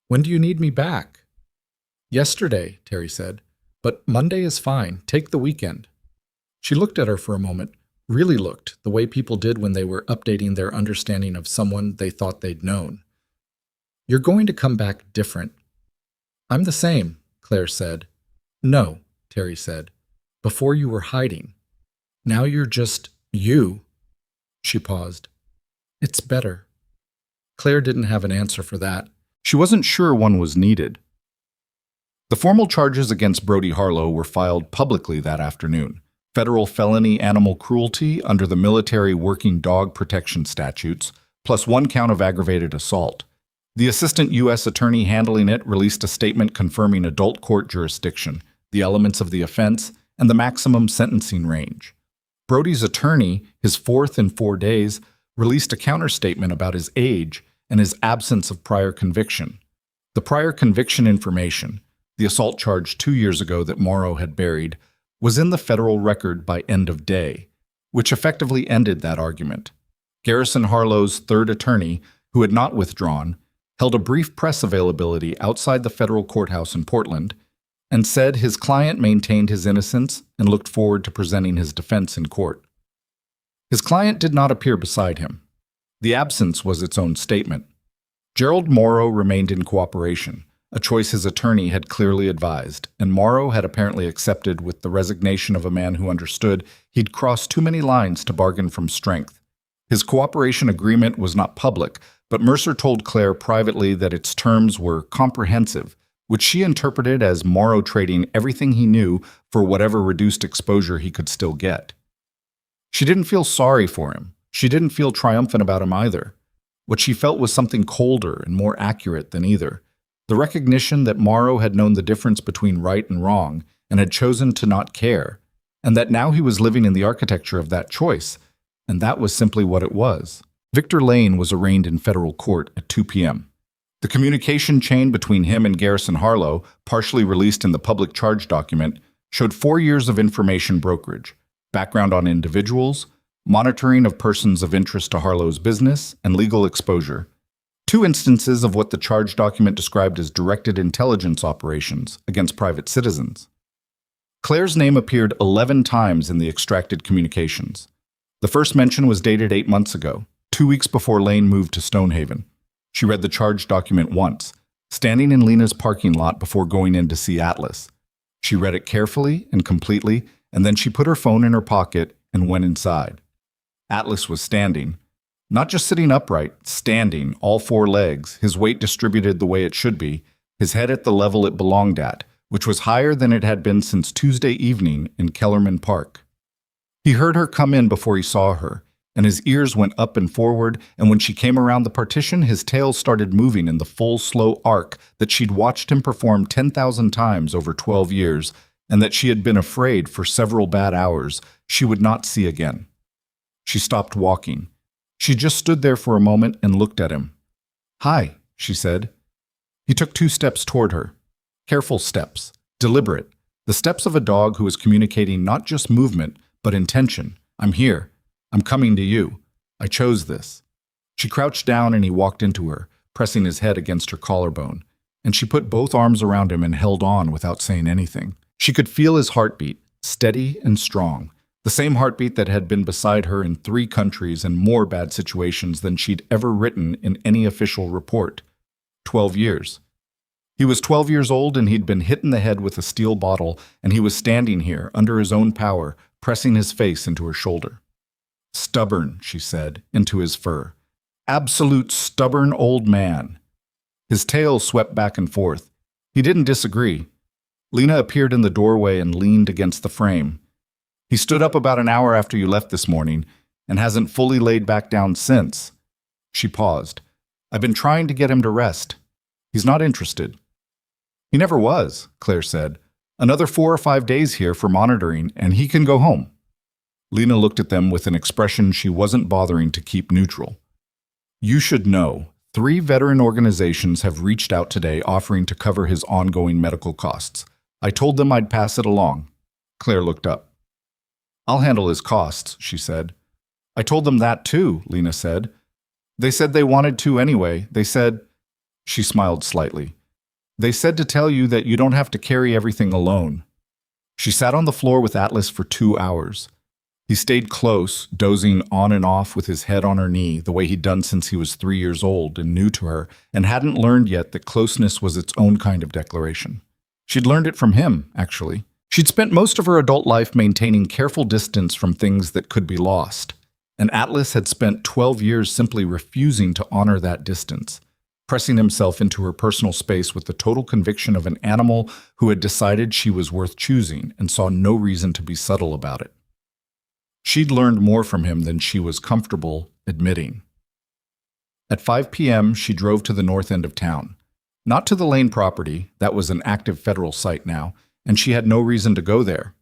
[SPEAKER 1] "When do you need me back?" "Yesterday," Terry said. "But Monday is fine. Take the weekend." She looked at her for a moment, really looked, the way people did when they were updating their understanding of someone they thought they'd known. "You're going to come back different." "I'm the same," Claire said. "No," Terry said. "Before you were hiding. Now you're just you." She paused. "It's better." Claire didn't have an answer for that. She wasn't sure one was needed. The formal charges against Brody Harlow were filed publicly that afternoon. Federal felony animal cruelty under the military working dog protection statutes, plus 1 count of aggravated assault. The assistant U.S. attorney handling it released a statement confirming adult court jurisdiction, the elements of the offense, and the maximum sentencing range. Brody's attorney, his fourth in 4 days, released a counterstatement about his age and his absence of prior conviction. The prior conviction information, the assault charge 2 years ago that Morrow had buried, was in the federal record by end of day, which effectively ended that argument. Garrison Harlow's third attorney, who had not withdrawn, held a brief press availability outside the federal courthouse in Portland and said his client maintained his innocence and looked forward to presenting his defense in court. His client did not appear beside him. The absence was its own statement. Gerald Morrow remained in cooperation, a choice his attorney had clearly advised, and Morrow had apparently accepted with the resignation of a man who understood he'd crossed too many lines to bargain from strength. His cooperation agreement was not public, but Mercer told Claire privately that its terms were comprehensive, which she interpreted as Morrow trading everything he knew for whatever reduced exposure he could still get. She didn't feel sorry for him. She didn't feel triumphant about him either. What she felt was something colder and more accurate than either. The recognition that Morrow had known the difference between right and wrong and had chosen to not care, and that now he was living in the architecture of that choice, and that was simply what it was. Victor Lane was arraigned in federal court at 2 p.m. The communication chain between him and Garrison Harlow, partially released in the public charge document, showed 4 years of information brokerage, background on individuals, monitoring of persons of interest to Harlow's business, and legal exposure. 2 instances of what the charge document described as directed intelligence operations against private citizens. Claire's name appeared 11 times in the extracted communications. The first mention was dated 8 months ago, 2 weeks before Lane moved to Stonehaven. She read the charge document once, standing in Lena's parking lot before going in to see Atlas. She read it carefully and completely, and then she put her phone in her pocket and went inside. Atlas was standing. Not just sitting upright, standing, all 4 legs, his weight distributed the way it should be, his head at the level it belonged at, which was higher than it had been since Tuesday evening in Kellerman Park. He heard her come in before he saw her, and his ears went up and forward, and when she came around the partition, his tail started moving in the full, slow arc that she'd watched him perform 10,000 times over 12 years, and that she had been afraid for several bad hours she would not see again. She stopped walking. She just stood there for a moment and looked at him. "Hi," she said. He took 2 steps toward her. Careful steps, deliberate, the steps of a dog who is communicating not just movement, but intention. "I'm here. I'm coming to you. I chose this." She crouched down and he walked into her, pressing his head against her collarbone, and she put both arms around him and held on without saying anything. She could feel his heartbeat, steady and strong, the same heartbeat that had been beside her in 3 countries and more bad situations than she'd ever written in any official report. 12 years. He was 12 years old and he'd been hit in the head with a steel bottle, and he was standing here, under his own power, pressing his face into her shoulder. "Stubborn," she said, into his fur. "Absolute stubborn old man." His tail swept back and forth. He didn't disagree. Lena appeared in the doorway and leaned against the frame. "He stood up about an hour after you left this morning and hasn't fully laid back down since." She paused. "I've been trying to get him to rest. He's not interested." "He never was," Claire said. "Another 4 or 5 days here for monitoring and he can go home." Lena looked at them with an expression she wasn't bothering to keep neutral. "You should know, 3 veteran organizations have reached out today offering to cover his ongoing medical costs. I told them I'd pass it along." Claire looked up. "I'll handle his costs," she said. "I told them that too," Lena said. "They said they wanted to anyway. They said—" She smiled slightly. "They said to tell you that you don't have to carry everything alone." She sat on the floor with Atlas for 2 hours. He stayed close, dozing on and off with his head on her knee, the way he'd done since he was 3 years old and new to her, and hadn't learned yet that closeness was its own kind of declaration. She'd learned it from him, actually. She'd spent most of her adult life maintaining careful distance from things that could be lost, and Atlas had spent 12 years simply refusing to honor that distance, pressing himself into her personal space with the total conviction of an animal who had decided she was worth choosing and saw no reason to be subtle about it. She'd learned more from him than she was comfortable admitting. At 5 p.m., she drove to the north end of town. Not to the Lane property, that was an active federal site now, and she had no reason to go there.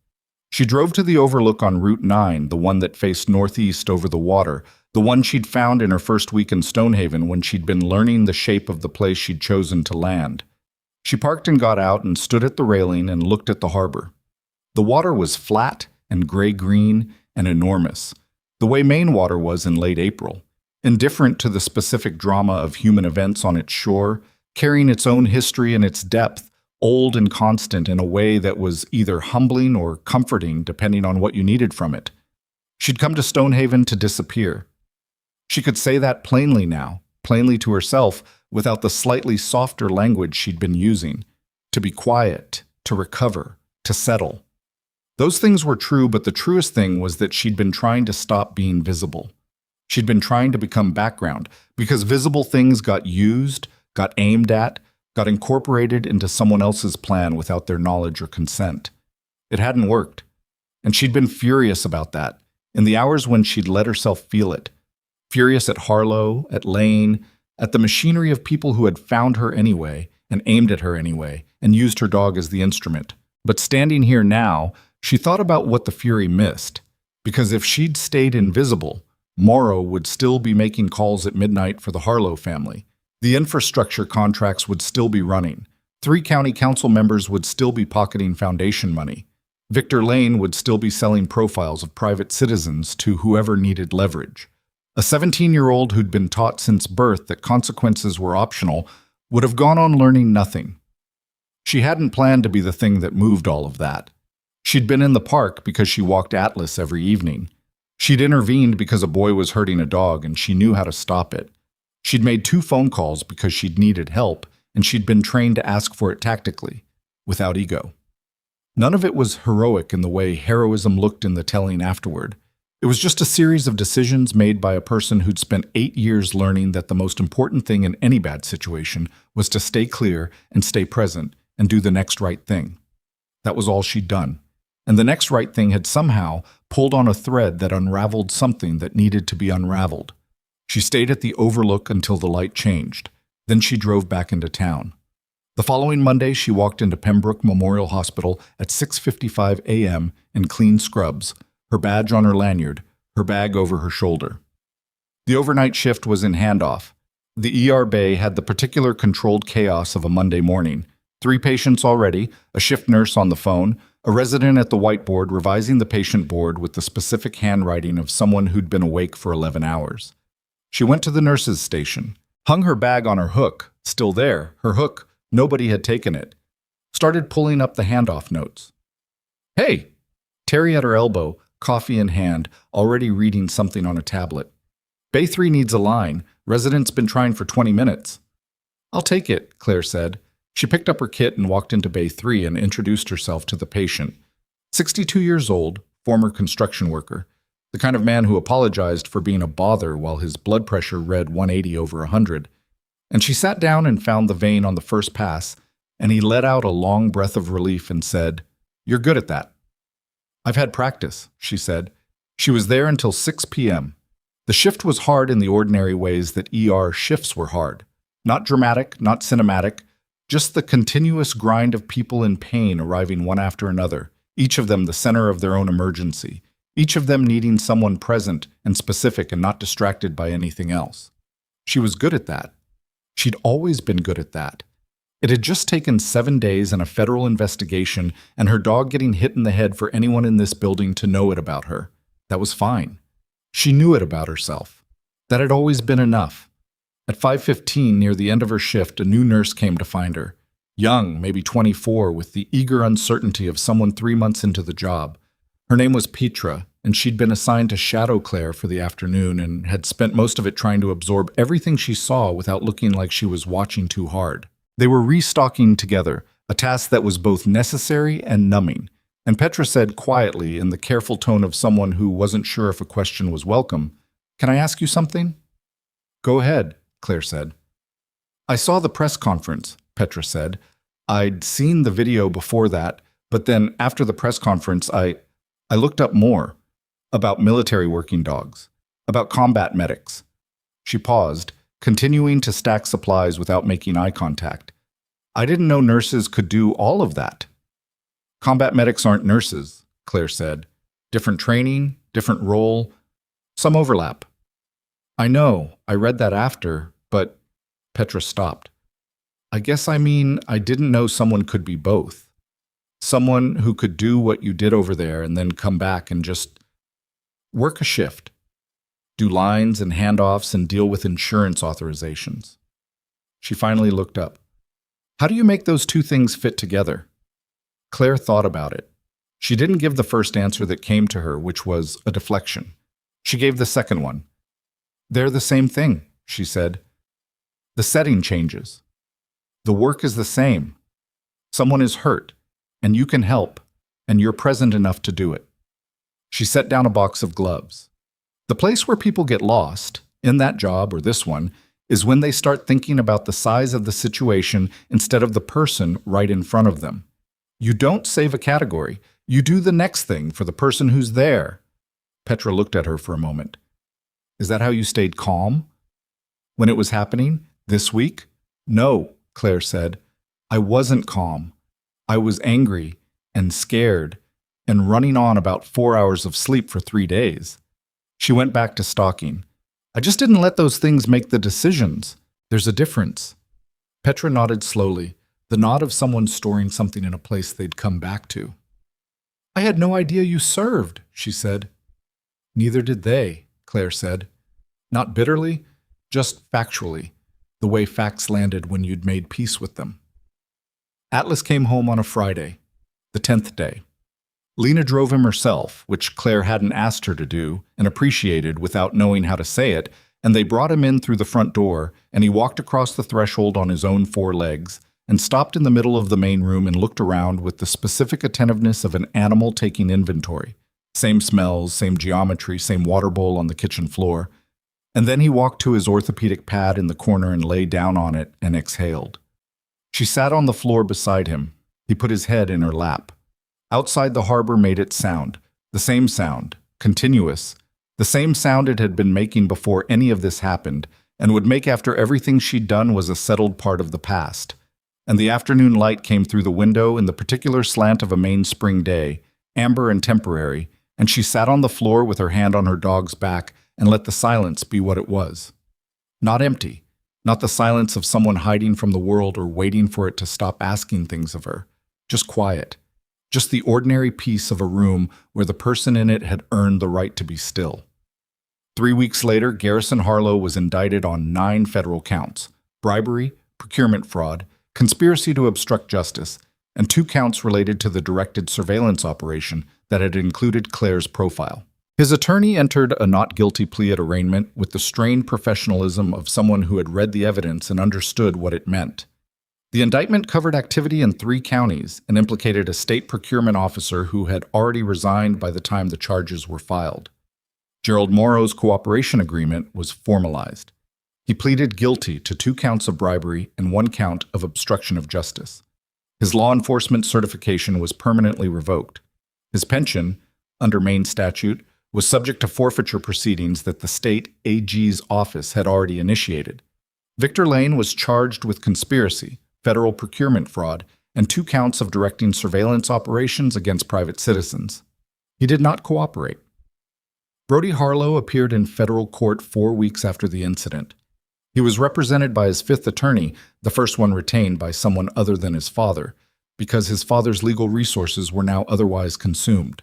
[SPEAKER 1] She drove to the overlook on Route 9, the one that faced northeast over the water, the one she'd found in her first week in Stonehaven when she'd been learning the shape of the place she'd chosen to land. She parked and got out and stood at the railing and looked at the harbor. The water was flat and gray-green and enormous, the way Maine water was in late April, indifferent to the specific drama of human events on its shore, carrying its own history and its depth, old and constant in a way that was either humbling or comforting depending on what you needed from it. She'd come to Stonehaven to disappear. She could say that plainly now, plainly to herself, without the slightly softer language she'd been using. To be quiet, to recover, to settle. Those things were true, but the truest thing was that she'd been trying to stop being visible. She'd been trying to become background, because visible things got used, got aimed at, got incorporated into someone else's plan without their knowledge or consent. It hadn't worked, and she'd been furious about that, in the hours when she'd let herself feel it. Furious at Harlow, at Lane, at the machinery of people who had found her anyway, and aimed at her anyway, and used her dog as the instrument. But standing here now, she thought about what the fury missed, because if she'd stayed invisible, Morrow would still be making calls at midnight for the Harlow family. The infrastructure contracts would still be running. 3 county council members would still be pocketing foundation money. Victor Lane would still be selling profiles of private citizens to whoever needed leverage. A 17-year-old who'd been taught since birth that consequences were optional would have gone on learning nothing. She hadn't planned to be the thing that moved all of that. She'd been in the park because she walked Atlas every evening. She'd intervened because a boy was hurting a dog and she knew how to stop it. She'd made 2 phone calls because she'd needed help, and she'd been trained to ask for it tactically, without ego. None of it was heroic in the way heroism looked in the telling afterward. It was just a series of decisions made by a person who'd spent 8 years learning that the most important thing in any bad situation was to stay clear and stay present and do the next right thing. That was all she'd done. And the next right thing had somehow pulled on a thread that unraveled something that needed to be unraveled. She stayed at the overlook until the light changed. Then she drove back into town. The following Monday, she walked into Pembroke Memorial Hospital at 6:55 a.m. in clean scrubs, her badge on her lanyard, her bag over her shoulder. The overnight shift was in handoff. The ER bay had the particular controlled chaos of a Monday morning. 3 patients already, a shift nurse on the phone, a resident at the whiteboard revising the patient board with the specific handwriting of someone who'd been awake for 11 hours. She went to the nurse's station, hung her bag on her hook, still there, her hook, nobody had taken it. Started pulling up the handoff notes. Hey! Terry at her elbow, coffee in hand, already reading something on a tablet. Bay 3 needs a line. Resident's been trying for 20 minutes. I'll take it, Claire said. She picked up her kit and walked into Bay 3 and introduced herself to the patient. 62 years old, former construction worker. The kind of man who apologized for being a bother while his blood pressure read 180 over 100. And she sat down and found the vein on the first pass, and he let out a long breath of relief and said, "You're good at that." "I've had practice," she said. She was there until 6 p.m. The shift was hard in the ordinary ways that ER shifts were hard. Not dramatic, not cinematic, just the continuous grind of people in pain arriving one after another, each of them the center of their own emergency. Each of them needing someone present and specific and not distracted by anything else. She was good at that. She'd always been good at that. It had just taken 7 days and a federal investigation and her dog getting hit in the head for anyone in this building to know it about her. That was fine. She knew it about herself. That had always been enough. At 5:15, near the end of her shift, a new nurse came to find her. Young, maybe 24, with the eager uncertainty of someone 3 months into the job. Her name was Petra, and she'd been assigned to shadow Claire for the afternoon and had spent most of it trying to absorb everything she saw without looking like she was watching too hard. They were restocking together, a task that was both necessary and numbing, and Petra said quietly, in the careful tone of someone who wasn't sure if a question was welcome, "Can I ask you something?" "Go ahead," Claire said. "I saw the press conference," Petra said. "I'd seen the video before that, but then after the press conference, I looked up more about military working dogs, about combat medics." She paused, continuing to stack supplies without making eye contact. I didn't know nurses could do all of that. Combat medics aren't nurses, Claire said. Different training, different role, some overlap. I know, I read that after, but Petra stopped. I guess I mean I didn't know someone could be both. Someone who could do what you did over there and then come back and just work a shift, do lines and handoffs and deal with insurance authorizations. She finally looked up. How do you make those two things fit together? Claire thought about it. She didn't give the first answer that came to her, which was a deflection. She gave the second one. They're the same thing, she said. The setting changes. The work is the same. Someone is hurt, and you can help, and you're present enough to do it. She set down a box of gloves. The place where people get lost, in that job or this one, is when they start thinking about the size of the situation instead of the person right in front of them. You don't save a category. You do the next thing for the person who's there. Petra looked at her for a moment. Is that how you stayed calm? When it was happening? This week? No, Claire said. I wasn't calm. I was angry and scared and running on about 4 hours of sleep for 3 days. She went back to stalking. I just didn't let those things make the decisions. There's a difference. Petra nodded slowly, the nod of someone storing something in a place they'd come back to. I had no idea you served, she said. Neither did they, Claire said. Not bitterly, just factually, the way facts landed when you'd made peace with them. Atlas came home on a Friday, the 10th day. Lena drove him herself, which Claire hadn't asked her to do and appreciated without knowing how to say it, and they brought him in through the front door, and he walked across the threshold on his own 4 legs and stopped in the middle of the main room and looked around with the specific attentiveness of an animal taking inventory. Same smells, same geometry, same water bowl on the kitchen floor. And then he walked to his orthopedic pad in the corner and lay down on it and exhaled. She sat on the floor beside him. He put his head in her lap. Outside the harbor made its sound, the same sound, continuous, the same sound it had been making before any of this happened, and would make after everything she'd done was a settled part of the past. And the afternoon light came through the window in the particular slant of a Maine spring day, amber and temporary, and she sat on the floor with her hand on her dog's back and let the silence be what it was. Not empty, not the silence of someone hiding from the world or waiting for it to stop asking things of her, just quiet. Just the ordinary peace of a room where the person in it had earned the right to be still. 3 weeks later, Garrison Harlow was indicted on 9 federal counts: bribery, procurement fraud, conspiracy to obstruct justice, and 2 counts related to the directed surveillance operation that had included Claire's profile. His attorney entered a not guilty plea at arraignment with the strained professionalism of someone who had read the evidence and understood what it meant. The indictment covered activity in 3 counties and implicated a state procurement officer who had already resigned by the time the charges were filed. Gerald Morrow's cooperation agreement was formalized. He pleaded guilty to 2 counts of bribery and 1 count of obstruction of justice. His law enforcement certification was permanently revoked. His pension, under Maine statute, was subject to forfeiture proceedings that the state AG's office had already initiated. Victor Lane was charged with conspiracy, federal procurement fraud, and 2 counts of directing surveillance operations against private citizens. He did not cooperate. Brody Harlow appeared in federal court 4 weeks after the incident. He was represented by his 5th attorney, the first one retained by someone other than his father, because his father's legal resources were now otherwise consumed.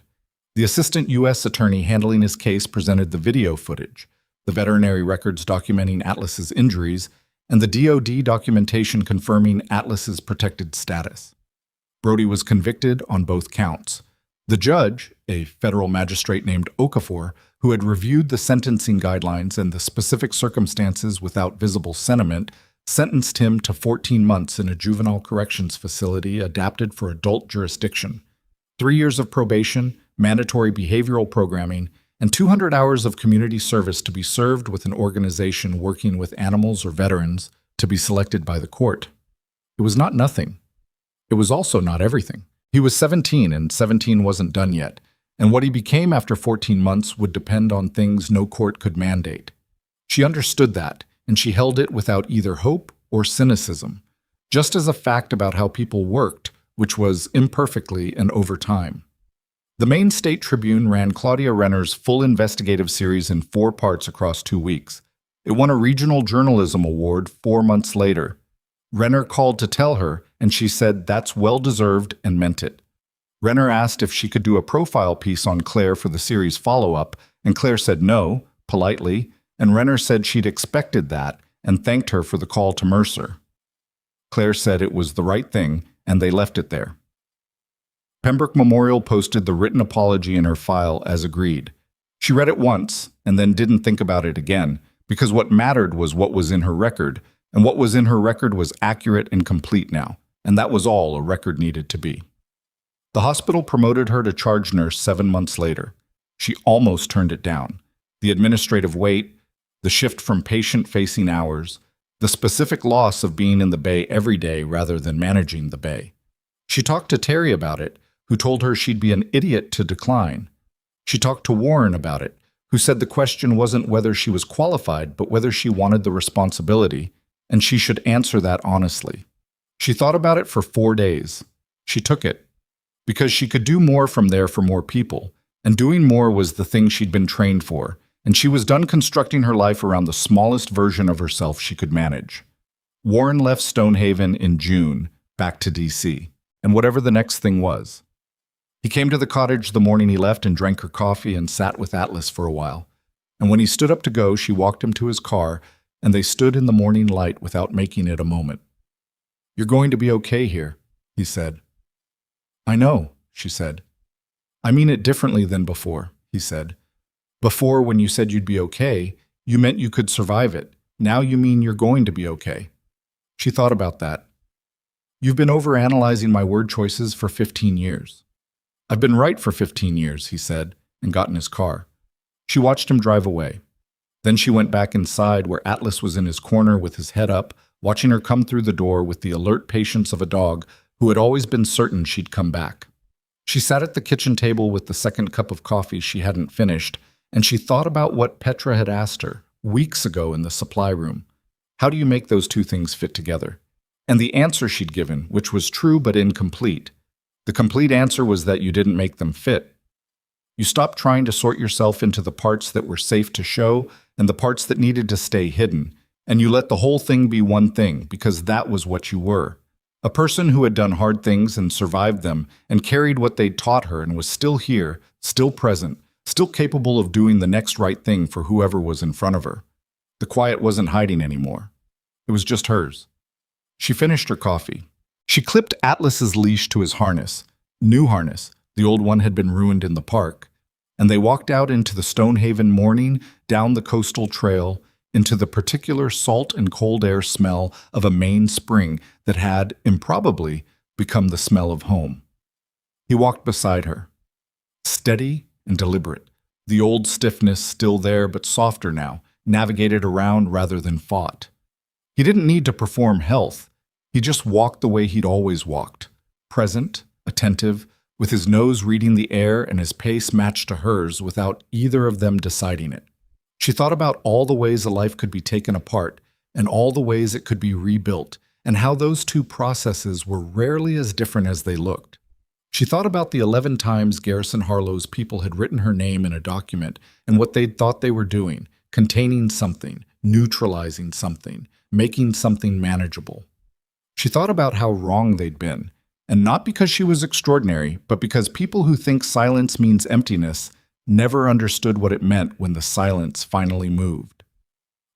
[SPEAKER 1] The assistant U.S. attorney handling his case presented the video footage, the veterinary records documenting Atlas's injuries, and the DoD documentation confirming Atlas's protected status. Brody was convicted on both counts. The judge, a federal magistrate named Okafor, who had reviewed the sentencing guidelines and the specific circumstances without visible sentiment, sentenced him to 14 months in a juvenile corrections facility adapted for adult jurisdiction, 3 years of probation, mandatory behavioral programming, and 200 hours of community service to be served with an organization working with animals or veterans to be selected by the court. It was not nothing. It was also not everything. He was 17, and 17 wasn't done yet, and what he became after 14 months would depend on things no court could mandate. She understood that, and she held it without either hope or cynicism, just as a fact about how people worked, which was imperfectly and over time. The Maine State Tribune ran Claudia Renner's full investigative series in 4 parts across 2 weeks. It won a regional journalism award 4 months later. Renner called to tell her, and she said that's well-deserved and meant it. Renner asked if she could do a profile piece on Claire for the series follow-up, and Claire said no, politely, and Renner said she'd expected that and thanked her for the call to Mercer. Claire said it was the right thing, and they left it there. Pembroke Memorial posted the written apology in her file as agreed. She read it once and then didn't think about it again, because what mattered was what was in her record, and what was in her record was accurate and complete now, and that was all a record needed to be. The hospital promoted her to charge nurse 7 months later. She almost turned it down. The administrative weight, the shift from patient-facing hours, the specific loss of being in the Bay every day rather than managing the Bay. She talked to Terry about it, who told her she'd be an idiot to decline. She talked to Warren about it, who said the question wasn't whether she was qualified, but whether she wanted the responsibility, and she should answer that honestly. She thought about it for 4 days. She took it, because she could do more from there for more people, and doing more was the thing she'd been trained for, and she was done constructing her life around the smallest version of herself she could manage. Warren left Stonehaven in June, back to D.C., and whatever the next thing was. He came to the cottage the morning he left and drank her coffee and sat with Atlas for a while. And when he stood up to go, she walked him to his car, and they stood in the morning light without making it a moment. "You're going to be okay here," he said. "I know," she said. "I mean it differently than before," he said. "Before, when you said you'd be okay, you meant you could survive it. Now you mean you're going to be okay." She thought about that. "You've been overanalyzing my word choices for 15 years. "I've been right for 15 years, he said, and got in his car. She watched him drive away. Then she went back inside where Atlas was in his corner with his head up, watching her come through the door with the alert patience of a dog who had always been certain she'd come back. She sat at the kitchen table with the second cup of coffee she hadn't finished, and she thought about what Petra had asked her weeks ago in the supply room. How do you make those two things fit together? And the answer she'd given, which was true but incomplete. The complete answer was that you didn't make them fit. You stopped trying to sort yourself into the parts that were safe to show and the parts that needed to stay hidden, and you let the whole thing be one thing because that was what you were. A person who had done hard things and survived them and carried what they'd taught her and was still here, still present, still capable of doing the next right thing for whoever was in front of her. The quiet wasn't hiding anymore. It was just hers. She finished her coffee. She clipped Atlas's leash to his harness, new harness, the old one had been ruined in the park, and they walked out into the Stonehaven morning, down the coastal trail, into the particular salt and cold air smell of a Maine spring that had, improbably, become the smell of home. He walked beside her, steady and deliberate, the old stiffness still there but softer now, navigated around rather than fought. He didn't need to perform health. He just walked the way he'd always walked, present, attentive, with his nose reading the air and his pace matched to hers without either of them deciding it. She thought about all the ways a life could be taken apart and all the ways it could be rebuilt, and how those two processes were rarely as different as they looked. She thought about the 11 times Garrison Harlow's people had written her name in a document and what they'd thought they were doing, containing something, neutralizing something, making something manageable. She thought about how wrong they'd been, and not because she was extraordinary, but because people who think silence means emptiness never understood what it meant when the silence finally moved.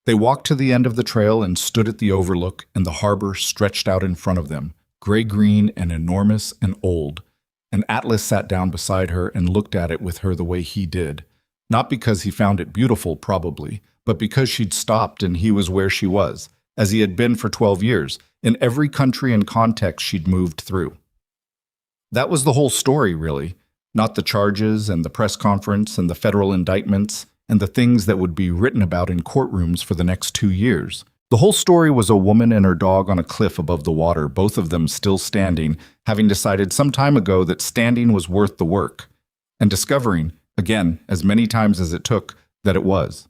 [SPEAKER 1] They walked to the end of the trail and stood at the overlook, and the harbor stretched out in front of them, gray-green and enormous and old, and Atlas sat down beside her and looked at it with her the way he did, not because he found it beautiful, probably, but because she'd stopped and he was where she was, as he had been for 12 years, in every country and context she'd moved through. That was the whole story, really, not the charges and the press conference and the federal indictments and the things that would be written about in courtrooms for the next 2 years. The whole story was a woman and her dog on a cliff above the water, both of them still standing, having decided some time ago that standing was worth the work, and discovering, again, as many times as it took, that it was.